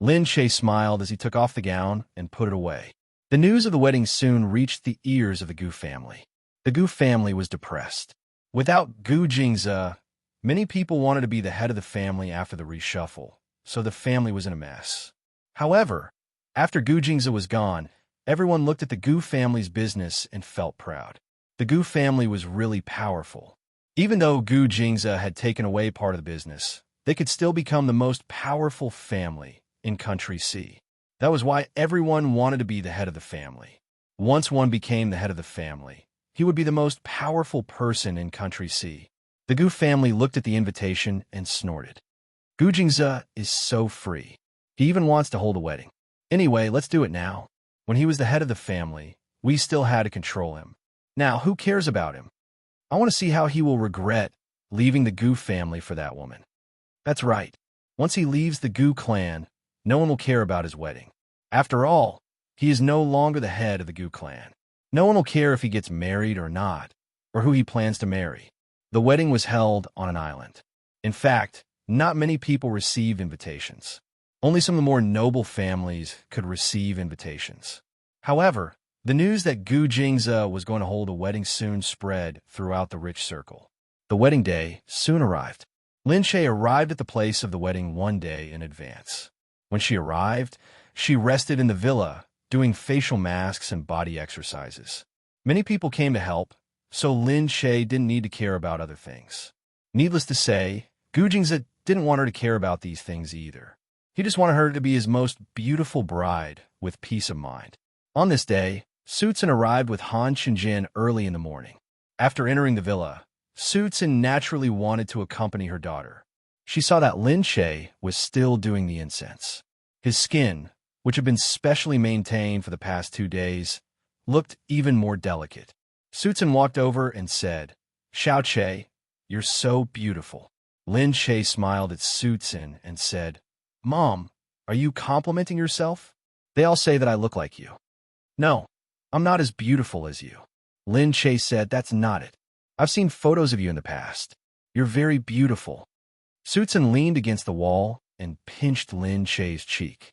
Lin Shay smiled as he took off the gown and put it away. The news of the wedding soon reached the ears of the Gu family. The Gu family was depressed. Without Gu Jingze, many people wanted to be the head of the family after the reshuffle, so the family was in a mess. However, after Gu Jingze was gone, everyone looked at the Gu family's business and felt proud. The Gu family was really powerful. Even though Gu Jingze had taken away part of the business, they could still become the most powerful family in Country C. That was why everyone wanted to be the head of the family. Once one became the head of the family, he would be the most powerful person in Country C. The Gu family looked at the invitation and snorted. Gu Jingze is so free. He even wants to hold a wedding. Anyway, let's do it now. When he was the head of the family, we still had to control him. Now, who cares about him? I want to see how he will regret leaving the Gu family for that woman. That's right. Once he leaves the Gu clan, no one will care about his wedding. After all, he is no longer the head of the Gu clan. No one will care if he gets married or not, or who he plans to marry. The wedding was held on an island. In fact, not many people received invitations. Only some of the more noble families could receive invitations. However, the news that Gu Jingze was going to hold a wedding soon spread throughout the rich circle. The wedding day soon arrived. Lin Shay arrived at the place of the wedding one day in advance. When she arrived, she rested in the villa, doing facial masks and body exercises. Many people came to help, so Lin Shay didn't need to care about other things. Needless to say, Gu Jingze didn't want her to care about these things either. He just wanted her to be his most beautiful bride with peace of mind. On this day, Su Tsun arrived with Han Qingjin early in the morning. After entering the villa, Su Tsun naturally wanted to accompany her daughter. She saw that Lin Shay was still doing the incense. His skin, which had been specially maintained for the past 2 days, looked even more delicate. Su Tsun walked over and said, "Xiao Che, you're so beautiful." Lin Shay smiled at Su Tsun and said, "Mom, are you complimenting yourself? They all say that I look like you." "No, I'm not as beautiful as you." Lin Shay said, "That's not it. I've seen photos of you in the past. You're very beautiful." Su Tsun leaned against the wall and pinched Lin Shay's cheek.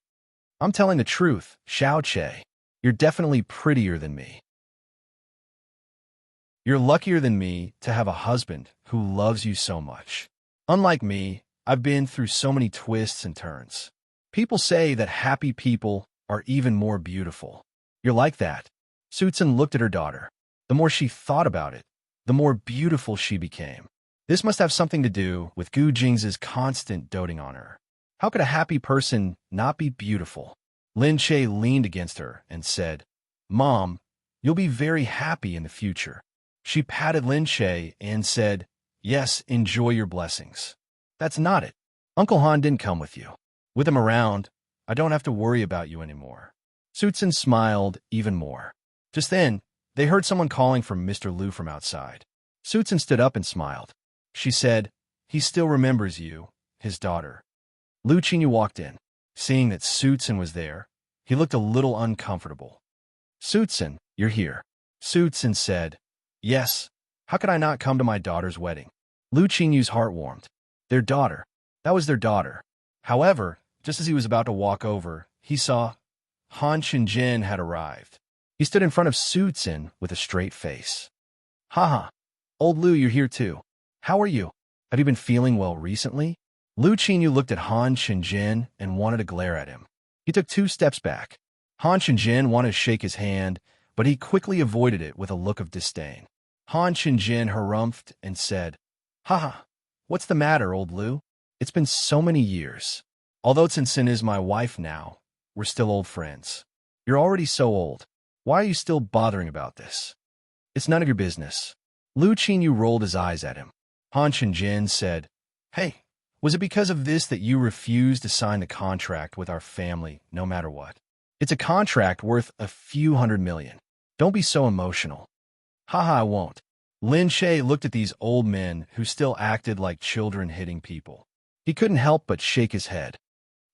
"I'm telling the truth, Xiao Che. You're definitely prettier than me. You're luckier than me to have a husband who loves you so much. Unlike me, I've been through so many twists and turns. People say that happy people are even more beautiful. You're like that." Su Tsun looked at her daughter. The more she thought about it, the more beautiful she became. This must have something to do with Gu Jingze's constant doting on her. How could a happy person not be beautiful? Lin Shay leaned against her and said, "Mom, you'll be very happy in the future." She patted Lin Shay and said, "Yes, enjoy your blessings." "That's not it. Uncle Han didn't come with you. With him around, I don't have to worry about you anymore." Su Tsun smiled even more. Just then, they heard someone calling for Mr. Lu from outside. Su Tsun stood up and smiled. She said, "He still remembers you, his daughter." Lu Qinyu walked in. Seeing that Su Tsun was there, he looked a little uncomfortable. "Su Tsun, you're here. Suitsun said, "Yes. How could I not come to my daughter's wedding?" Lu Qinyu's heart warmed. Their daughter. That was their daughter. However, just as he was about to walk over, he saw Han Qingjin had arrived. He stood in front of Suitsun with a straight face. "Haha. Old Lu, you're here too. How are you? Have you been feeling well recently?" Lu Qinyu looked at Han Qingjin and wanted to glare at him. He took 2 steps back. Han Qingjin wanted to shake his hand, but he quickly avoided it with a look of disdain. Han Qingjin harumphed and said, "Haha, what's the matter, old Lu? It's been so many years. Although Tsinsin is my wife now, we're still old friends. You're already so old. Why are you still bothering about this? It's none of your business." Lu Qinyu rolled his eyes at him. Han Qingjin said, "Hey, was it because of this that you refused to sign the contract with our family no matter what? It's a contract worth a few $100 million. Don't be so emotional." "Haha, I won't." Lin Shay looked at these old men who still acted like children hitting people. He couldn't help but shake his head.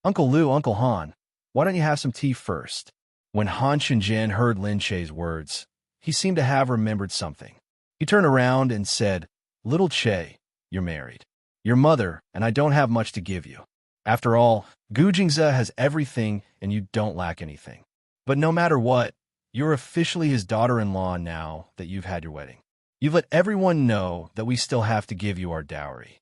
"Uncle Lu, Uncle Han, why don't you have some tea first?" When Han Qingjin heard Lin Shay's words, he seemed to have remembered something. He turned around and said, "Little Che, you're married. Your mother and I don't have much to give you. After all, Gu Jingze has everything and you don't lack anything. But no matter what, you're officially his daughter-in-law now that you've had your wedding. You've let everyone know that we still have to give you our dowry."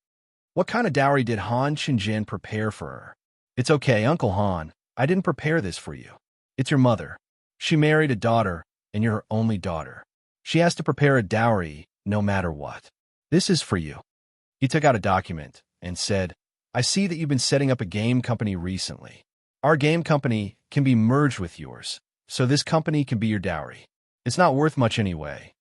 What kind of dowry did Han Qingjin prepare for her? "It's okay, Uncle Han. I didn't prepare this for you. It's your mother. She married a daughter, and you're her only daughter. She has to prepare a dowry no matter what. This is for you." He took out a document and said, "I see that you've been setting up a game company recently. Our game company can be merged with yours, so this company can be your dowry. It's not worth much anyway."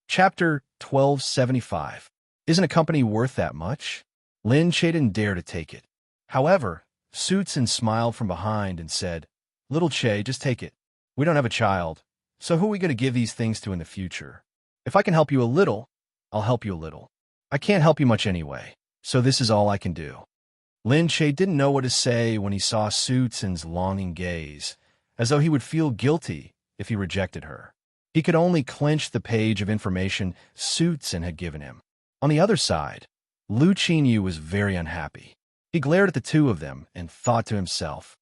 Chapter 1275. Isn't a company worth that much? Lin Che didn't dare to take it. However, Suitsun smiled from behind and said, "Little Che, just take it. We don't have a child, so who are we going to give these things to in the future? If I can help you a little, I'll help you a little. I can't help you much anyway, so this is all I can do." Lin Che didn't know what to say when he saw Suitsun's longing gaze, as though he would feel guilty if he rejected her. He could only clench the page of information Suitsun had given him. On the other side, Lu Qinyu was very unhappy. He glared at the two of them and thought to himself,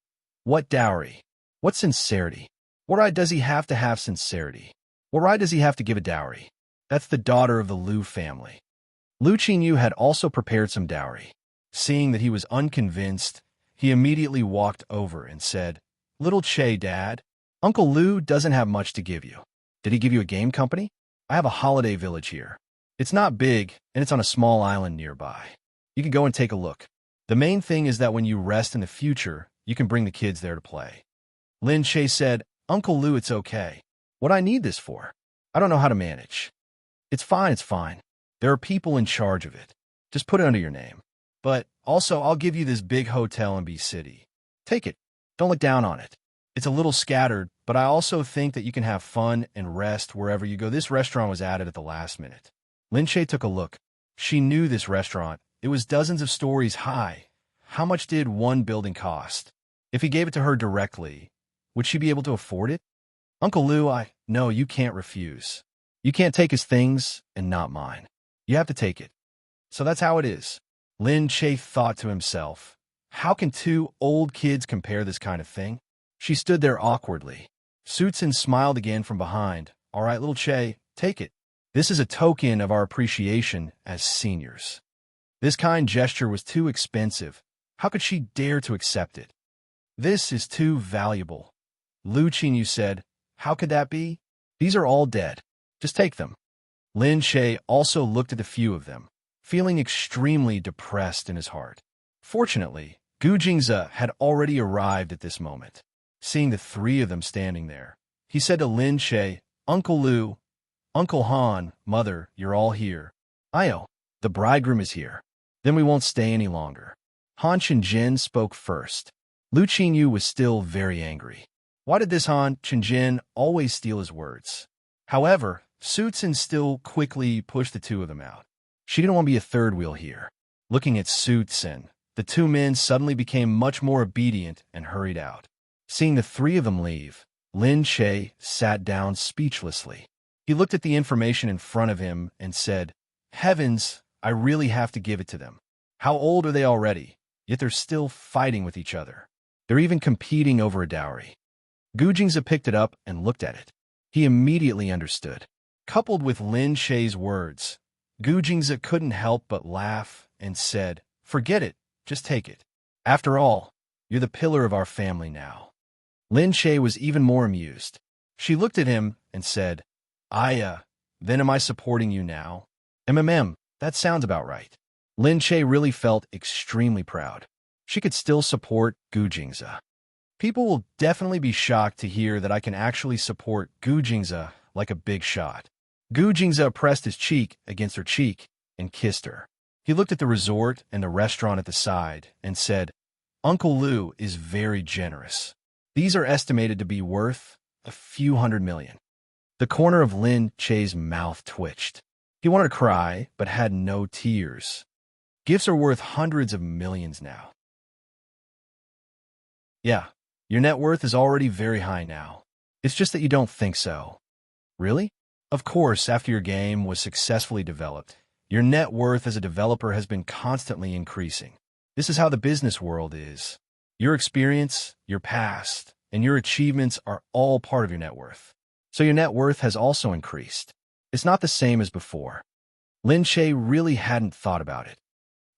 "What dowry? What sincerity? What right does he have to have sincerity? What right does he have to give a dowry? That's the daughter of the Lu family." Lu Qinyu had also prepared some dowry. Seeing that he was unconvinced, he immediately walked over and said, "Little Che, Dad, Uncle Lu doesn't have much to give you. Did he give you a game company? I have a holiday village here. It's not big, and it's on a small island nearby. You can go and take a look. The main thing is that when you rest in the future, you can bring the kids there to play." Lin Che said, "Uncle Lu, it's okay. What I need this for? I don't know how to manage." It's fine. There are people in charge of it. Just put it under your name. But also, I'll give you this big hotel in B City. Take it. Don't look down on it. It's a little scattered, but I also think that you can have fun and rest wherever you go. This restaurant was added at the last minute." Lin Che took a look. She knew this restaurant. It was dozens of stories high. How much did one building cost? If he gave it to her directly, would she be able to afford it? "Uncle Lu, no, you can't refuse. You can't take his things and not mine. You have to take it. So that's how it is." Lin Che thought to himself, how can two old kids compare this kind of thing? She stood there awkwardly. Suitsun smiled again from behind. "All right, little Che, take it. This is a token of our appreciation as seniors." This kind gesture was too expensive. How could she dare to accept it? "This is too valuable." Lu Qinyu said, "How could that be? These are all dead. Just take them." Lin Che also looked at the few of them, feeling extremely depressed in his heart. Fortunately, Gu Jingze had already arrived at this moment. Seeing the three of them standing there, he said to Lin Che, "Uncle Lu, Uncle Han, Mother, you're all here. Io, the bridegroom is here. Then we won't stay any longer." Han Qingjin spoke first. Lu Qinyu was still very angry. Why did this Han Qingjin always steal his words? However, Suitsun still quickly pushed the two of them out. She didn't want to be a third wheel here. Looking at Suitsun, the two men suddenly became much more obedient and hurried out. Seeing the three of them leave, Lin Che sat down speechlessly. He looked at the information in front of him and said, "Heavens, I really have to give it to them. How old are they already? Yet they're still fighting with each other. They're even competing over a dowry." Gu Jingze picked it up and looked at it. He immediately understood. Coupled with Lin Che's words, Gu Jingze couldn't help but laugh and said, "Forget it, just take it. After all, you're the pillar of our family now." Lin Che was even more amused. She looked at him and said, Then am I supporting you now?" That sounds about right." Lin Che really felt extremely proud. She could still support Gu Jingze. People will definitely be shocked to hear that I can actually support Gu Jingze like a big shot. Gu Jingze pressed his cheek against her cheek and kissed her. He looked at the resort and the restaurant at the side and said, "Uncle Lu is very generous. These are estimated to be worth a few $100 million. The corner of Lin Che's mouth twitched. He wanted to cry, but had no tears. Gifts are worth hundreds of millions now. Yeah, your net worth is already very high now. It's just that you don't think so." "Really?" "Of course, after your game was successfully developed, your net worth as a developer has been constantly increasing. This is how the business world is. Your experience, your past, and your achievements are all part of your net worth. So your net worth has also increased. It's not the same as before." Lin Che really hadn't thought about it.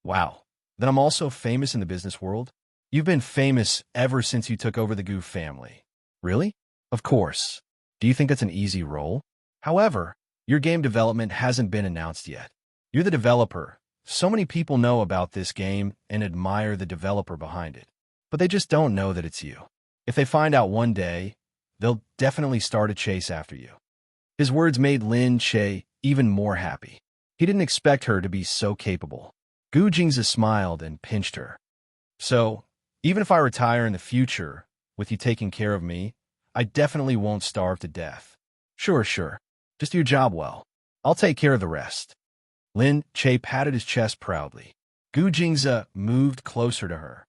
"Wow, then I'm also famous in the business world?" "You've been famous ever since you took over the Gu family." "Really?" "Of course. Do you think that's an easy role? However, your game development hasn't been announced yet. You're the developer. So many people know about this game and admire the developer behind it. But they just don't know that it's you. If they find out one day, they'll definitely start a chase after you." His words made Lin Che even more happy. He didn't expect her to be so capable. Gu Jingze smiled and pinched her. "So, even if I retire in the future, with you taking care of me, I definitely won't starve to death." Sure. Just do your job well. I'll take care of the rest." Lin Che patted his chest proudly. Gu Jingze moved closer to her.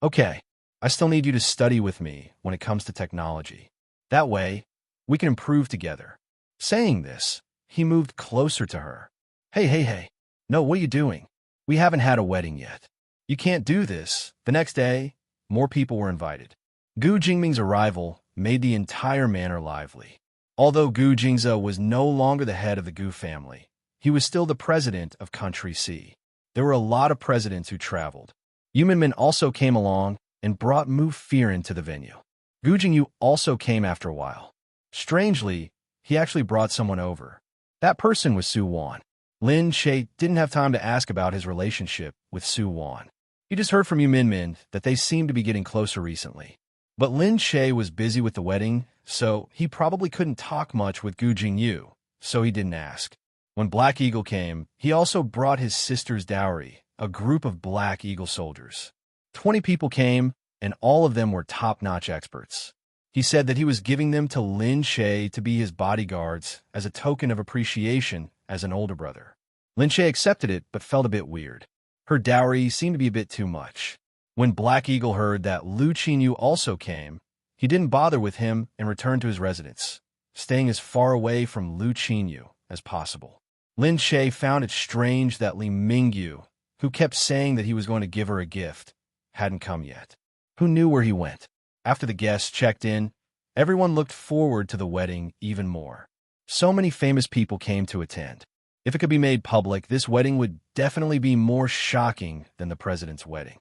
"Okay, I still need you to study with me when it comes to technology. That way, we can improve together." Saying this, he moved closer to her. Hey. No, what are you doing? We haven't had a wedding yet. You can't do this." The next day, more people were invited. Gu Jingming's arrival made the entire manor lively. Although Gu Jingze was no longer the head of the Gu family, he was still the president of Country C. There were a lot of presidents who traveled. Yuminmin also came along and brought Mu Firen to the venue. Gu Jingyu also came after a while. Strangely, he actually brought someone over. That person was Su Wan. Lin Che didn't have time to ask about his relationship with Su Wan. He just heard from Yuminmin that they seemed to be getting closer recently. But Lin Che was busy with the wedding, so he probably couldn't talk much with Gu Jingyu, so he didn't ask. When Black Eagle came, he also brought his sister's dowry, a group of Black Eagle soldiers. 20 people came, and all of them were top-notch experts. He said that he was giving them to Lin Che to be his bodyguards as a token of appreciation as an older brother. Lin Che accepted it, but felt a bit weird. Her dowry seemed to be a bit too much. When Black Eagle heard that Lu Qinyu also came, he didn't bother with him and returned to his residence, staying as far away from Lu Qinyu as possible. Lin Che found it strange that Li Mingyu, who kept saying that he was going to give her a gift, hadn't come yet. Who knew where he went? After the guests checked in, everyone looked forward to the wedding even more. So many famous people came to attend. If it could be made public, this wedding would definitely be more shocking than the president's wedding.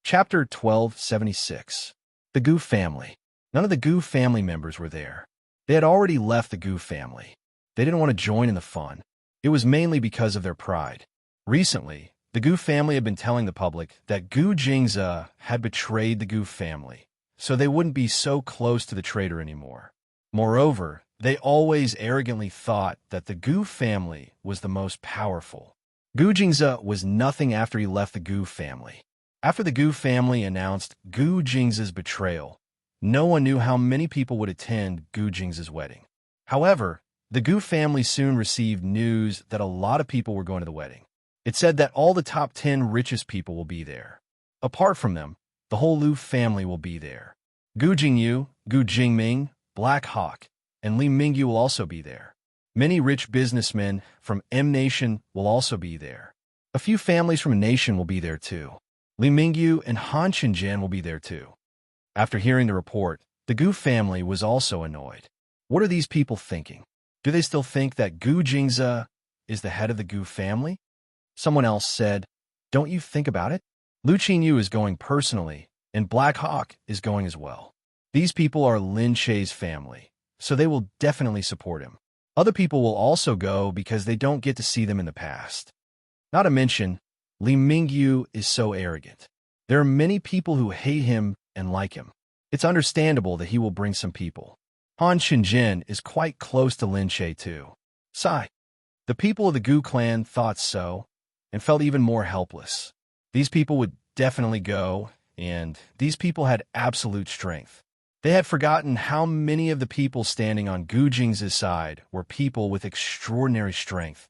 Chapter 1276. The Gu Family. None of the Gu family members were there. They had already left the Gu family. They didn't want to join in the fun. It was mainly because of their pride. Recently, the Gu family had been telling the public that Gu Jingze had betrayed the Gu family, so they wouldn't be so close to the traitor anymore. Moreover, they always arrogantly thought that the Gu family was the most powerful. Gu Jingze was nothing after he left the Gu family. After the Gu family announced Gu Jingze's betrayal, no one knew how many people would attend Gu Jingze's wedding. However, the Gu family soon received news that a lot of people were going to the wedding. It said that all the top 10 richest people will be there. Apart from them, the whole Liu family will be there. Gu Jingyu, Gu Jingming, Black Hawk, and Li Mingyu will also be there. Many rich businessmen from M Nation will also be there. A few families from a nation will be there too. Li Mingyu and Han Qinjian will be there too. After hearing the report, the Gu family was also annoyed. What are these people thinking? Do they still think that Gu Jingze is the head of the Gu family? Someone else said, don't you think about it? Lu Qinyu is going personally, and Black Hawk is going as well. These people are Lin Che's family, so they will definitely support him. Other people will also go because they don't get to see them in the past. Not to mention, Li Mingyu is so arrogant. There are many people who hate him and like him. It's understandable that he will bring some people. Han Qinjian is quite close to Lin Che too. Sigh. The people of the Gu clan thought so, and felt even more helpless. These people would definitely go, and these people had absolute strength. They had forgotten how many of the people standing on Gu Jing's side were people with extraordinary strength,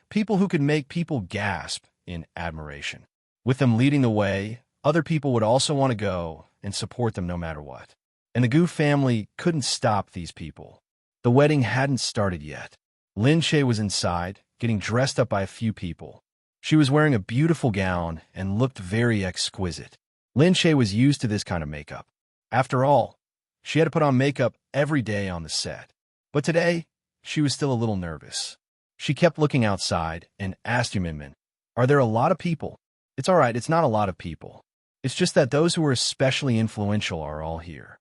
people who could make people gasp in admiration. With them leading the way, other people would also want to go and support them no matter what. And the Gu family couldn't stop these people. The wedding hadn't started yet. Lin Che was inside, getting dressed up by a few people. She was wearing a beautiful gown and looked very exquisite. Lin Che was used to this kind of makeup. After all, she had to put on makeup every day on the set. But today, she was still a little nervous. She kept looking outside and asked Yuminmin, are there a lot of people? It's all right, it's not a lot of people. It's just that those who are especially influential are all here.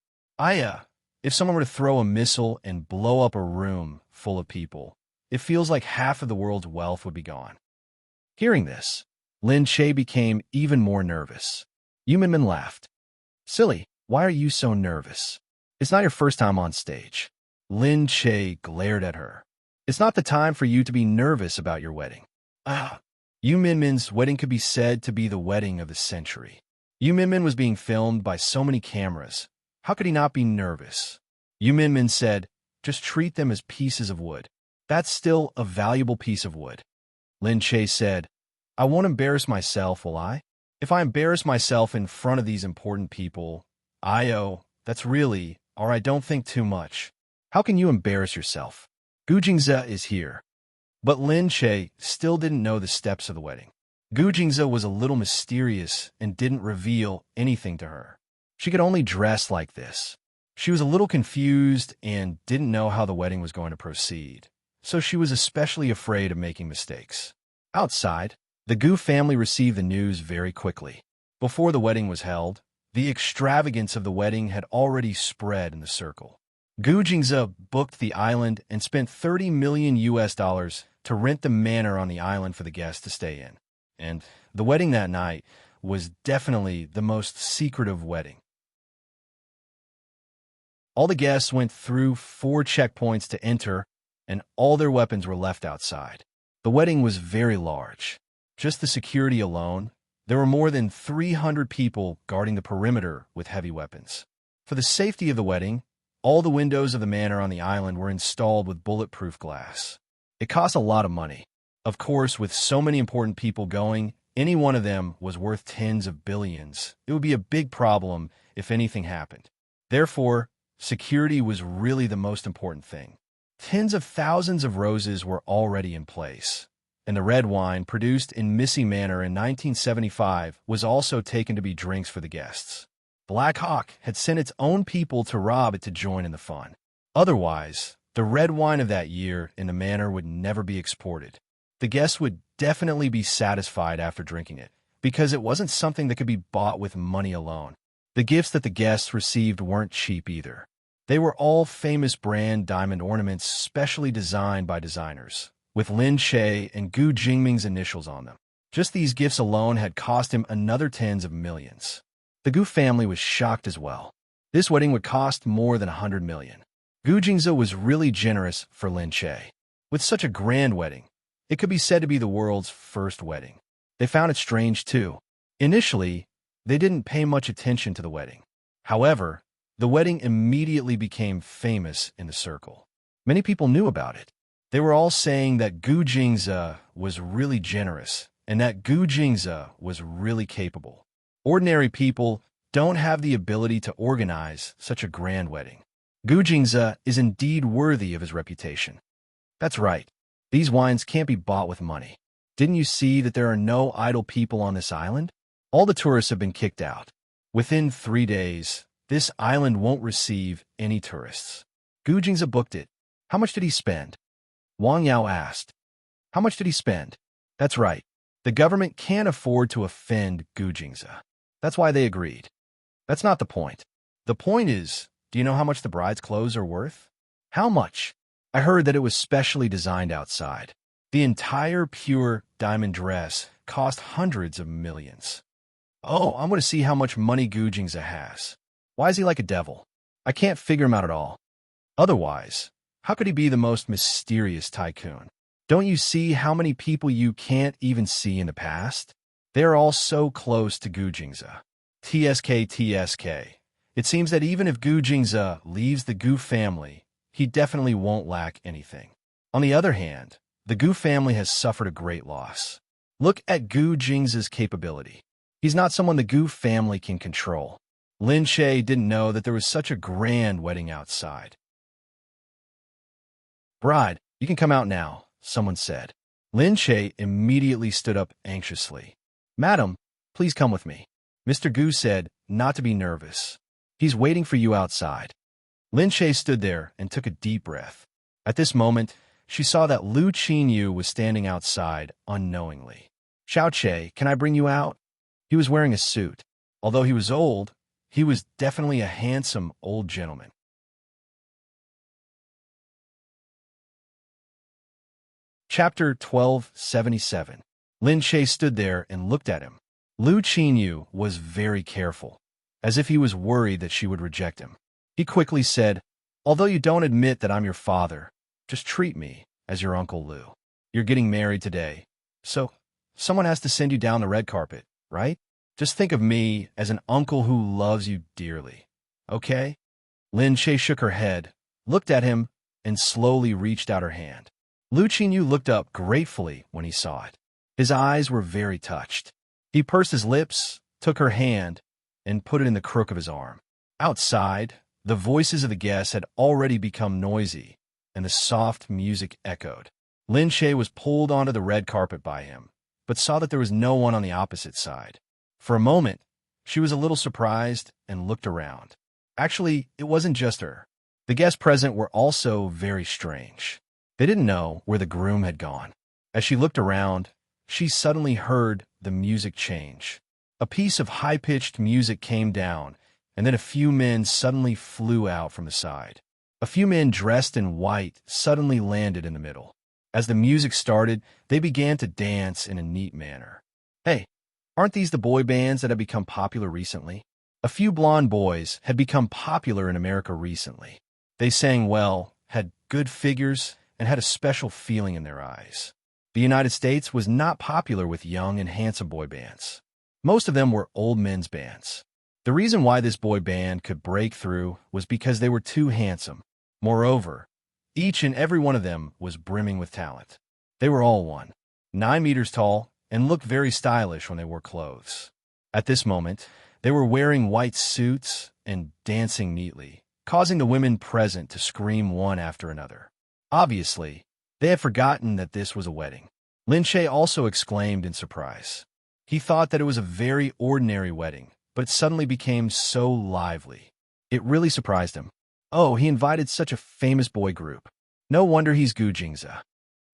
If someone were to throw a missile and blow up a room full of people, it feels like half of the world's wealth would be gone. Hearing this, Lin Che became even more nervous. Yuminmin laughed. Silly, why are you so nervous? It's not your first time on stage. Lin Che glared at her. It's not the time for you to be nervous about your wedding. Yuminmin's wedding could be said to be the wedding of the century. Yuminmin was being filmed by so many cameras. How could he not be nervous? Yuminmin said, just treat them as pieces of wood. That's still a valuable piece of wood. Lin Che said, I won't embarrass myself, will I? If I embarrass myself in front of these important people, that's really, or I don't think too much. How can you embarrass yourself? Gu Jingze is here. But Lin Che still didn't know the steps of the wedding. Gu Jingze was a little mysterious and didn't reveal anything to her. She could only dress like this. She was a little confused and didn't know how the wedding was going to proceed, so she was especially afraid of making mistakes. Outside, the Gu family received the news very quickly. Before the wedding was held, the extravagance of the wedding had already spread in the circle. Gu Jingze booked the island and spent $30 million to rent the manor on the island for the guests to stay in. And the wedding that night was definitely the most secretive wedding. All the guests went through 4 checkpoints to enter, and all their weapons were left outside. The wedding was very large. Just the security alone, there were more than 300 people guarding the perimeter with heavy weapons. For the safety of the wedding, all the windows of the manor on the island were installed with bulletproof glass. It cost a lot of money. Of course, with so many important people going, any one of them was worth tens of billions. It would be a big problem if anything happened. Therefore, security was really the most important thing. Tens of thousands of roses were already in place, and the red wine produced in Missy Manor in 1975 was also taken to be drinks for the guests. Black Hawk had sent its own people to rob it to join in the fun. Otherwise, the red wine of that year in the manor would never be exported. The guests would definitely be satisfied after drinking it, because it wasn't something that could be bought with money alone. The gifts that the guests received weren't cheap either. They were all famous brand diamond ornaments specially designed by designers, with Lin Che and Gu Jingming's initials on them. Just these gifts alone had cost him another tens of millions. The Gu family was shocked as well. This wedding would cost more than $100 million. Gu Jingze was really generous for Lin Che. With such a grand wedding, it could be said to be the world's first wedding. They found it strange too. Initially, they didn't pay much attention to the wedding. However, the wedding immediately became famous in the circle. Many people knew about it. They were all saying that Gu Jingze was really generous and that Gu Jingze was really capable. Ordinary people don't have the ability to organize such a grand wedding. Gu Jingze is indeed worthy of his reputation. That's right. These wines can't be bought with money. Didn't you see that there are no idle people on this island? All the tourists have been kicked out. Within 3 days, this island won't receive any tourists. Gu Jingze booked it. How much did he spend? Wang Yao asked. How much did he spend? That's right. The government can't afford to offend Gu Jingze. That's why they agreed. That's not the point. The point is, do you know how much the bride's clothes are worth? How much? I heard that it was specially designed outside. The entire pure diamond dress cost hundreds of millions. Oh, I'm going to see how much money Gu Jingze has. Why is he like a devil? I can't figure him out at all. Otherwise, how could he be the most mysterious tycoon? Don't you see how many people you can't even see in the past? They're all so close to Gu Jingze. TSK. It seems that even if Gu Jingze leaves the Gu family, he definitely won't lack anything. On the other hand, the Gu family has suffered a great loss. Look at Gu Jingze's capability. He's not someone the Gu family can control. Lin Che didn't know that there was such a grand wedding outside. Bride, you can come out now, someone said. Lin Che immediately stood up anxiously. Madam, please come with me. Mr. Gu said not to be nervous. He's waiting for you outside. Lin Che stood there and took a deep breath. At this moment, she saw that Lu Qinyu was standing outside unknowingly. Xiao Che, can I bring you out? He was wearing a suit. Although he was old, he was definitely a handsome old gentleman. Chapter 1277. Lin Che stood there and looked at him. Lu Qinyu was very careful, as if he was worried that she would reject him. He quickly said, although you don't admit that I'm your father, just treat me as your Uncle Lu. You're getting married today, so someone has to send you down the red carpet, right? Just think of me as an uncle who loves you dearly, okay? Lin Che shook her head, looked at him, and slowly reached out her hand. Lu Qinyu looked up gratefully when he saw it. His eyes were very touched. He pursed his lips, took her hand, and put it in the crook of his arm. Outside, the voices of the guests had already become noisy, and the soft music echoed. Lin Che was pulled onto the red carpet by him, but saw that there was no one on the opposite side. For a moment, she was a little surprised and looked around. Actually, it wasn't just her. The guests present were also very strange. They didn't know where the groom had gone. As she looked around, she suddenly heard the music change. A piece of high-pitched music came down, and then a few men suddenly flew out from the side. A few men dressed in white suddenly landed in the middle. As the music started, they began to dance in a neat manner. Hey, aren't these the boy bands that have become popular recently? A few blonde boys had become popular in America recently. They sang well, had good figures, and had a special feeling in their eyes. The United States was not popular with young and handsome boy bands. Most of them were old men's bands. The reason why this boy band could break through was because they were too handsome. Moreover, each and every one of them was brimming with talent. They were all 9 meters tall and looked very stylish when they wore clothes. At this moment, they were wearing white suits and dancing neatly, causing the women present to scream one after another. Obviously, they had forgotten that this was a wedding. Lin Che also exclaimed in surprise. He thought that it was a very ordinary wedding, but it suddenly became so lively. It really surprised him. Oh, he invited such a famous boy group. No wonder he's Gu Jingze.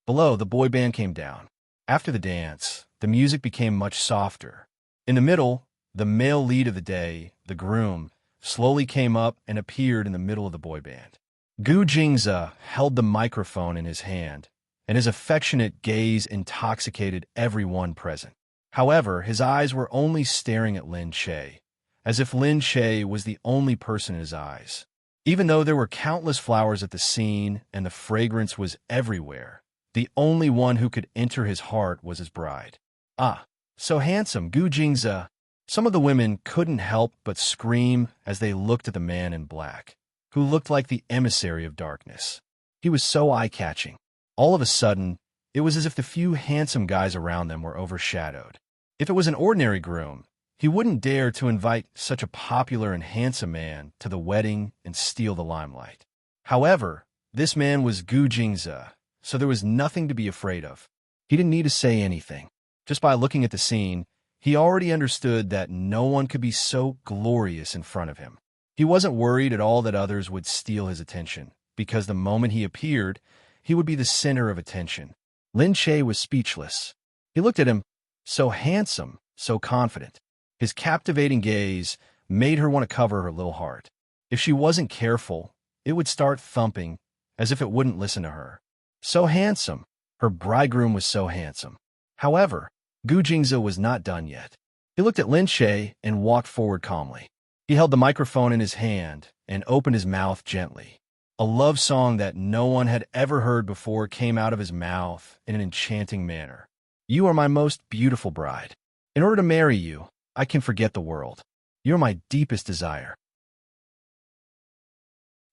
Below, the boy band came down. After the dance, the music became much softer. In the middle, the male lead of the day, the groom, slowly came up and appeared in the middle of the boy band. Gu Jingze held the microphone in his hand, and his affectionate gaze intoxicated everyone present. However, his eyes were only staring at Lin Che, as if Lin Che was the only person in his eyes. Even though there were countless flowers at the scene and the fragrance was everywhere, the only one who could enter his heart was his bride. Ah, so handsome, Gu Jingze! Some of the women couldn't help but scream as they looked at the man in black, who looked like the emissary of darkness. He was so eye-catching. All of a sudden, It was as if the few handsome guys around them were overshadowed. If it was an ordinary groom, he wouldn't dare to invite such a popular and handsome man to the wedding and steal the limelight. However, this man was Gu Jingze, so there was nothing to be afraid of. He didn't need to say anything. Just by looking at the scene, he already understood that no one could be so glorious in front of him. He wasn't worried at all that others would steal his attention, because the moment he appeared, he would be the center of attention. Lin Che was speechless. He looked at him, so handsome, so confident. His captivating gaze made her want to cover her little heart. If she wasn't careful, it would start thumping, as if it wouldn't listen to her. So handsome. Her bridegroom was so handsome. However, Gu Jingze was not done yet. He looked at Lin Che and walked forward calmly. He held the microphone in his hand and opened his mouth gently. A love song that no one had ever heard before came out of his mouth in an enchanting manner. You are my most beautiful bride. In order to marry you, I can forget the world. You're my deepest desire.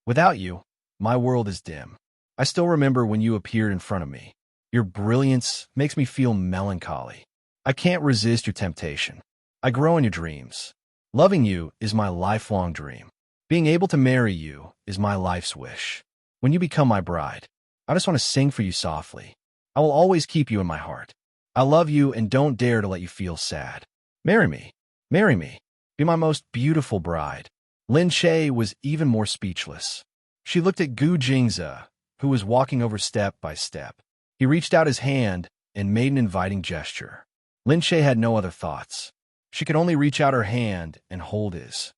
Without you, my world is dim. I still remember when you appeared in front of me. Your brilliance makes me feel melancholy. I can't resist your temptation. I grow in your dreams. Loving you is my lifelong dream. Being able to marry you is my life's wish. When you become my bride, I just want to sing for you softly. I will always keep you in my heart. I love you and don't dare to let you feel sad. Marry me. Marry me. Be my most beautiful bride. Lin Che was even more speechless. She looked at Gu Jingze, who was walking over step by step. He reached out his hand and made an inviting gesture. Lin Che had no other thoughts. She could only reach out her hand and hold his.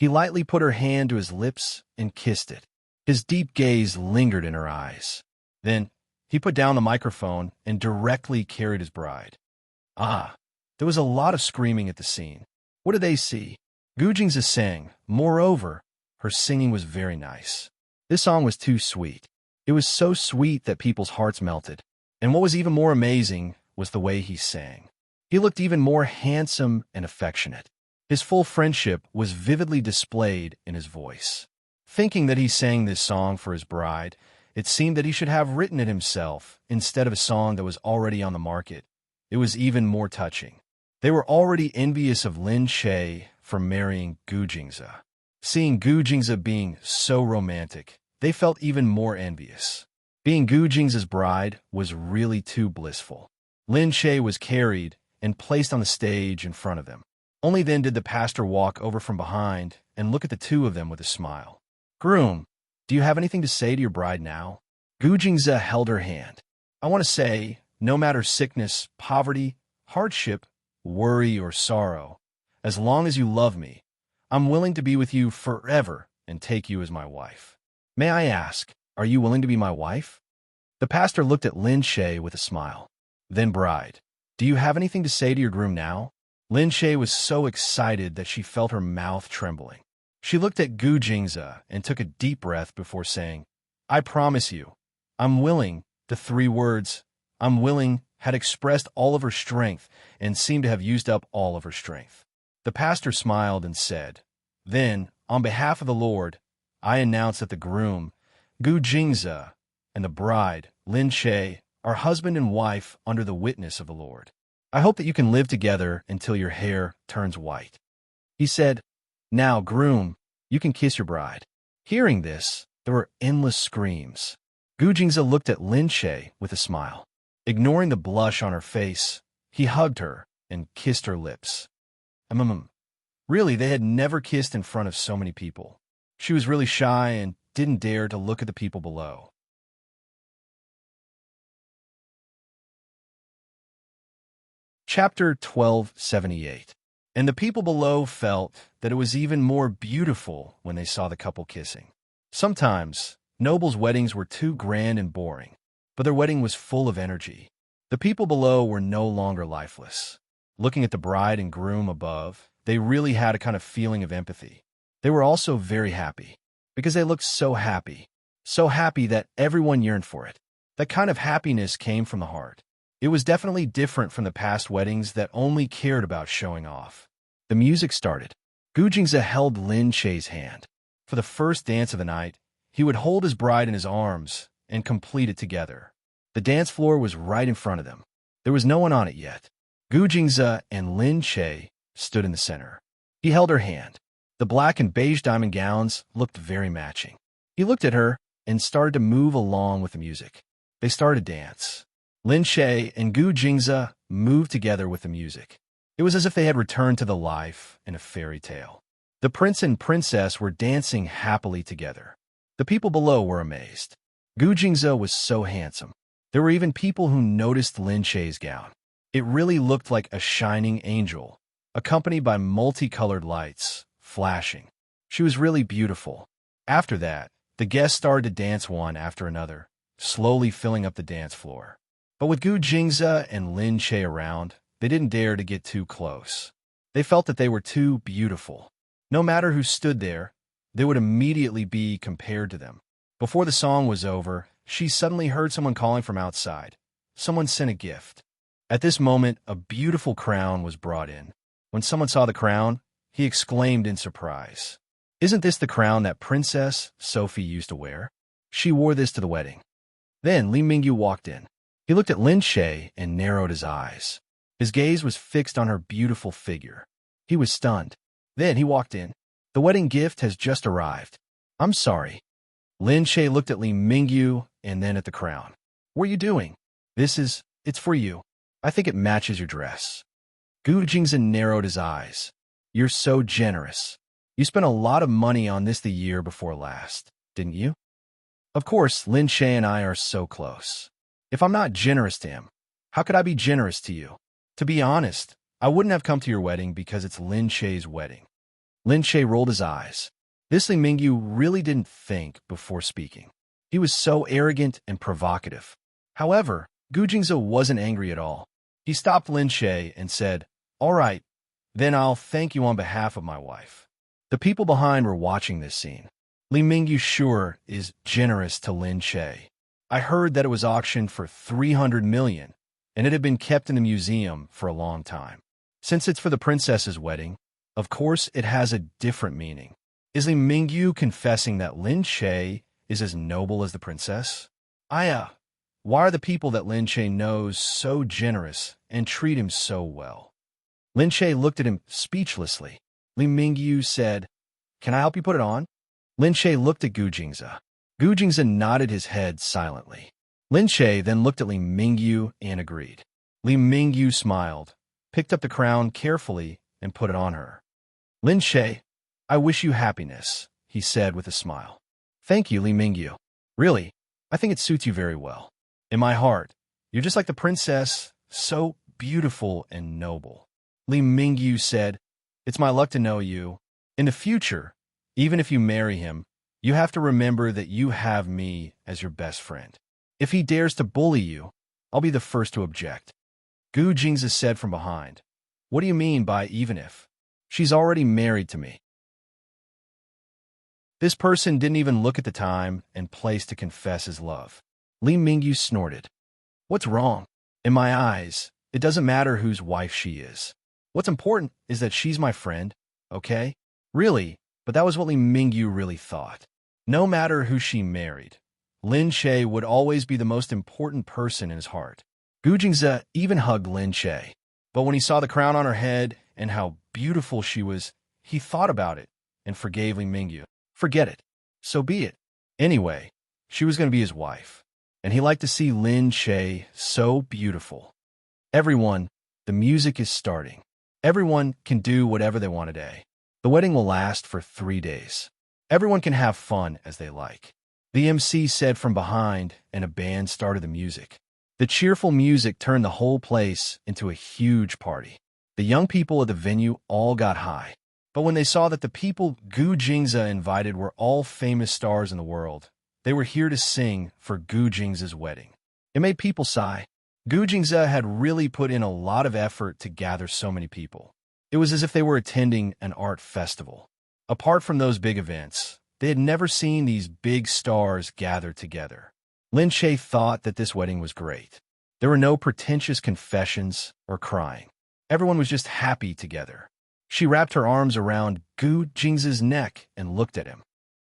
He lightly put her hand to his lips and kissed it. His deep gaze lingered in her eyes. Then, he put down the microphone and directly carried his bride. Ah, there was a lot of screaming at the scene. What did they see? Gu Jingze sang. Moreover, her singing was very nice. This song was too sweet. It was so sweet that people's hearts melted. And what was even more amazing was the way he sang. He looked even more handsome and affectionate. His full friendship was vividly displayed in his voice. Thinking that he sang this song for his bride, it seemed that he should have written it himself instead of a song that was already on the market. It was even more touching. They were already envious of Lin Che for marrying Gu Jingze. Seeing Gu Jingze being so romantic, they felt even more envious. Being Gu Jingze's bride was really too blissful. Lin Che was carried and placed on the stage in front of them. Only then did the pastor walk over from behind and look at the two of them with a smile. Groom, do you have anything to say to your bride now? Gu Jingze held her hand. I want to say, no matter sickness, poverty, hardship, worry, or sorrow, as long as you love me, I'm willing to be with you forever and take you as my wife. May I ask, are you willing to be my wife? The pastor looked at Lin Che with a smile. Then, bride, do you have anything to say to your groom now? Lin Che was so excited that she felt her mouth trembling. She looked at Gu Jingze and took a deep breath before saying, I promise you, I'm willing. The three words, I'm willing, had expressed all of her strength and seemed to have used up all of her strength. The pastor smiled and said, Then, on behalf of the Lord, I announce that the groom, Gu Jingze, and the bride, Lin Che, are husband and wife under the witness of the Lord. I hope that you can live together until your hair turns white. He said, Now, groom, you can kiss your bride. Hearing this, there were endless screams. Gu Jingze looked at Lin Che with a smile. Ignoring the blush on her face, he hugged her and kissed her lips. Really, they had never kissed in front of so many people. She was really shy and didn't dare to look at the people below. Chapter 1278. And the people below felt that it was even more beautiful when they saw the couple kissing. Sometimes, nobles' weddings were too grand and boring, but their wedding was full of energy. The people below were no longer lifeless. Looking at the bride and groom above, they really had a kind of feeling of empathy. They were also very happy, because they looked so happy that everyone yearned for it. That kind of happiness came from the heart. It was definitely different from the past weddings that only cared about showing off. The music started. Gu Jingze held Lin Che's hand. For the first dance of the night, he would hold his bride in his arms and complete it together. The dance floor was right in front of them. There was no one on it yet. Gu Jingze and Lin Che stood in the center. He held her hand. The black and beige diamond gowns looked very matching. He looked at her and started to move along with the music. They started to dance. Lin Che and Gu Jingze moved together with the music. It was as if they had returned to the life in a fairy tale. The prince and princess were dancing happily together. The people below were amazed. Gu Jingze was so handsome. There were even people who noticed Lin Che's gown. It really looked like a shining angel, accompanied by multicolored lights, flashing. She was really beautiful. After that, the guests started to dance one after another, slowly filling up the dance floor. But with Gu Jingze and Lin Che around, they didn't dare to get too close. They felt that they were too beautiful. No matter who stood there, they would immediately be compared to them. Before the song was over, she suddenly heard someone calling from outside. Someone sent a gift. At this moment, a beautiful crown was brought in. When someone saw the crown, he exclaimed in surprise, "Isn't this the crown that Princess Sophie used to wear? She wore this to the wedding." Then Li Mingyu walked in. He looked at Lin Che and narrowed his eyes. His gaze was fixed on her beautiful figure. He was stunned. Then he walked in. "The wedding gift has just arrived." "I'm sorry." Lin Che looked at Li Mingyu and then at the crown. "What are you doing?" It's for you. I think it matches your dress." Gu Jingze narrowed his eyes. "You're so generous. You spent a lot of money on this the year before last, didn't you?" "Of course, Lin Che and I are so close. If I'm not generous to him, how could I be generous to you? To be honest, I wouldn't have come to your wedding because it's Lin Che's wedding." Lin Che rolled his eyes. This Li Mingyu really didn't think before speaking. He was so arrogant and provocative. However, Gu Jingze wasn't angry at all. He stopped Lin Che and said, "All right, then I'll thank you on behalf of my wife." The people behind were watching this scene. Li Mingyu sure is generous to Lin Che. I heard that it was auctioned for 300 million, and it had been kept in the museum for a long time. Since it's for the princess's wedding, of course it has a different meaning. Is Li Mingyu confessing that Lin Che is as noble as the princess? Why are the people that Lin Che knows so generous and treat him so well? Lin Che looked at him speechlessly. Li Mingyu said, "Can I help you put it on?" Lin Che looked at Gu Jingze. Gu Jingze nodded his head silently. Lin Che then looked at Li Mingyu and agreed. Li Mingyu smiled, picked up the crown carefully, and put it on her. "Lin Che, I wish you happiness," he said with a smile. "Thank you, Li Mingyu. Really, I think it suits you very well. In my heart, you're just like the princess, so beautiful and noble." Li Mingyu said, "It's my luck to know you. In the future, even if you marry him, you have to remember that you have me as your best friend. If he dares to bully you, I'll be the first to object." Gu Jingze said from behind, "What do you mean by even if? She's already married to me." This person didn't even look at the time and place to confess his love. Li Mingyu snorted. "What's wrong? In my eyes, it doesn't matter whose wife she is. What's important is that she's my friend, okay?" Really, but that was what Li Mingyu really thought. No matter who she married, Lin Che would always be the most important person in his heart. Gu Jingze even hugged Lin Che. But when he saw the crown on her head and how beautiful she was, he thought about it and forgave Li Mingyu. Forget it. So be it. Anyway, she was going to be his wife, and he liked to see Lin Che so beautiful. Everyone, the music is starting. Everyone can do whatever they want today. The wedding will last for 3 days. Everyone can have fun as they like. The MC said from behind, and a band started the music. The cheerful music turned the whole place into a huge party. The young people at the venue all got high. But when they saw that the people Gu Jingze invited were all famous stars in the world, they were here to sing for Gu Jingze's wedding. It made people sigh. Gu Jingze had really put in a lot of effort to gather so many people. It was as if they were attending an art festival. Apart from those big events, they had never seen these big stars gathered together. Lin Che thought that this wedding was great. There were no pretentious confessions or crying. Everyone was just happy together. She wrapped her arms around Gu Jingze's neck and looked at him.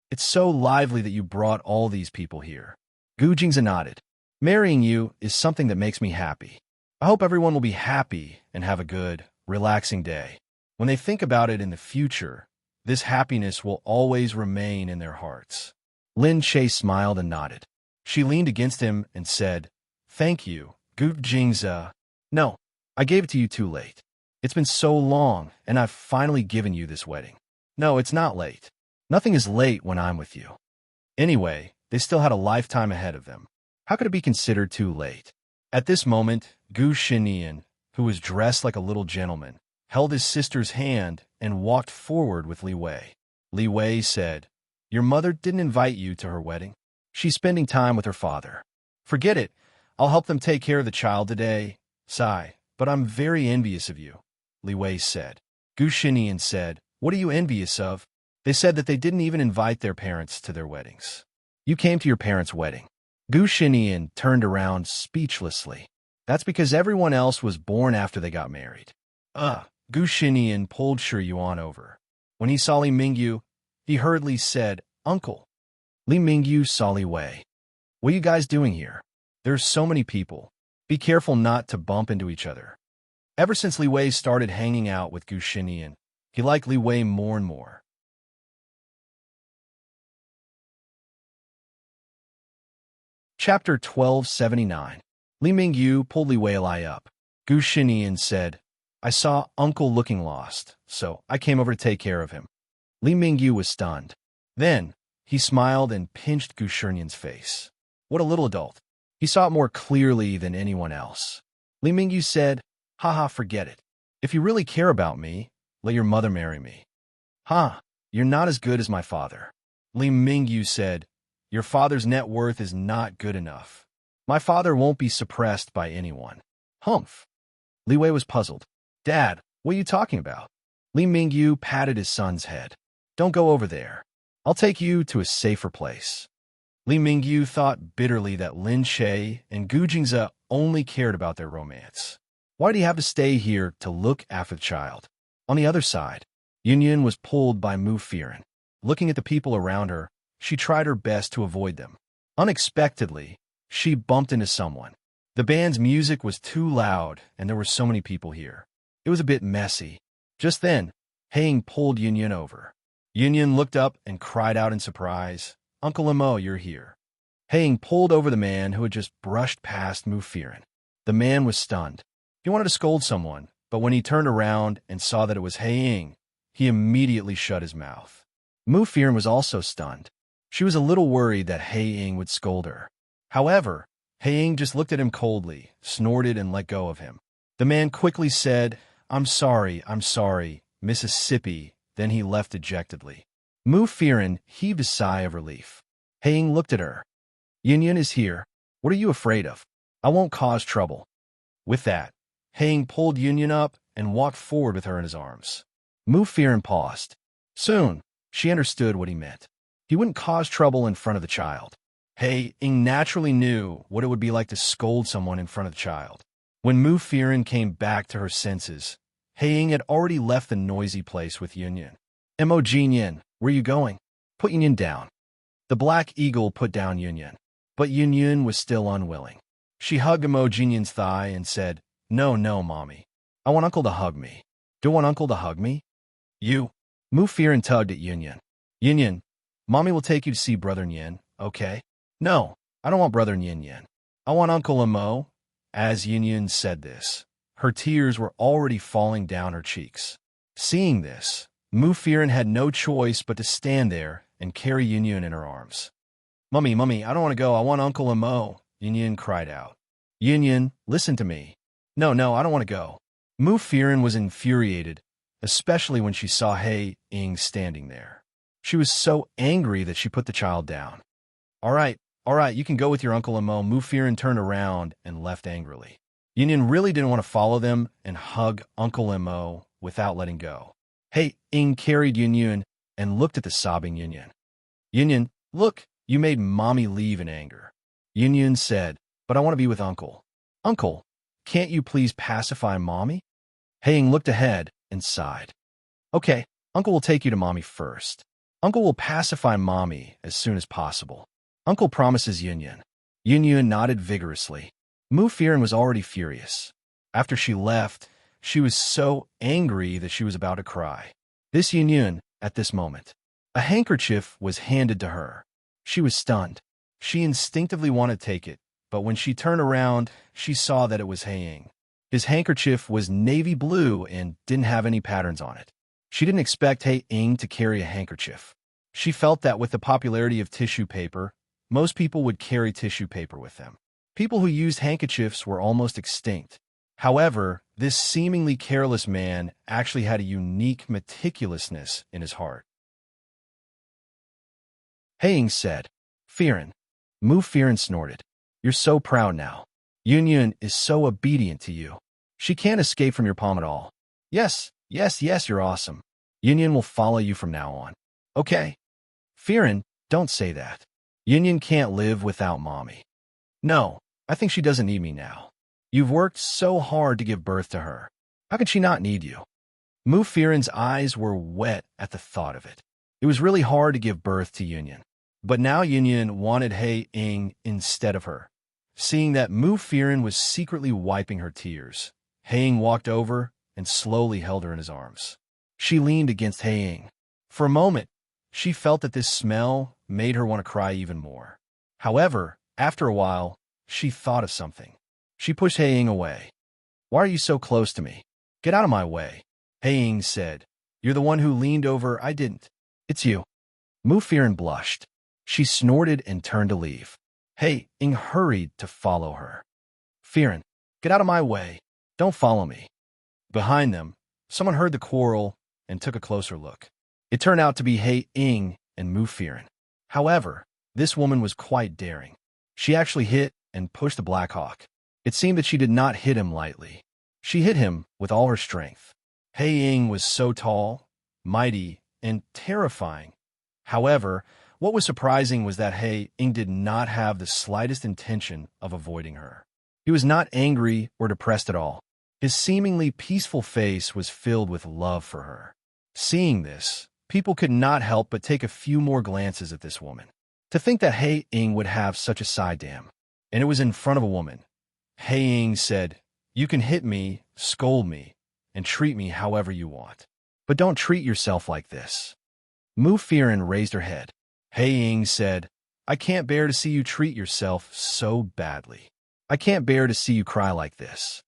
"It's so lively that you brought all these people here." Gu Jingze nodded. Marrying you is something that makes me happy. I hope everyone will be happy and have a good, relaxing day. When they think about it in the future, this happiness will always remain in their hearts. Lin Che smiled and nodded. She leaned against him and said, "Thank you, Gu Jingza. No, I gave it to you too late. It's been so long, and I've finally given you this wedding. No, it's not late. Nothing is late when I'm with you." Anyway, they still had a lifetime ahead of them. How could it be considered too late? At this moment, Gu Shinian, who was dressed like a little gentleman, held his sister's hand and walked forward with Li Wei. Li Wei said, "Your mother didn't invite you to her wedding. She's spending time with her father. Forget it. I'll help them take care of the child today. Sigh, but I'm very envious of you," Li Wei said. Gu Shinian said, "What are you envious of?" They said that they didn't even invite their parents to their weddings. You came to your parents' wedding. Gu Shinian turned around speechlessly. That's because everyone else was born after they got married. Gu Shinian pulled Shi Yuan over. When he saw Li Mingyu, he hurriedly said, "Uncle." Li Mingyu saw Li Wei. "What are you guys doing here? There's so many people. Be careful not to bump into each other." Ever since Li Wei started hanging out with Gu Shinian, he liked Li Wei more and more. Chapter 1279. Li Mingyu pulled Li Wei up. Gu Shinian said, "I saw Uncle looking lost, so I came over to take care of him." Li Mingyu was stunned. Then, he smiled and pinched Gu Shinian's face. What a little adult. He saw it more clearly than anyone else. Li Mingyu said, "Haha, forget it. If you really care about me, let your mother marry me." You're not as good as my father." Li Mingyu said, "Your father's net worth is not good enough. My father won't be suppressed by anyone." Humph. Li Wei was puzzled. "Dad, what are you talking about?" Li Mingyu patted his son's head. "Don't go over there. I'll take you to a safer place." Li Mingyu thought bitterly that Lin Che and Gu Jingze only cared about their romance. Why did he have to stay here to look after the child? On the other side, Yun was pulled by Mu Firen. Looking at the people around her, she tried her best to avoid them. Unexpectedly, she bumped into someone. The band's music was too loud, and there were so many people here. It was a bit messy. Just then, Haing pulled Yun over. Yun looked up and cried out in surprise, "Uncle Imo, you're here." Haing pulled over the man who had just brushed past Mu Firen. The man was stunned. He wanted to scold someone, but when he turned around and saw that it was Haing, he immediately shut his mouth. Mu Firen was also stunned. She was a little worried that Haing would scold her. However, Haing just looked at him coldly, snorted, and let go of him. The man quickly said, I'm sorry, Mississippi," then he left dejectedly. Mu Firen heaved a sigh of relief. Haing looked at her. Yun is here. What are you afraid of? I won't cause trouble." With that, Haing pulled Yun up and walked forward with her in his arms. Mu Firen paused. Soon, she understood what he meant. He wouldn't cause trouble in front of the child. Haing naturally knew what it would be like to scold someone in front of the child. When Mu Firen came back to her senses, Haing had already left the noisy place with Yun. "Mo Jinyan, where are you going?" "Put Yun down." The Black Eagle put down Yun, but Yun was still unwilling. She hugged Mo Jinyan's thigh and said, No, Mommy. I want Uncle to hug me." "Do you want Uncle to hug me?" "You." Mu Firen tugged at Yun. "Yun, Mommy will take you to see Brother Yin, okay?" "No, I don't want Brother Yin. I want Uncle Imo." As Yun said this, her tears were already falling down her cheeks. Seeing this, Mu Firen had no choice but to stand there and carry Yun in her arms. Mummy, I don't want to go. I want Uncle Imo," Yun cried out. "Yun, listen to me." No, I don't want to go." Mu Firen was infuriated, especially when she saw Haing standing there. She was so angry that she put the child down. All right, you can go with your Uncle Imo." Mu Firen turned around and left angrily. Yun really didn't want to follow them and hug Uncle Imo without letting go. Haing carried Yun and looked at the sobbing Yun. "Yun, look, you made Mommy leave in anger." Yun said, "But I want to be with Uncle." "Uncle, can't you please pacify Mommy?" Haing looked ahead and sighed. "Okay, Uncle will take you to Mommy first. Uncle will pacify Mommy as soon as possible." Uncle promises Yun. Yun Yun nodded vigorously. Mu Firen was already furious. After she left, she was so angry that she was about to cry. This Yun Yun, at this moment. A handkerchief was handed to her. She was stunned. She instinctively wanted to take it, but when she turned around, she saw that it was Haiying. His handkerchief was navy blue and didn't have any patterns on it. She didn't expect Haiying to carry a handkerchief. She felt that with the popularity of tissue paper, most people would carry tissue paper with them. People who used handkerchiefs were almost extinct. However, this seemingly careless man actually had a unique meticulousness in his heart. Haiying said, "Firen." Mu Firen snorted. "You're so proud now. Yun Yun is so obedient to you. She can't escape from your palm at all. Yes, yes, yes, you're awesome. Yun Yun will follow you from now on. Okay? Firen, don't say that. Yun Yun can't live without mommy. No, I think she doesn't need me now. You've worked so hard to give birth to her. How can she not need you?" Mu Firen's eyes were wet at the thought of it. It was really hard to give birth to Yun Yun. But now Yun Yun wanted Haiying instead of her. Seeing that Mu Firen was secretly wiping her tears, Haiying walked over and slowly held her in his arms. She leaned against Haiying. For a moment, she felt that this smell made her want to cry even more. However, after a while, she thought of something. She pushed Haiying away. "Why are you so close to me? Get out of my way," Haiying said. "You're the one who leaned over. I didn't. It's you." Mu Firen blushed. She snorted and turned to leave. Haiying hurried to follow her. "Firen, get out of my way. Don't follow me." Behind them, someone heard the quarrel and took a closer look. It turned out to be Haiying and Mu Firen. However, this woman was quite daring. She actually hit and pushed the Black Hawk. It seemed that she did not hit him lightly. She hit him with all her strength. Haiying was so tall, mighty, and terrifying. However, what was surprising was that Haiying did not have the slightest intention of avoiding her. He was not angry or depressed at all. His seemingly peaceful face was filled with love for her. Seeing this, people could not help but take a few more glances at this woman. To think that Haiying would have such a side dam, and it was in front of a woman. Haiying said, "You can hit me, scold me, and treat me however you want. But don't treat yourself like this." Mu Firen raised her head. Haiying said, "I can't bear to see you treat yourself so badly. I can't bear to see you cry like this."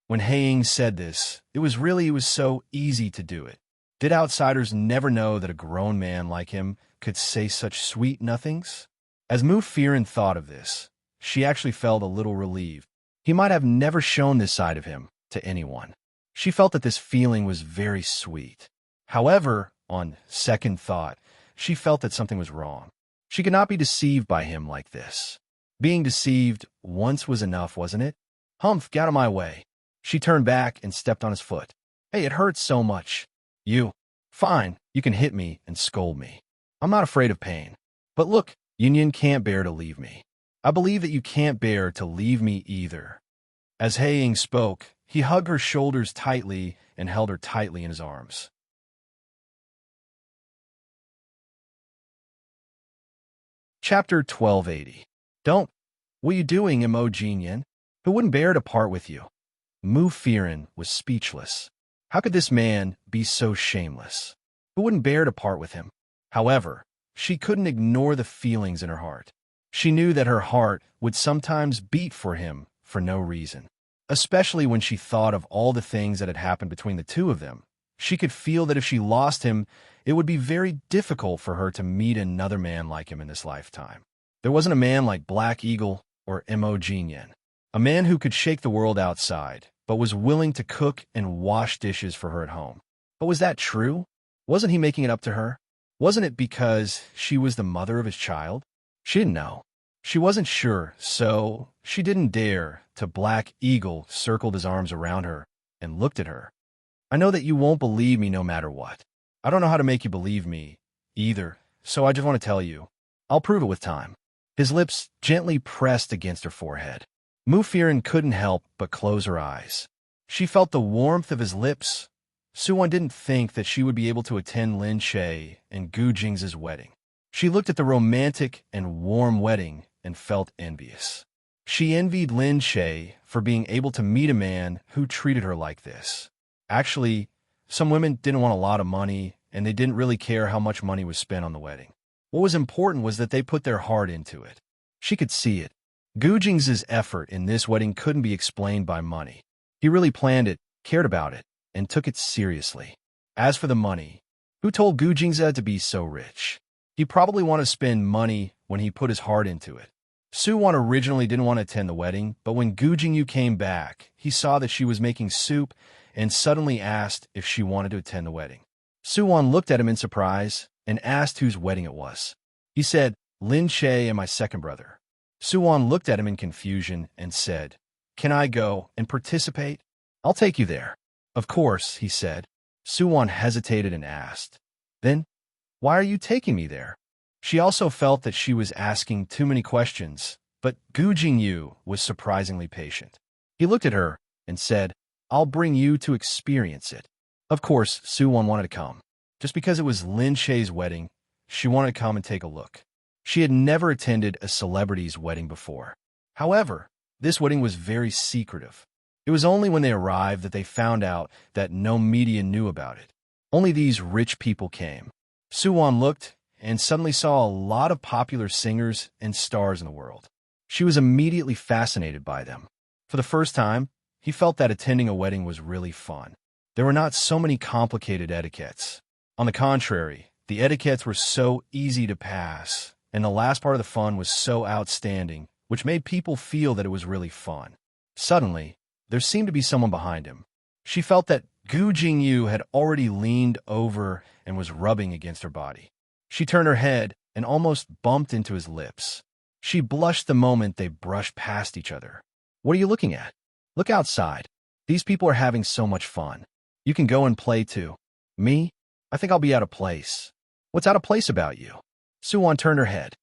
When Haiying said this, it was so easy to do it. Did outsiders never know that a grown man like him could say such sweet nothings? As Mu Firen thought of this, she actually felt a little relieved. He might have never shown this side of him to anyone. She felt that this feeling was very sweet. However, on second thought, she felt that something was wrong. She could not be deceived by him like this. Being deceived once was enough, wasn't it? "Humph, get out of my way." She turned back and stepped on his foot. "Hey, it hurts so much." "You? Fine, you can hit me and scold me. I'm not afraid of pain. But look, Yun Yun can't bear to leave me. I believe that you can't bear to leave me either." As Haiying spoke, he hugged her shoulders tightly and held her tightly in his arms. Chapter 1280. "Don't. What are you doing, Imogen? Who wouldn't bear to part with you?" Mu Firen was speechless. How could this man be so shameless? Who wouldn't bear to part with him? However, she couldn't ignore the feelings in her heart. She knew that her heart would sometimes beat for him for no reason. Especially when she thought of all the things that had happened between the two of them. She could feel that if she lost him, it would be very difficult for her to meet another man like him in this lifetime. There wasn't a man like Black Eagle or Imogen. A man who could shake the world outside, but was willing to cook and wash dishes for her at home. But was that true? Wasn't he making it up to her? Wasn't it because she was the mother of his child? She didn't know. She wasn't sure, so she didn't dare to. Black Eagle circled his arms around her and looked at her. "I know that you won't believe me no matter what. I don't know how to make you believe me either, so I just want to tell you. I'll prove it with time." His lips gently pressed against her forehead. Mu Firen couldn't help but close her eyes. She felt the warmth of his lips. Suwon didn't think that she would be able to attend Lin Che and Gu Jing's wedding. She looked at the romantic and warm wedding and felt envious. She envied Lin Shay for being able to meet a man who treated her like this. Actually, some women didn't want a lot of money, and they didn't really care how much money was spent on the wedding. What was important was that they put their heart into it. She could see it. Gu Jing's effort in this wedding couldn't be explained by money. He really planned it, cared about it, and took it seriously. As for the money, who told Gu Jingze to be so rich? He probably wanted to spend money when he put his heart into it. Su Wan originally didn't want to attend the wedding, but when Gu Jingyu came back, he saw that she was making soup and suddenly asked if she wanted to attend the wedding. Su Wan looked at him in surprise and asked whose wedding it was. He said, Lin Shay and my second brother. Su Wan looked at him in confusion and said, Can I go and participate? I'll take you there. Of course, he said. Su Wan hesitated and asked, Then, why are you taking me there? She also felt that she was asking too many questions, but Gu Jingyu was surprisingly patient. He looked at her and said, I'll bring you to experience it. Of course, Su Wan wanted to come. Just because it was Lin Shay's wedding, she wanted to come and take a look. She had never attended a celebrity's wedding before. However, this wedding was very secretive. It was only when they arrived that they found out that no media knew about it. Only these rich people came. Su Wan looked and suddenly saw a lot of popular singers and stars in the world. She was immediately fascinated by them. For the first time, he felt that attending a wedding was really fun. There were not so many complicated etiquettes. On the contrary, the etiquettes were so easy to pass, and the last part of the fun was so outstanding, which made people feel that it was really fun. Suddenly, there seemed to be someone behind him. She felt that Gu Jingyu had already leaned over and was rubbing against her body. She turned her head and almost bumped into his lips. She blushed the moment they brushed past each other. What are you looking at? Look outside. These people are having so much fun. You can go and play too. Me? I think I'll be out of place. What's out of place about you? Su Wan turned her head.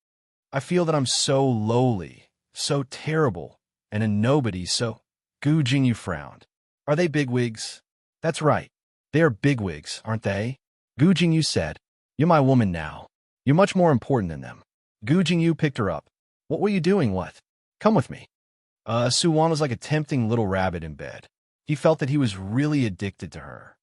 I feel that I'm so lowly, so terrible, and a nobody, so... Gu Jingyu frowned. Are they bigwigs? That's right. They are bigwigs, aren't they? Gu Jingyu said. You're my woman now. You're much more important than them. Gu Jingyu picked her up. What were you doing, what? Come with me. Su Wan was like a tempting little rabbit in bed. He felt that he was really addicted to her.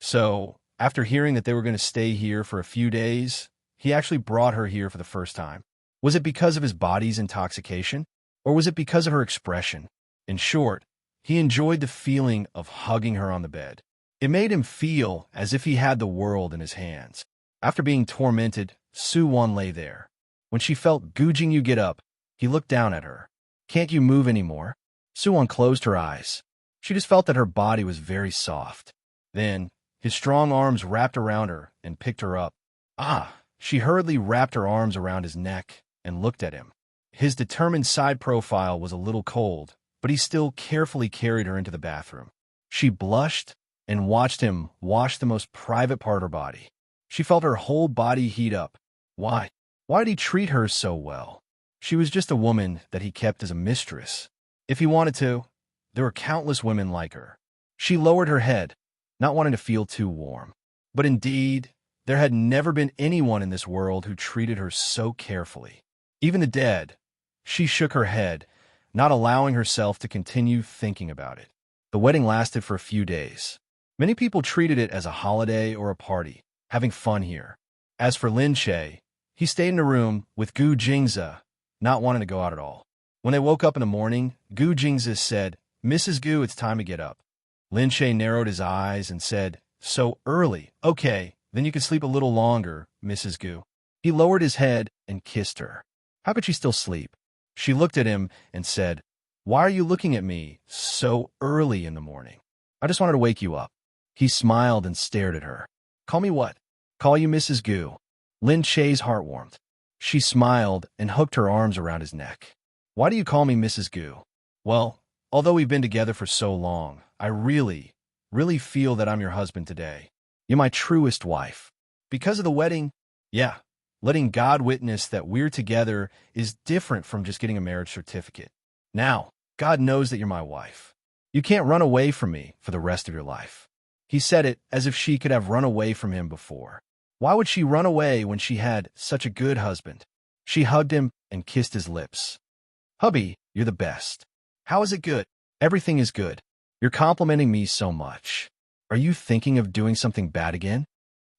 So, after hearing that they were going to stay here for a few days, he actually brought her here for the first time. Was it because of his body's intoxication? Or was it because of her expression? In short, he enjoyed the feeling of hugging her on the bed. It made him feel as if he had the world in his hands. After being tormented, Su Wan lay there. When she felt Gu Jingyu get up, he looked down at her. Can't you move anymore? Su Wan closed her eyes. She just felt that her body was very soft. Then, his strong arms wrapped around her and picked her up. She hurriedly wrapped her arms around his neck and looked at him. His determined side profile was a little cold, but he still carefully carried her into the bathroom. She blushed and watched him wash the most private part of her body. She felt her whole body heat up. Why? Why did he treat her so well? She was just a woman that he kept as a mistress. If he wanted to, there were countless women like her. She lowered her head, not wanting to feel too warm. But indeed, there had never been anyone in this world who treated her so carefully. Even the dead. She shook her head, not allowing herself to continue thinking about it. The wedding lasted for a few days. Many people treated it as a holiday or a party, having fun here. As for Lin Shay, he stayed in a room with Gu Jingze, not wanting to go out at all. When they woke up in the morning, Gu Jingze said, Mrs. Gu, it's time to get up. Lin Shay narrowed his eyes and said, So early. Okay, then you can sleep a little longer, Mrs. Gu. He lowered his head and kissed her. How could she still sleep? She looked at him and said, Why are you looking at me so early in the morning? I just wanted to wake you up. He smiled and stared at her. Call me what? Call you Mrs. Gu. Lin Shay's heart warmed. She smiled and hooked her arms around his neck. Why do you call me Mrs. Gu? Well, although we've been together for so long, I really feel that I'm your husband today. You're my truest wife. Because of the wedding, yeah. Letting God witness that we're together is different from just getting a marriage certificate. Now, God knows that you're my wife. You can't run away from me for the rest of your life. He said it as if she could have run away from him before. Why would she run away when she had such a good husband? She hugged him and kissed his lips. Hubby, you're the best. How is it good? Everything is good. You're complimenting me so much. Are you thinking of doing something bad again?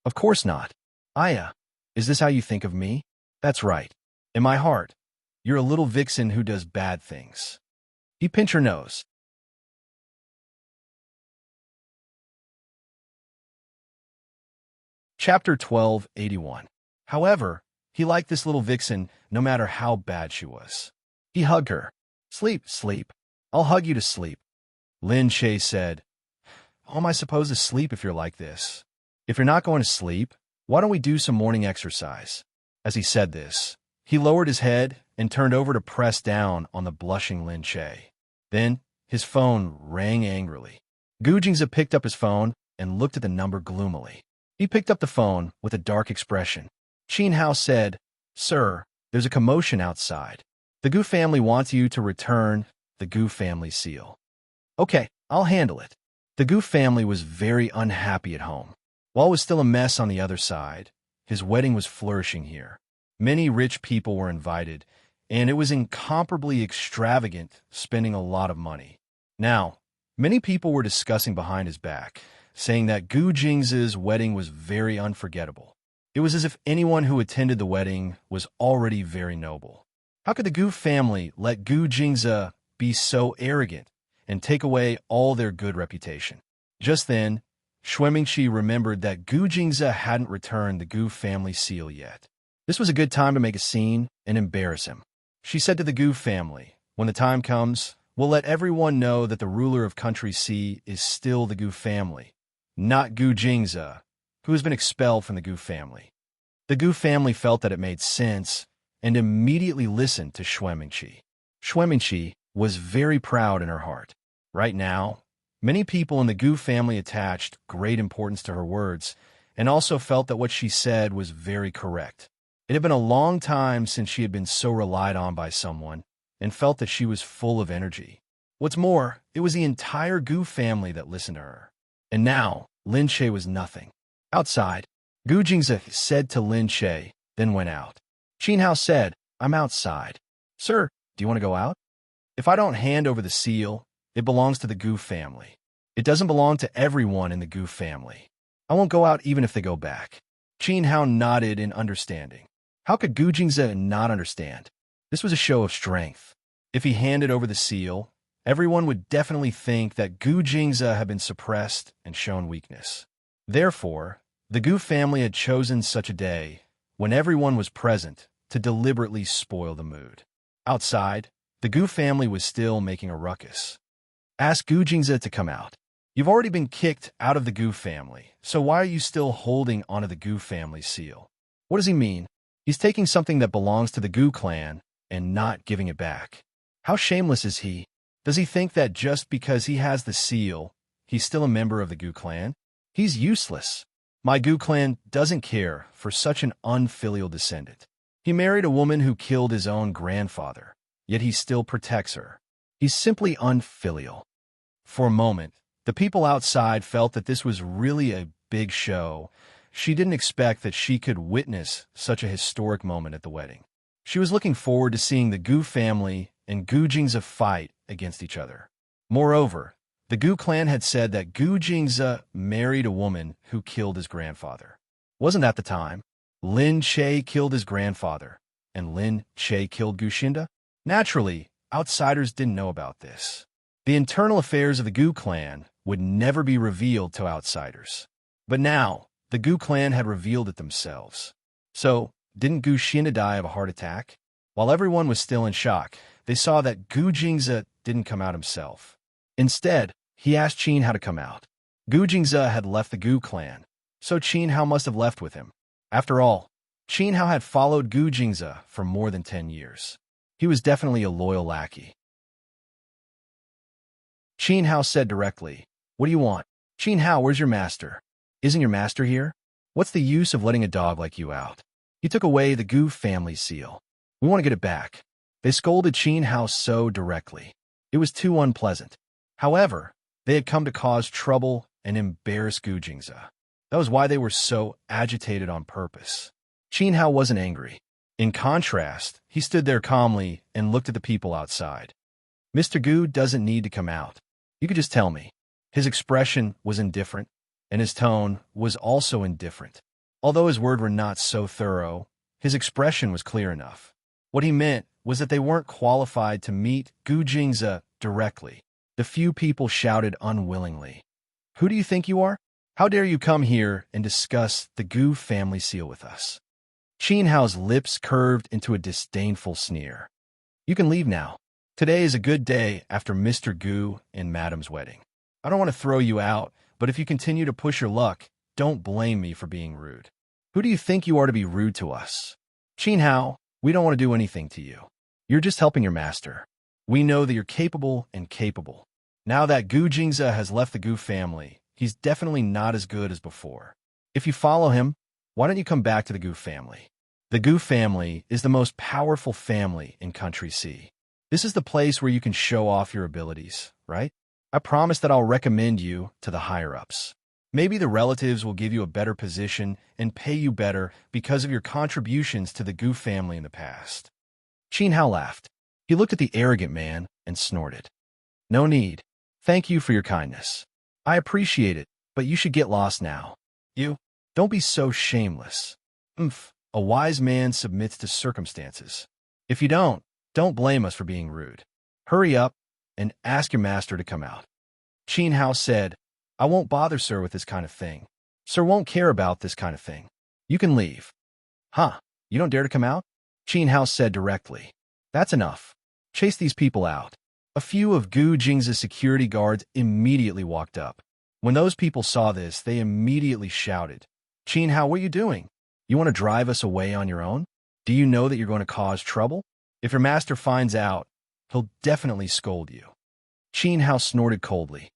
Of course not. Aya, is this how you think of me? That's right. In my heart, you're a little vixen who does bad things. He pinched her nose. Chapter 1281. However, he liked this little vixen no matter how bad she was. He hugged her. Sleep, sleep. I'll hug you to sleep. Lin Che said, how am I supposed to sleep if you're like this? If you're not going to sleep, why don't we do some morning exercise? As he said this, he lowered his head and turned over to press down on the blushing Lin Che. Then, his phone rang angrily. Gu Jingze picked up his phone and looked at the number gloomily. He picked up the phone with a dark expression. Qin Hao said, Sir, there's a commotion outside. The Gu family wants you to return the Gu family seal. Okay, I'll handle it. The Gu family was very unhappy at home. While it was still a mess on the other side, his wedding was flourishing here. Many rich people were invited, and it was incomparably extravagant, spending a lot of money. Now, many people were discussing behind his back, saying that Gu Jingze's wedding was very unforgettable. It was as if anyone who attended the wedding was already very noble. How could the Gu family let Gu Jingze be so arrogant and take away all their good reputation? Just then, Xuemingqi remembered that Gu Jingze hadn't returned the Gu family seal yet. This was a good time to make a scene and embarrass him. She said to the Gu family, when the time comes, we'll let everyone know that the ruler of Country C is still the Gu family, not Gu Jingze, who has been expelled from the Gu family. The Gu family felt that it made sense and immediately listened to Xuemingqi. Xuemingqi was very proud in her heart. Right now, many people in the Gu family attached great importance to her words and also felt that what she said was very correct. It had been a long time since she had been so relied on by someone and felt that she was full of energy. What's more, it was the entire Gu family that listened to her. And now, Lin Che was nothing. Outside, Gu Jingze said to Lin Che, then went out. Qin Hao said, I'm outside. Sir, do you want to go out? If I don't hand over the seal, it belongs to the Gu family. It doesn't belong to everyone in the Gu family. I won't go out even if they go back. Qin Hao nodded in understanding. How could Gu Jingze not understand? This was a show of strength. If he handed over the seal, everyone would definitely think that Gu Jingze had been suppressed and shown weakness. Therefore, the Gu family had chosen such a day, when everyone was present, to deliberately spoil the mood. Outside, the Gu family was still making a ruckus. Ask Gu Jingze to come out. You've already been kicked out of the Gu family, so why are you still holding onto the Gu family seal? What does he mean? He's taking something that belongs to the Gu clan and not giving it back. How shameless is he? Does he think that just because he has the seal, he's still a member of the Gu clan? He's useless. My Gu clan doesn't care for such an unfilial descendant. He married a woman who killed his own grandfather, yet he still protects her. He's simply unfilial. For a moment, the people outside felt that this was really a big show. She didn't expect that she could witness such a historic moment at the wedding. She was looking forward to seeing the Gu family and Gu Jingze fight against each other. Moreover, the Gu clan had said that Gu Jingze married a woman who killed his grandfather. Wasn't that the time? Lin Che killed his grandfather, and Lin Che killed Gu Xinde? Naturally, outsiders didn't know about this. The internal affairs of the Gu clan would never be revealed to outsiders. But now, the Gu clan had revealed it themselves. So, didn't Gu Xinde die of a heart attack? While everyone was still in shock, they saw that Gu Jingze didn't come out himself. Instead, he asked Qin Hao to come out. Gu Jingze had left the Gu clan, so Qin Hao must have left with him. After all, Qin Hao had followed Gu Jingze for more than 10 years. He was definitely a loyal lackey. Qin Hao said directly, What do you want? Qin Hao, where's your master? Isn't your master here? What's the use of letting a dog like you out? He took away the Gu family seal. We want to get it back. They scolded Qin Hao so directly. It was too unpleasant. However, they had come to cause trouble and embarrass Gu Jingze. That was why they were so agitated on purpose. Qin Hao wasn't angry. In contrast, he stood there calmly and looked at the people outside. Mr. Gu doesn't need to come out. You could just tell me. His expression was indifferent, and his tone was also indifferent. Although his words were not so thorough, his expression was clear enough. What he meant was that they weren't qualified to meet Gu Jingze directly. The few people shouted unwillingly. Who do you think you are? How dare you come here and discuss the Gu family seal with us? Qin Hao's lips curved into a disdainful sneer. You can leave now. Today is a good day after Mr. Gu and Madam's wedding. I don't want to throw you out, but if you continue to push your luck, don't blame me for being rude. Who do you think you are to be rude to us? Qin Hao, we don't want to do anything to you. You're just helping your master. We know that you're capable and capable. Now that Gu Jingze has left the Gu family, he's definitely not as good as before. If you follow him, why don't you come back to the Gu family? The Gu family is the most powerful family in Country C. This is the place where you can show off your abilities, right? I promise that I'll recommend you to the higher-ups. Maybe the relatives will give you a better position and pay you better because of your contributions to the Gu family in the past. Qin Hao laughed. He looked at the arrogant man and snorted. No need. Thank you for your kindness. I appreciate it, but you should get lost now. You? Don't be so shameless. A wise man submits to circumstances. If you don't blame us for being rude. Hurry up and ask your master to come out. Qin Hao said, I won't bother sir with this kind of thing. Sir won't care about this kind of thing. You can leave. Huh? You don't dare to come out? Qin Hao said directly. That's enough. Chase these people out. A few of Gu Jingze's security guards immediately walked up. When those people saw this, they immediately shouted, Qin Hao, what are you doing? You want to drive us away on your own? Do you know that you're going to cause trouble? If your master finds out, he'll definitely scold you. Qin Hao snorted coldly.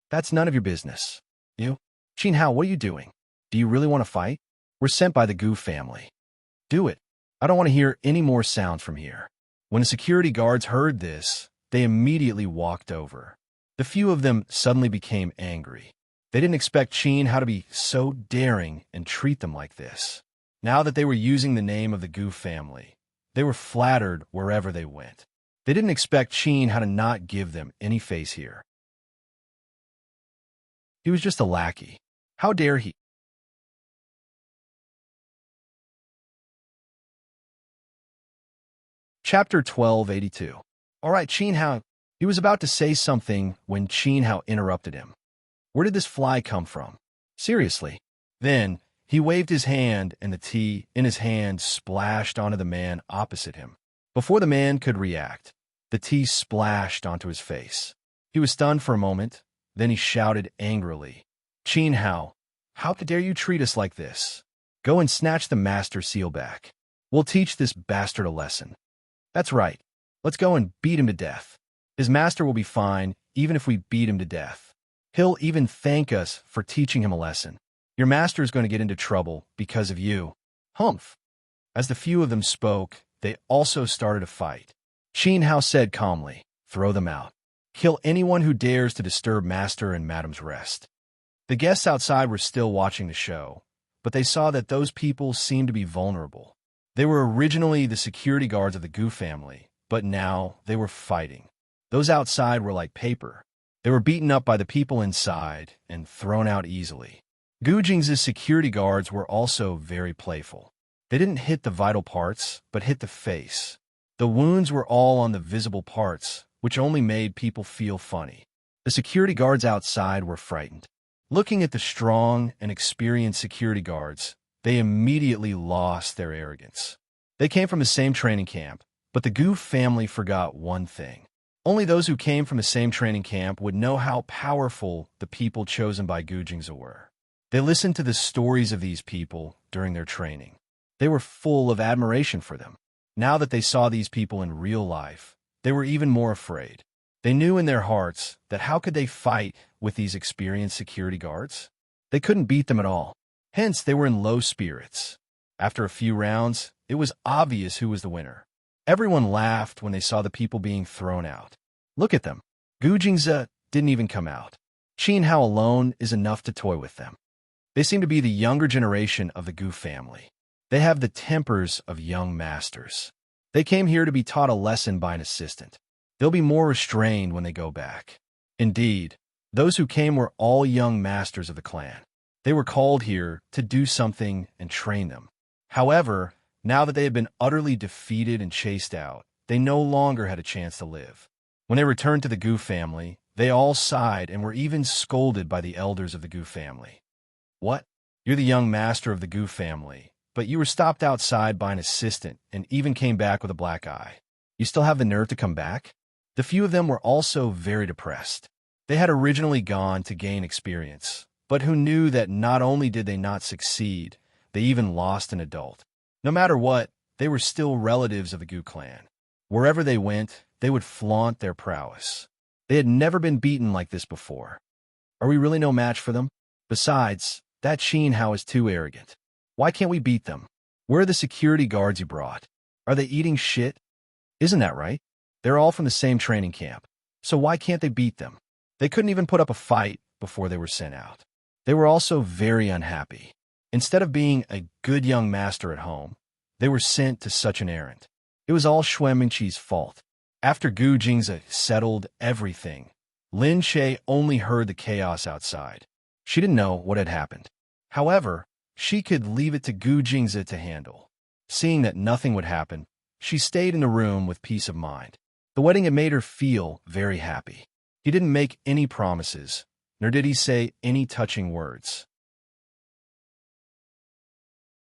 That's none of your business. You? Qin Hao, what are you doing? Do you really want to fight? We're sent by the Gu family. Do it. I don't want to hear any more sounds from here. When the security guards heard this, they immediately walked over. The few of them suddenly became angry. They didn't expect Qin Hao to be so daring and treat them like this. Now that they were using the name of the Gu family, they were flattered wherever they went. They didn't expect Qin Hao to not give them any face here. He was just a lackey. How dare he? Chapter 1282. All right, Qin Hao. He was about to say something when Qin Hao interrupted him. Where did this fly come from? Seriously. Then he waved his hand and the tea in his hand splashed onto the man opposite him. Before the man could react, the tea splashed onto his face. He was stunned for a moment, then he shouted angrily, Qin Hao, how dare you treat us like this? Go and snatch the master seal back. We'll teach this bastard a lesson. That's right. Let's go and beat him to death. His master will be fine even if we beat him to death. He'll even thank us for teaching him a lesson. Your master is going to get into trouble because of you. Humph. As the few of them spoke, they also started a fight. Qin Hao said calmly, throw them out. Kill anyone who dares to disturb master and madam's rest. The guests outside were still watching the show, but they saw that those people seemed to be vulnerable. They were originally the security guards of the Gu family, but now they were fighting. Those outside were like paper. They were beaten up by the people inside and thrown out easily. Gu Jingze's security guards were also very playful. They didn't hit the vital parts, but hit the face. The wounds were all on the visible parts, which only made people feel funny. The security guards outside were frightened. Looking at the strong and experienced security guards, they immediately lost their arrogance. They came from the same training camp, but the Gu family forgot one thing. Only those who came from the same training camp would know how powerful the people chosen by Gu Jingze were. They listened to the stories of these people during their training. They were full of admiration for them. Now that they saw these people in real life, they were even more afraid. They knew in their hearts that how could they fight with these experienced security guards? They couldn't beat them at all. Hence, they were in low spirits. After a few rounds, it was obvious who was the winner. Everyone laughed when they saw the people being thrown out. Look at them. Gu Jingze didn't even come out. Qin Hao alone is enough to toy with them. They seem to be the younger generation of the Gu family. They have the tempers of young masters. They came here to be taught a lesson by an assistant. They'll be more restrained when they go back. Indeed, those who came were all young masters of the clan. They were called here to do something and train them. However, now that they had been utterly defeated and chased out, they no longer had a chance to live. When they returned to the Gu family, they all sighed and were even scolded by the elders of the Gu family. What? You're the young master of the Gu family, but you were stopped outside by an assistant and even came back with a black eye. You still have the nerve to come back? The few of them were also very depressed. They had originally gone to gain experience, but who knew that not only did they not succeed, they even lost an adult. No matter what, they were still relatives of the Gu clan. Wherever they went, they would flaunt their prowess. They had never been beaten like this before. Are we really no match for them? Besides, that Xin Hao is too arrogant. Why can't we beat them? Where are the security guards you brought? Are they eating shit? Isn't that right? They're all from the same training camp. So why can't they beat them? They couldn't even put up a fight before they were sent out. They were also very unhappy. Instead of being a good young master at home, they were sent to such an errand. It was all Xue Mingqi's fault. After Gu Jingze settled everything, Lin Che only heard the chaos outside. She didn't know what had happened. However, she could leave it to Gu Jingze to handle. Seeing that nothing would happen, she stayed in the room with peace of mind. The wedding had made her feel very happy. He didn't make any promises, nor did he say any touching words.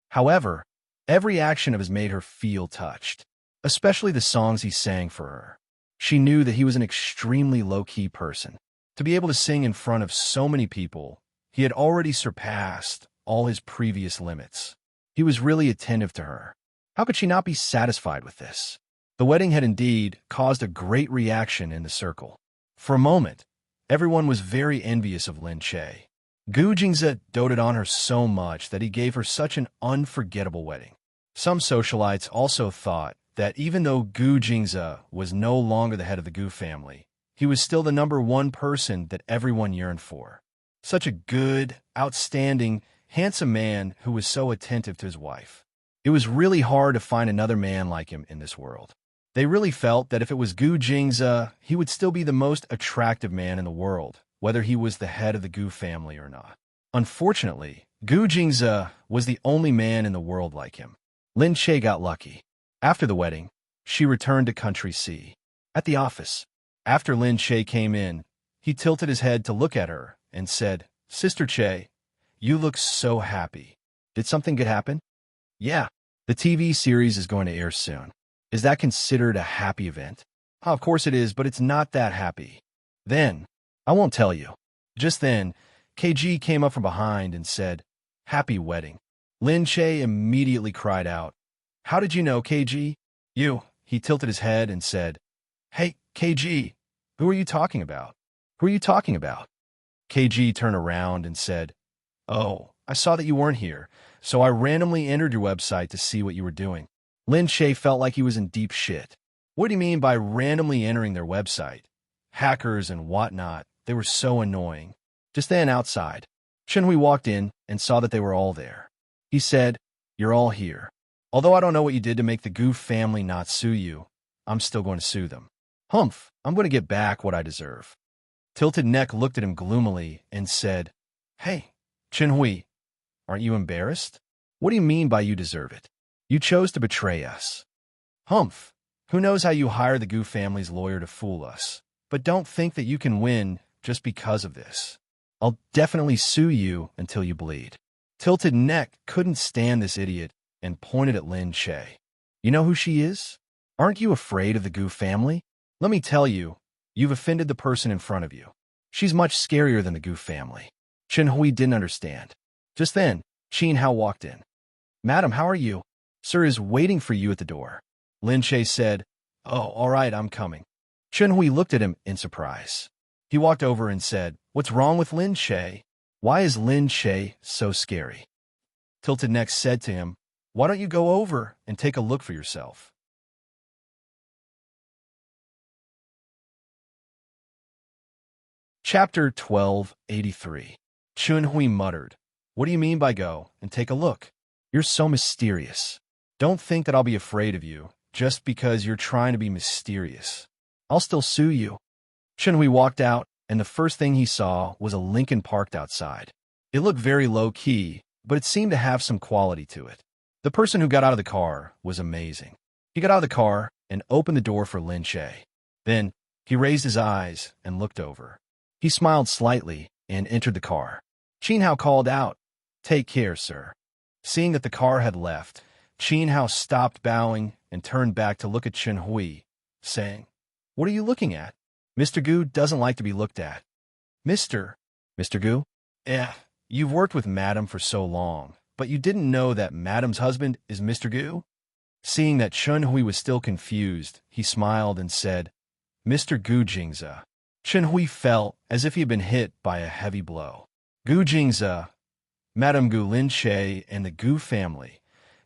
However, every action of his made her feel touched, especially the songs he sang for her. She knew that he was an extremely low-key person. To be able to sing in front of so many people, he had already surpassed all his previous limits. He was really attentive to her. How could she not be satisfied with this? The wedding had indeed caused a great reaction in the circle. For a moment, everyone was very envious of Lin Che. Gu Jingze doted on her so much that he gave her such an unforgettable wedding. Some socialites also thought that even though Gu Jingze was no longer the head of the Gu family, he was still the #1 person that everyone yearned for. Such a good, outstanding, handsome man who was so attentive to his wife. It was really hard to find another man like him in this world. They really felt that if it was Gu Jingze, he would still be the most attractive man in the world, whether he was the head of the Gu family or not. Unfortunately, Gu Jingze was the only man in the world like him. Lin Che got lucky. After the wedding, she returned to Country C. At the office, after Lin Che came in, he tilted his head to look at her and said, "Sister Che, you look so happy. Did something good happen?" "Yeah, the TV series is going to air soon. Is that considered a happy event?" "Oh, of course it is, but it's not that happy." "Then, I won't tell you." Just then, KG came up from behind and said, "Happy wedding." Lin Che immediately cried out, "How did you know, KG?" "You." He tilted his head and said, "Hey, KG, who are you talking about? Who are you talking about?" KG turned around and said, "Oh, I saw that you weren't here, so I randomly entered your website to see what you were doing." Lin Che felt like he was in deep shit. What do you mean by randomly entering their website? Hackers and whatnot, they were so annoying. Just then, outside, Chenhui walked in and saw that they were all there. He said, "You're all here. Although I don't know what you did to make the Gu family not sue you, I'm still going to sue them. Humph, I'm going to get back what I deserve." Tilted Neck looked at him gloomily and said, "Hey, Chenhui, aren't you embarrassed? What do you mean by you deserve it? You chose to betray us." "Humph, who knows how you hired the Gu family's lawyer to fool us, but don't think that you can win just because of this. I'll definitely sue you until you bleed." Tilted Neck couldn't stand this idiot and pointed at Lin Che. "You know who she is? Aren't you afraid of the Gu family? Let me tell you, you've offended the person in front of you. She's much scarier than the Gu family." Chenhui didn't understand. Just then, Xin Hao walked in. "Madam, how are you? Sir is waiting for you at the door." Lin Che said, "Oh, all right, I'm coming." Chenhui looked at him in surprise. He walked over and said, "What's wrong with Lin Che? Why is Lin Che so scary?" Tilted Neck said to him, "Why don't you go over and take a look for yourself?" Chapter 1283. Chunhui muttered, What do you mean by go and take a look? You're so mysterious. Don't think that I'll be afraid of you just because you're trying to be mysterious. I'll still sue you. Chen-Hui walked out, and the first thing he saw was a Lincoln parked outside. It looked very low-key, but it seemed to have some quality to it. The person who got out of the car was amazing. He got out of the car and opened the door for Lin Che. Then, he raised his eyes and looked over. He smiled slightly and entered the car. Qin Hao called out, "Take care, sir." Seeing that the car had left, Qin Hao stopped bowing and turned back to look at Chen-Hui, saying, "What are you looking at? Mr. Gu doesn't like to be looked at." Mr. Gu? You've worked with Madam for so long, but you didn't know that Madam's husband is Mr. Gu? Seeing that Chen-Hui was still confused, he smiled and said, "Mr. Gu Jingze." Chen-Hui felt as if he had been hit by a heavy blow. Gu Jingze, Madame Gu Lin Che, and the Gu family.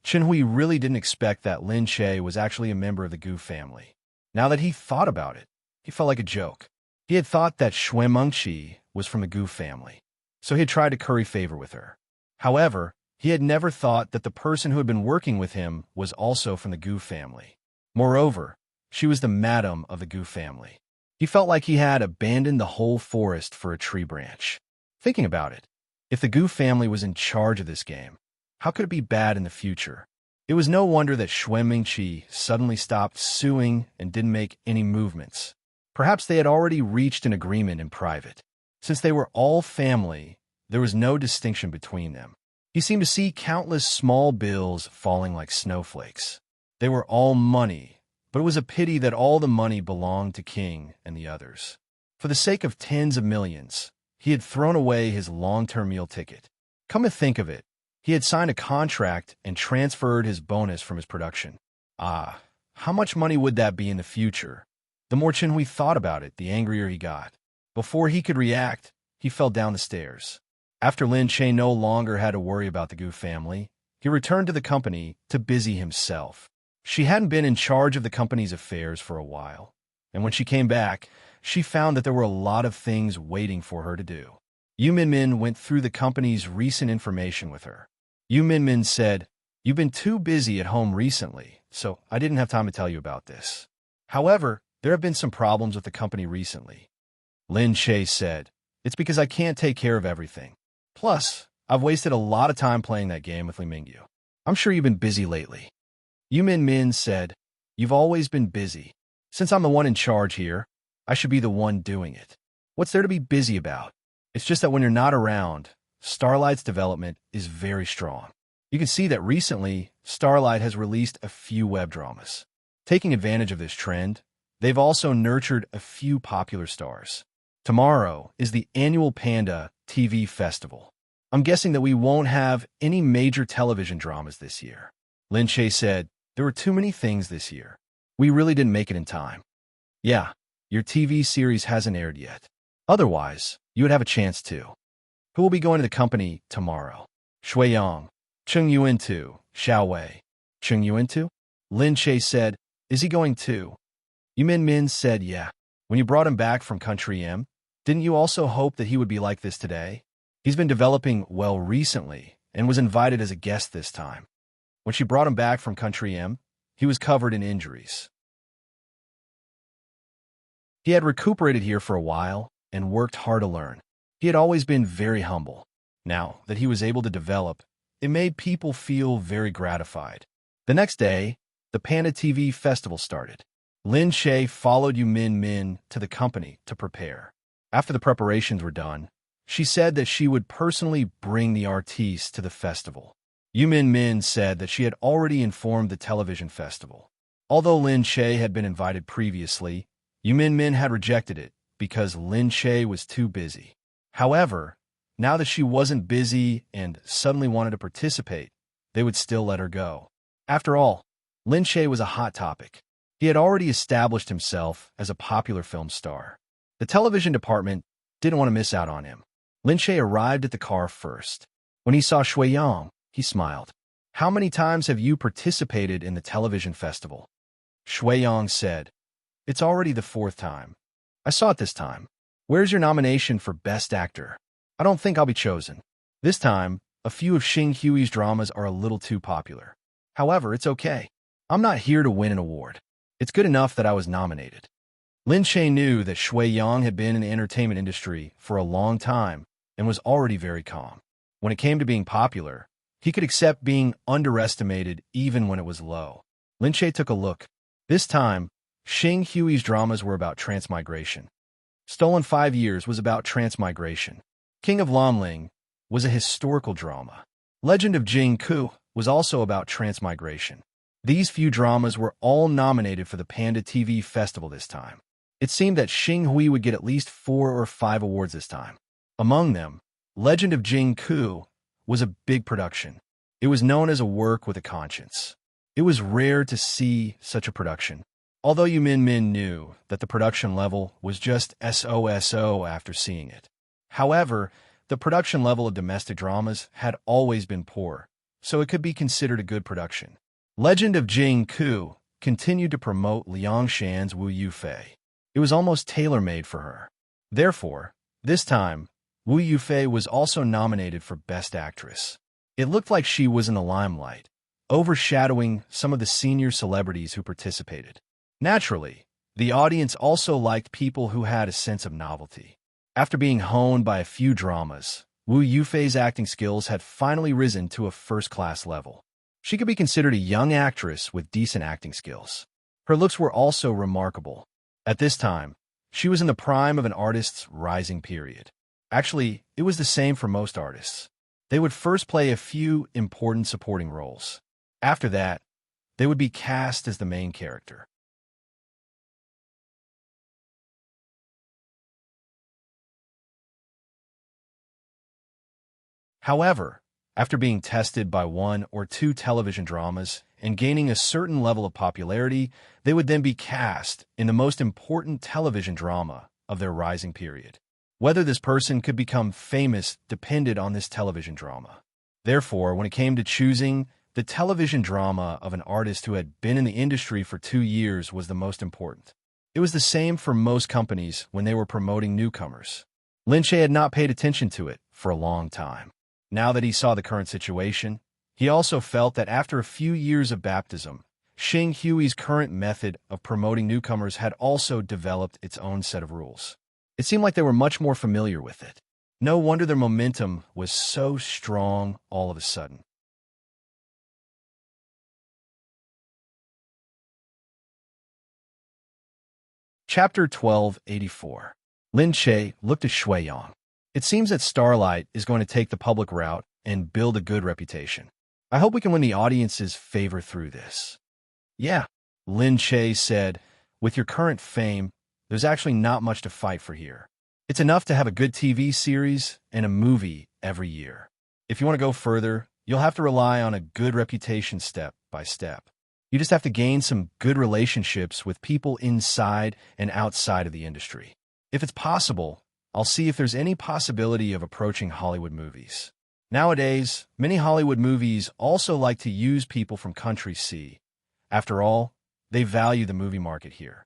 Chen-Hui really didn't expect that Lin Che was actually a member of the Gu family. Now that he thought about it, he felt like a joke. He had thought that Xue Mengqi was from the Gu family, so he had tried to curry favor with her. However, he had never thought that the person who had been working with him was also from the Gu family. Moreover, she was the madam of the Gu family. He felt like he had abandoned the whole forest for a tree branch. Thinking about it, if the Gu family was in charge of this game, how could it be bad in the future? It was no wonder that Xue Mengqi suddenly stopped suing and didn't make any movements. Perhaps they had already reached an agreement in private. Since they were all family, there was no distinction between them. He seemed to see countless small bills falling like snowflakes. They were all money, but it was a pity that all the money belonged to King and the others. For the sake of tens of millions, he had thrown away his long-term meal ticket. Come to think of it, he had signed a contract and transferred his bonus from his production. How much money would that be in the future? The more Chen-Hui thought about it, the angrier he got. Before he could react, he fell down the stairs. After Lin Che no longer had to worry about the Gu family, he returned to the company to busy himself. She hadn't been in charge of the company's affairs for a while, and when she came back, she found that there were a lot of things waiting for her to do. Yu Minmin went through the company's recent information with her. Yu Minmin said, "You've been too busy at home recently, so I didn't have time to tell you about this. However, there have been some problems with the company recently." Lin Che said, "It's because I can't take care of everything. Plus, I've wasted a lot of time playing that game with Li Mingyu. I'm sure you've been busy lately." Yu Minmin said, "You've always been busy. Since I'm the one in charge here, I should be the one doing it. What's there to be busy about? It's just that when you're not around, Starlight's development is very strong. You can see that recently, Starlight has released a few web dramas. Taking advantage of this trend, they've also nurtured a few popular stars. Tomorrow is the annual Panda TV Festival. I'm guessing that we won't have any major television dramas this year." Lin Che said, "There were too many things this year. We really didn't make it in time." "Yeah, your TV series hasn't aired yet. Otherwise, you would have a chance too. Who will be going to the company tomorrow?" "Shui Yang, Cheng Yuan too, Xiao Wei." "Cheng Yuan too?" Lin Che said, "Is he going too?" Yu Min said, "Yeah. When you brought him back from Country M, didn't you also hope that he would be like this today? He's been developing well recently and was invited as a guest this time. When she brought him back from Country M, he was covered in injuries. He had recuperated here for a while and worked hard to learn. He had always been very humble. Now that he was able to develop, it made people feel very gratified. The next day, the Panda TV Festival started. Lin Che followed Yu Min to the company to prepare. After the preparations were done, she said that she would personally bring the artistes to the festival. Yu Min said that she had already informed the television festival. Although Lin Che had been invited previously, Yu Min had rejected it because Lin Che was too busy. However, now that she wasn't busy and suddenly wanted to participate, they would still let her go. After all, Lin Che was a hot topic. He had already established himself as a popular film star. The television department didn't want to miss out on him. Lin Che arrived at the car first. When he saw Shui Yang, he smiled. "How many times have you participated in the television festival?" Shui Yang said, "It's already the 4th time. I saw it this time. Where's your nomination for Best Actor?" "I don't think I'll be chosen. This time, a few of Xing Hui's dramas are a little too popular. However, it's okay. I'm not here to win an award. It's good enough that I was nominated. Lin Che knew that Shui Yang had been in the entertainment industry for a long time and was already very calm. When it came to being popular, he could accept being underestimated even when it was low. Lin Che took a look. This time, Xing Hui's dramas were about transmigration. Stolen 5 Years was about transmigration. King of Lamling was a historical drama. Legend of Jing Ku was also about transmigration. These few dramas were all nominated for the Panda TV Festival this time. It seemed that Xing Hui would get at least 4 or 5 awards this time. Among them, Legend of Jing Ku was a big production. It was known as a work with a conscience. It was rare to see such a production. Although Yu Min knew that the production level was just so after seeing it. However, the production level of domestic dramas had always been poor, so it could be considered a good production. Legend of Jing Ku continued to promote Liang Shan's Wu Yufei. It was almost tailor-made for her. Therefore, this time, Wu Yufei was also nominated for Best Actress. It looked like she was in the limelight, overshadowing some of the senior celebrities who participated. Naturally, the audience also liked people who had a sense of novelty. After being honed by a few dramas, Wu Yufei's acting skills had finally risen to a first-class level. She could be considered a young actress with decent acting skills. Her looks were also remarkable. At this time, she was in the prime of an artist's rising period. Actually, it was the same for most artists. They would first play a few important supporting roles. After that, they would be cast as the main character. However, after being tested by 1 or 2 television dramas and gaining a certain level of popularity, they would then be cast in the most important television drama of their rising period. Whether this person could become famous depended on this television drama. Therefore, when it came to choosing, the television drama of an artist who had been in the industry for 2 years was the most important. It was the same for most companies when they were promoting newcomers. Lin Che had not paid attention to it for a long time. Now that he saw the current situation, he also felt that after a few years of baptism, Xing Hui's current method of promoting newcomers had also developed its own set of rules. It seemed like they were much more familiar with it. No wonder their momentum was so strong all of a sudden. Chapter 1284. Lin Che looked at Shui Yang. It seems that Starlight is going to take the public route and build a good reputation. I hope we can win the audience's favor through this. Yeah, Lin Che said, with your current fame, there's actually not much to fight for here. It's enough to have a good TV series and a movie every year. If you want to go further, you'll have to rely on a good reputation step by step. You just have to gain some good relationships with people inside and outside of the industry. If it's possible, I'll see if there's any possibility of approaching Hollywood movies. Nowadays, many Hollywood movies also like to use people from country C. After all, they value the movie market here.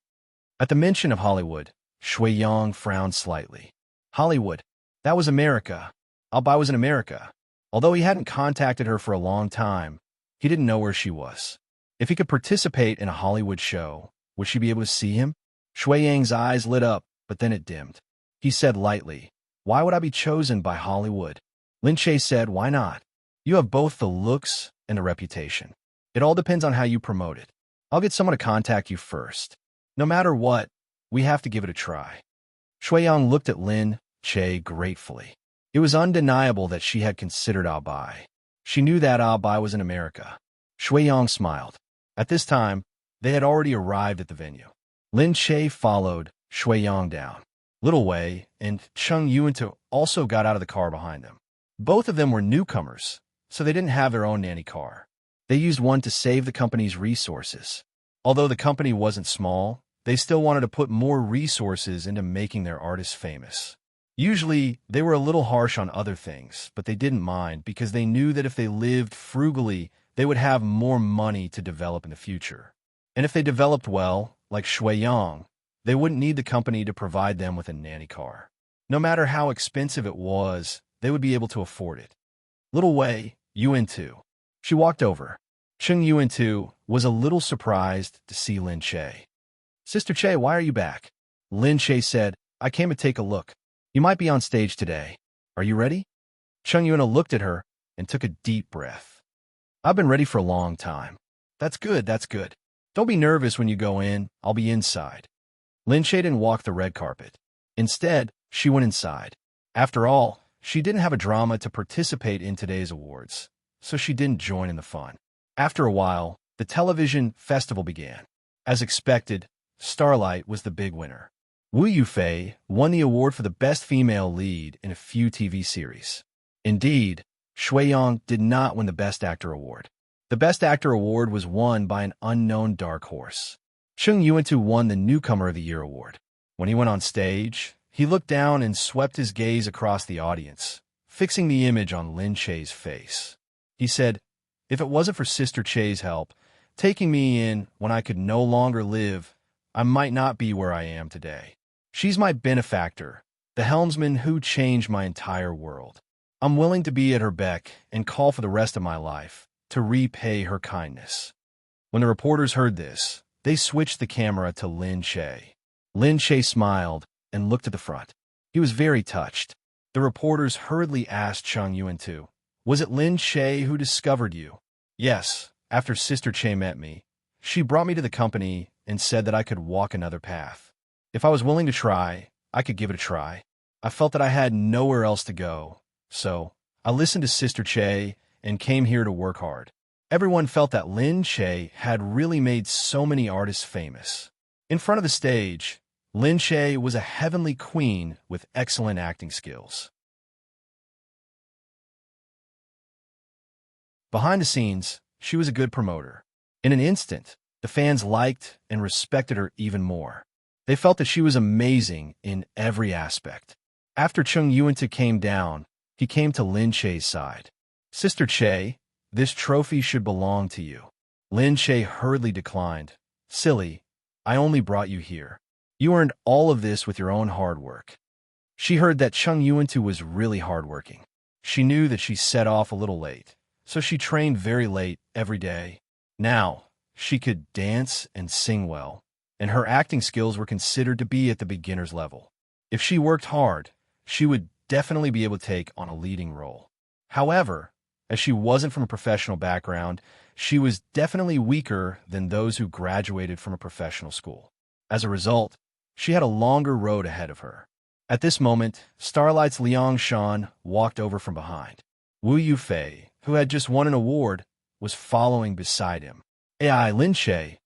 At the mention of Hollywood, Shui Yang frowned slightly. Hollywood, that was America. Albai was in America. Although he hadn't contacted her for a long time, he didn't know where she was. If he could participate in a Hollywood show, would she be able to see him? Shui Yang's eyes lit up, but then it dimmed. He said lightly, "Why would I be chosen by Hollywood?" Lin Che said, "Why not? You have both the looks and the reputation. It all depends on how you promote it. I'll get someone to contact you first. No matter what, we have to give it a try." Shui Yang looked at Lin Che gratefully. It was undeniable that she had considered Albai. She knew that Albai was in America. Shui Yang smiled. At this time, they had already arrived at the venue. Lin Che followed Shui Yang down. Little Wei and Cheng Yuantu also got out of the car behind them. Both of them were newcomers, so they didn't have their own nanny car. They used one to save the company's resources. Although the company wasn't small, they still wanted to put more resources into making their artists famous. Usually, they were a little harsh on other things, but they didn't mind because they knew that if they lived frugally, they would have more money to develop in the future. And if they developed well, like Shui Yang, they wouldn't need the company to provide them with a nanny car. No matter how expensive it was, they would be able to afford it. Little Wei, Yuan too. She walked over. Chung Yuan too was a little surprised to see Lin Che. Sister Che, why are you back? Lin Che said, I came to take a look. You might be on stage today. Are you ready? Chung Yuan looked at her and took a deep breath. I've been ready for a long time. That's good, that's good. Don't be nervous when you go in, I'll be inside. Lin Che didn't walk the red carpet. Instead, she went inside. After all, she didn't have a drama to participate in today's awards, so she didn't join in the fun. After a while, the television festival began. As expected, Starlight was the big winner. Wu Yufei won the award for the best female lead in a few TV series. Indeed, Shui Yang did not win the Best Actor award. The Best Actor award was won by an unknown dark horse. Chung Yuan-tu won the Newcomer of the Year award. When he went on stage, he looked down and swept his gaze across the audience, fixing the image on Lin Che's face. He said, if it wasn't for Sister Che's help, taking me in when I could no longer live, I might not be where I am today. She's my benefactor, the helmsman who changed my entire world. I'm willing to be at her beck and call for the rest of my life to repay her kindness. When the reporters heard this, they switched the camera to Lin Che. Lin Che smiled and looked at the front. He was very touched. The reporters hurriedly asked Chung Yuan-tu, was it Lin Che who discovered you? Yes, after Sister Che met me. She brought me to the company and said that I could walk another path. If I was willing to try, I could give it a try. I felt that I had nowhere else to go, so I listened to Sister Che and came here to work hard. Everyone felt that Lin Che had really made so many artists famous. In front of the stage, Lin Che was a heavenly queen with excellent acting skills. Behind the scenes, she was a good promoter. In an instant, the fans liked and respected her even more. They felt that she was amazing in every aspect. After Chung Yuan-tu came down, he came to Lin Che's side. Sister Che, this trophy should belong to you. Lin Che hurriedly declined. Silly, I only brought you here. You earned all of this with your own hard work. She heard that Chung Yuan-tu was really hardworking. She knew that she set off a little late, so she trained very late every day. Now, she could dance and sing well, and her acting skills were considered to be at the beginner's level. If she worked hard, she would definitely be able to take on a leading role. However, as she wasn't from a professional background, she was definitely weaker than those who graduated from a professional school. As a result, she had a longer road ahead of her. At this moment, Starlight's Liang Shan walked over from behind. Wu Yufei, who had just won an award, was following beside him. Ai, Lin Che,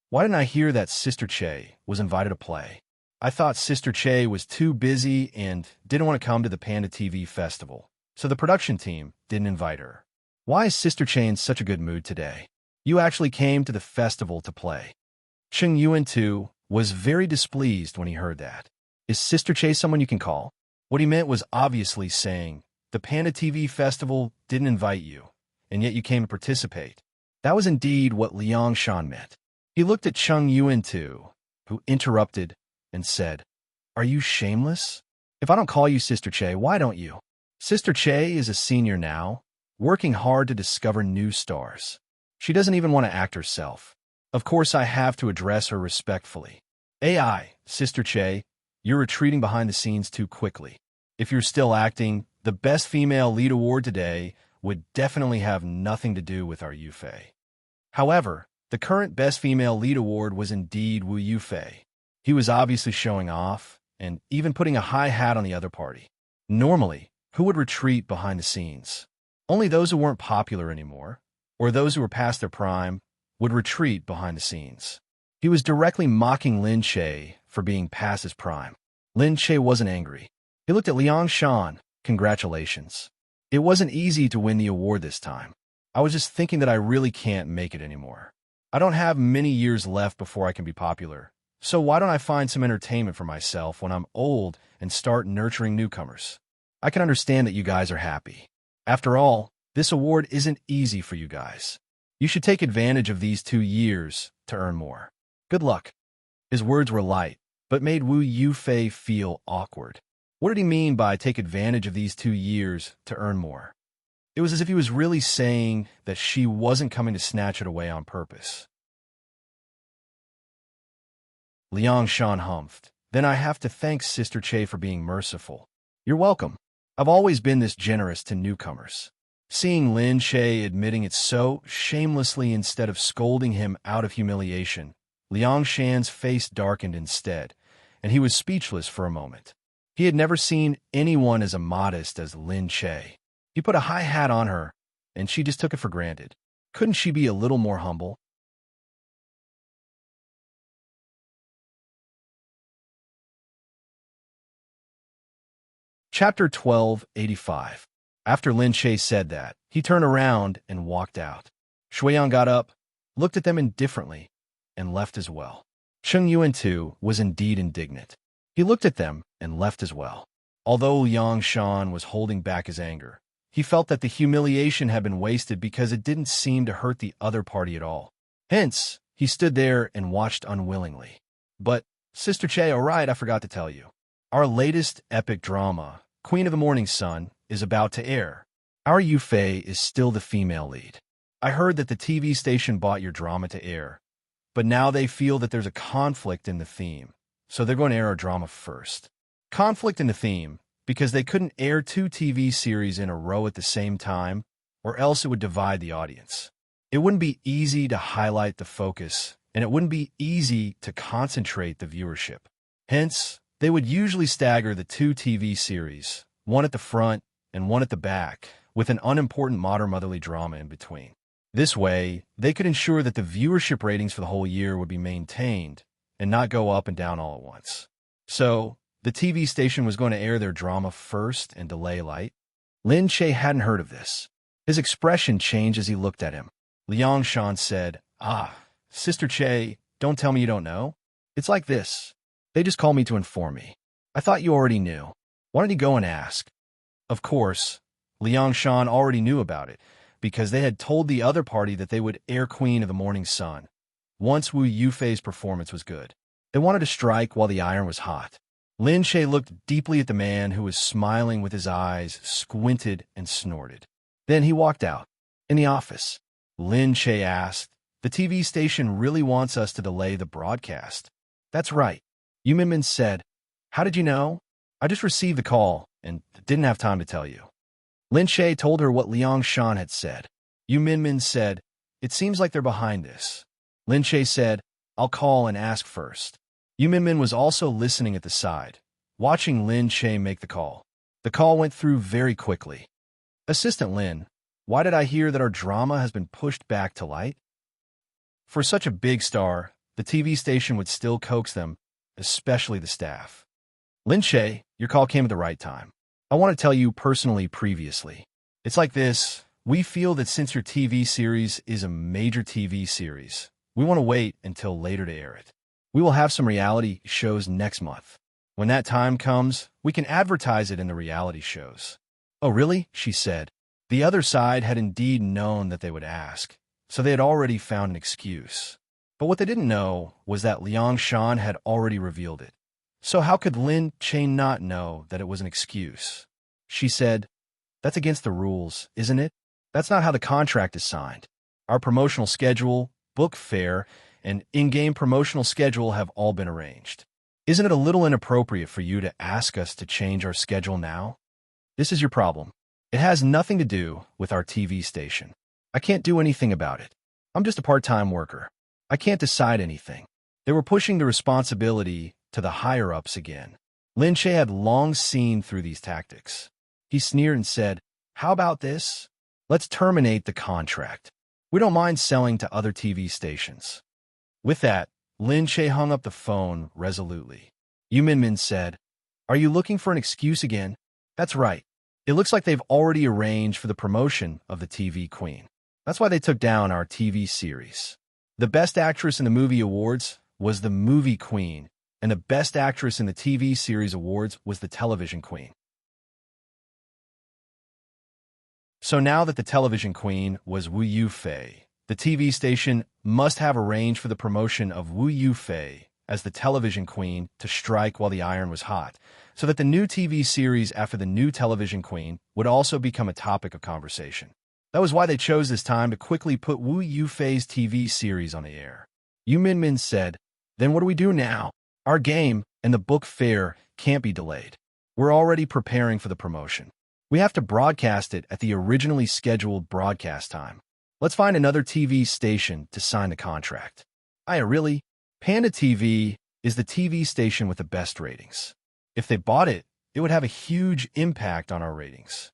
why didn't I hear that Sister Che was invited to play? I thought Sister Che was too busy and didn't want to come to the Panda TV festival, so the production team didn't invite her. Why is Sister Che in such a good mood today? You actually came to the festival to play. Chung Yuan-tu was very displeased when he heard that. Is Sister Che someone you can call? What he meant was obviously saying, the Panda TV festival didn't invite you, and yet you came to participate. That was indeed what Liang Shan meant. He looked at Chung Yuan-tu, who interrupted and said, are you shameless? If I don't call you Sister Che, why don't you? Sister Che is a senior now, working hard to discover new stars. She doesn't even want to act herself. Of course, I have to address her respectfully. Ai, Sister Che, you're retreating behind the scenes too quickly. If you're still acting, the Best Female Lead Award today would definitely have nothing to do with our Yufei. However, the current Best Female Lead Award was indeed Wu Yufei. He was obviously showing off, and even putting a high hat on the other party. Normally, who would retreat behind the scenes? Only those who weren't popular anymore, or those who were past their prime, would retreat behind the scenes. He was directly mocking Lin Che for being past his prime. Lin Che wasn't angry. He looked at Liang Shan. Congratulations. It wasn't easy to win the award this time. I was just thinking that I really can't make it anymore. I don't have many years left before I can be popular, so why don't I find some entertainment for myself when I'm old and start nurturing newcomers? I can understand that you guys are happy. After all, this award isn't easy for you guys. You should take advantage of these 2 years to earn more. Good luck. His words were light, but made Wu Yufei feel awkward. What did he mean by take advantage of these 2 years to earn more? It was as if he was really saying that she wasn't coming to snatch it away on purpose. Liang Shan humphed. Then I have to thank Sister Che for being merciful. You're welcome. I've always been this generous to newcomers. Seeing Lin Che admitting it so shamelessly instead of scolding him out of humiliation, Liang Shan's face darkened instead, and he was speechless for a moment. He had never seen anyone as immodest as Lin Che. He put a high hat on her, and she just took it for granted. Couldn't she be a little more humble? Chapter 1285. After Lin Che said that, he turned around and walked out. Shuiyang got up, looked at them indifferently, and left as well. Cheng Yuan too was indeed indignant. He looked at them and left as well. Although Liang Shan was holding back his anger, he felt that the humiliation had been wasted because it didn't seem to hurt the other party at all. Hence, he stood there and watched unwillingly. But, Sister Che, all right, I forgot to tell you. Our latest epic drama, Queen of the Morning Sun, is about to air. Our Yufei is still the female lead. I heard that the TV station bought your drama to air, but now they feel that there's a conflict in the theme, so they're going to air our drama first. Conflict in the theme, because they couldn't air 2 TV series in a row at the same time, or else it would divide the audience. It wouldn't be easy to highlight the focus, and it wouldn't be easy to concentrate the viewership. Hence, they would usually stagger the 2 TV series, one at the front and one at the back, with an unimportant modern motherly drama in between. This way, they could ensure that the viewership ratings for the whole year would be maintained and not go up and down all at once. So, the TV station was going to air their drama first and delay light. Lin Che hadn't heard of this. His expression changed as he looked at him. Liang Shan said, Sister Che, don't tell me you don't know. It's like this. They just called me to inform me. I thought you already knew. Why don't you go and ask? Of course, Liang Shan already knew about it, because they had told the other party that they would air Queen of the Morning Sun, once Wu Yufei's performance was good. They wanted to strike while the iron was hot. Lin Che looked deeply at the man who was smiling with his eyes, squinted and snorted. Then he walked out. In the office, Lin Che asked, the TV station really wants us to delay the broadcast. That's right. Yu Minmin said, how did you know? I just received the call and didn't have time to tell you. Lin Che told her what Liang Shan had said. Yu Minmin said, it seems like they're behind this. Lin Che said, I'll call and ask first. Yu Minmin was also listening at the side, watching Lin Che make the call. The call went through very quickly. Assistant Lin, why did I hear that our drama has been pushed back to light? For such a big star, the TV station would still coax them, especially the staff. Lin Che, your call came at the right time. I want to tell you personally previously. It's like this. We feel that since your TV series is a major TV series, we want to wait until later to air it. We will have some reality shows next month. When that time comes, we can advertise it in the reality shows. Oh, really? She said. The other side had indeed known that they would ask, so they had already found an excuse. But what they didn't know was that Liang Shan had already revealed it. So how could Lin Che not know that it was an excuse? She said, that's against the rules, isn't it? That's not how the contract is signed. Our promotional schedule, book fair, and in-game promotional schedule have all been arranged. Isn't it a little inappropriate for you to ask us to change our schedule now? This is your problem. It has nothing to do with our TV station. I can't do anything about it. I'm just a part-time worker. I can't decide anything. They were pushing the responsibility to the higher-ups again. Lin Che had long seen through these tactics. He sneered and said, how about this? Let's terminate the contract. We don't mind selling to other TV stations. With that, Lin Che hung up the phone resolutely. Yu Minmin said, are you looking for an excuse again? That's right. It looks like they've already arranged for the promotion of the TV Queen. That's why they took down our TV series. The Best Actress in the Movie Awards was the Movie Queen, and the Best Actress in the TV Series Awards was the Television Queen. So now that the Television Queen was Wu Yufei, the TV station must have arranged for the promotion of Wu Yufei as the television queen to strike while the iron was hot, so that the new TV series after the new television queen would also become a topic of conversation. That was why they chose this time to quickly put Wu Yufei's TV series on the air. Yu Minmin said, "Then what do we do now? Our game and the book fair can't be delayed. We're already preparing for the promotion. We have to broadcast it at the originally scheduled broadcast time. Let's find another TV station to sign the contract." Really? Panda TV is the TV station with the best ratings. If they bought it, it would have a huge impact on our ratings.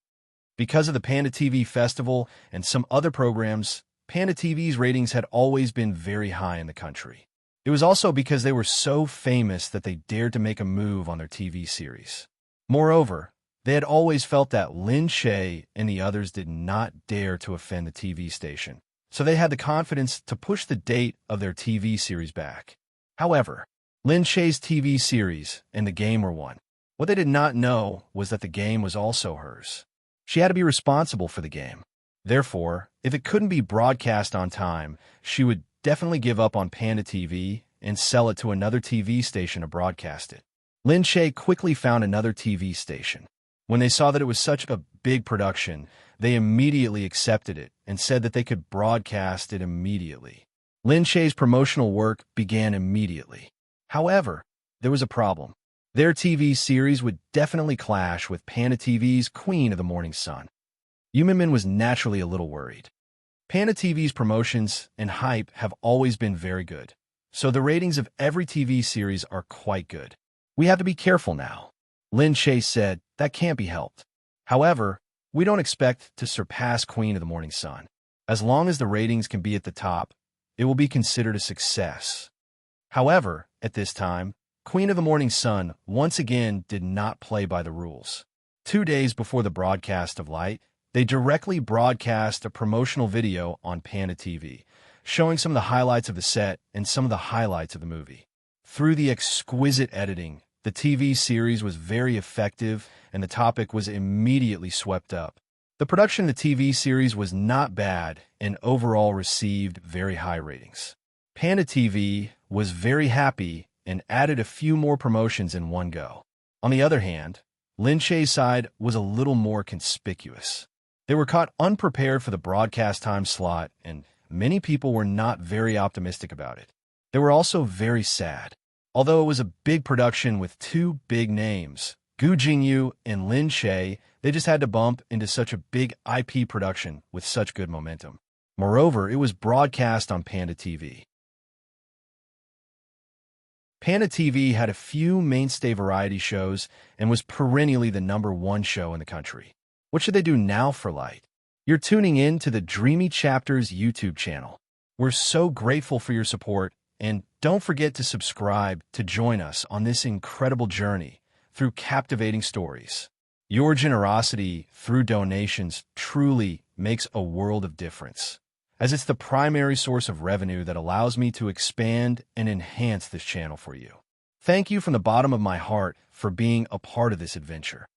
Because of the Panda TV Festival and some other programs, Panda TV's ratings had always been very high in the country. It was also because they were so famous that they dared to make a move on their TV series. Moreover, they had always felt that Lin Shay and the others did not dare to offend the TV station, so they had the confidence to push the date of their TV series back. However, Lin Shay's TV series and the game were one. What they did not know was that the game was also hers. She had to be responsible for the game. Therefore, if it couldn't be broadcast on time, she would definitely give up on Panda TV and sell it to another TV station to broadcast it. Lin Shay quickly found another TV station. When they saw that it was such a big production, they immediately accepted it and said that they could broadcast it immediately. Lin Shay's promotional work began immediately. However, there was a problem. Their TV series would definitely clash with Panda TV's Queen of the Morning Sun. Yu Minmin was naturally a little worried. Panda TV's promotions and hype have always been very good, so the ratings of every TV series are quite good. We have to be careful now. Lin Shay said, "That can't be helped. However, we don't expect to surpass Queen of the Morning Sun. As long as the ratings can be at the top, it will be considered a success." However, at this time, Queen of the Morning Sun once again did not play by the rules. 2 days before the broadcast of Light, they directly broadcast a promotional video on Panda TV, showing some of the highlights of the set and some of the highlights of the movie. Through the exquisite editing, the TV series was very effective and the topic was immediately swept up. The production of the TV series was not bad and overall received very high ratings. Panda TV was very happy and added a few more promotions in one go. On the other hand, Lin Shay's side was a little more conspicuous. They were caught unprepared for the broadcast time slot, and many people were not very optimistic about it. They were also very sad. Although it was a big production with two big names, Gu Jingyu and Lin Shay, they just had to bump into such a big IP production with such good momentum. Moreover, it was broadcast on Panda TV. Panda TV had a few mainstay variety shows and was perennially the #1 show in the country. What should they do now for Light? You're tuning in to the Dreamy Chapters YouTube channel. We're so grateful for your support, and don't forget to subscribe to join us on this incredible journey through captivating stories. Your generosity through donations truly makes a world of difference, as it's the primary source of revenue that allows me to expand and enhance this channel for you. Thank you from the bottom of my heart for being a part of this adventure.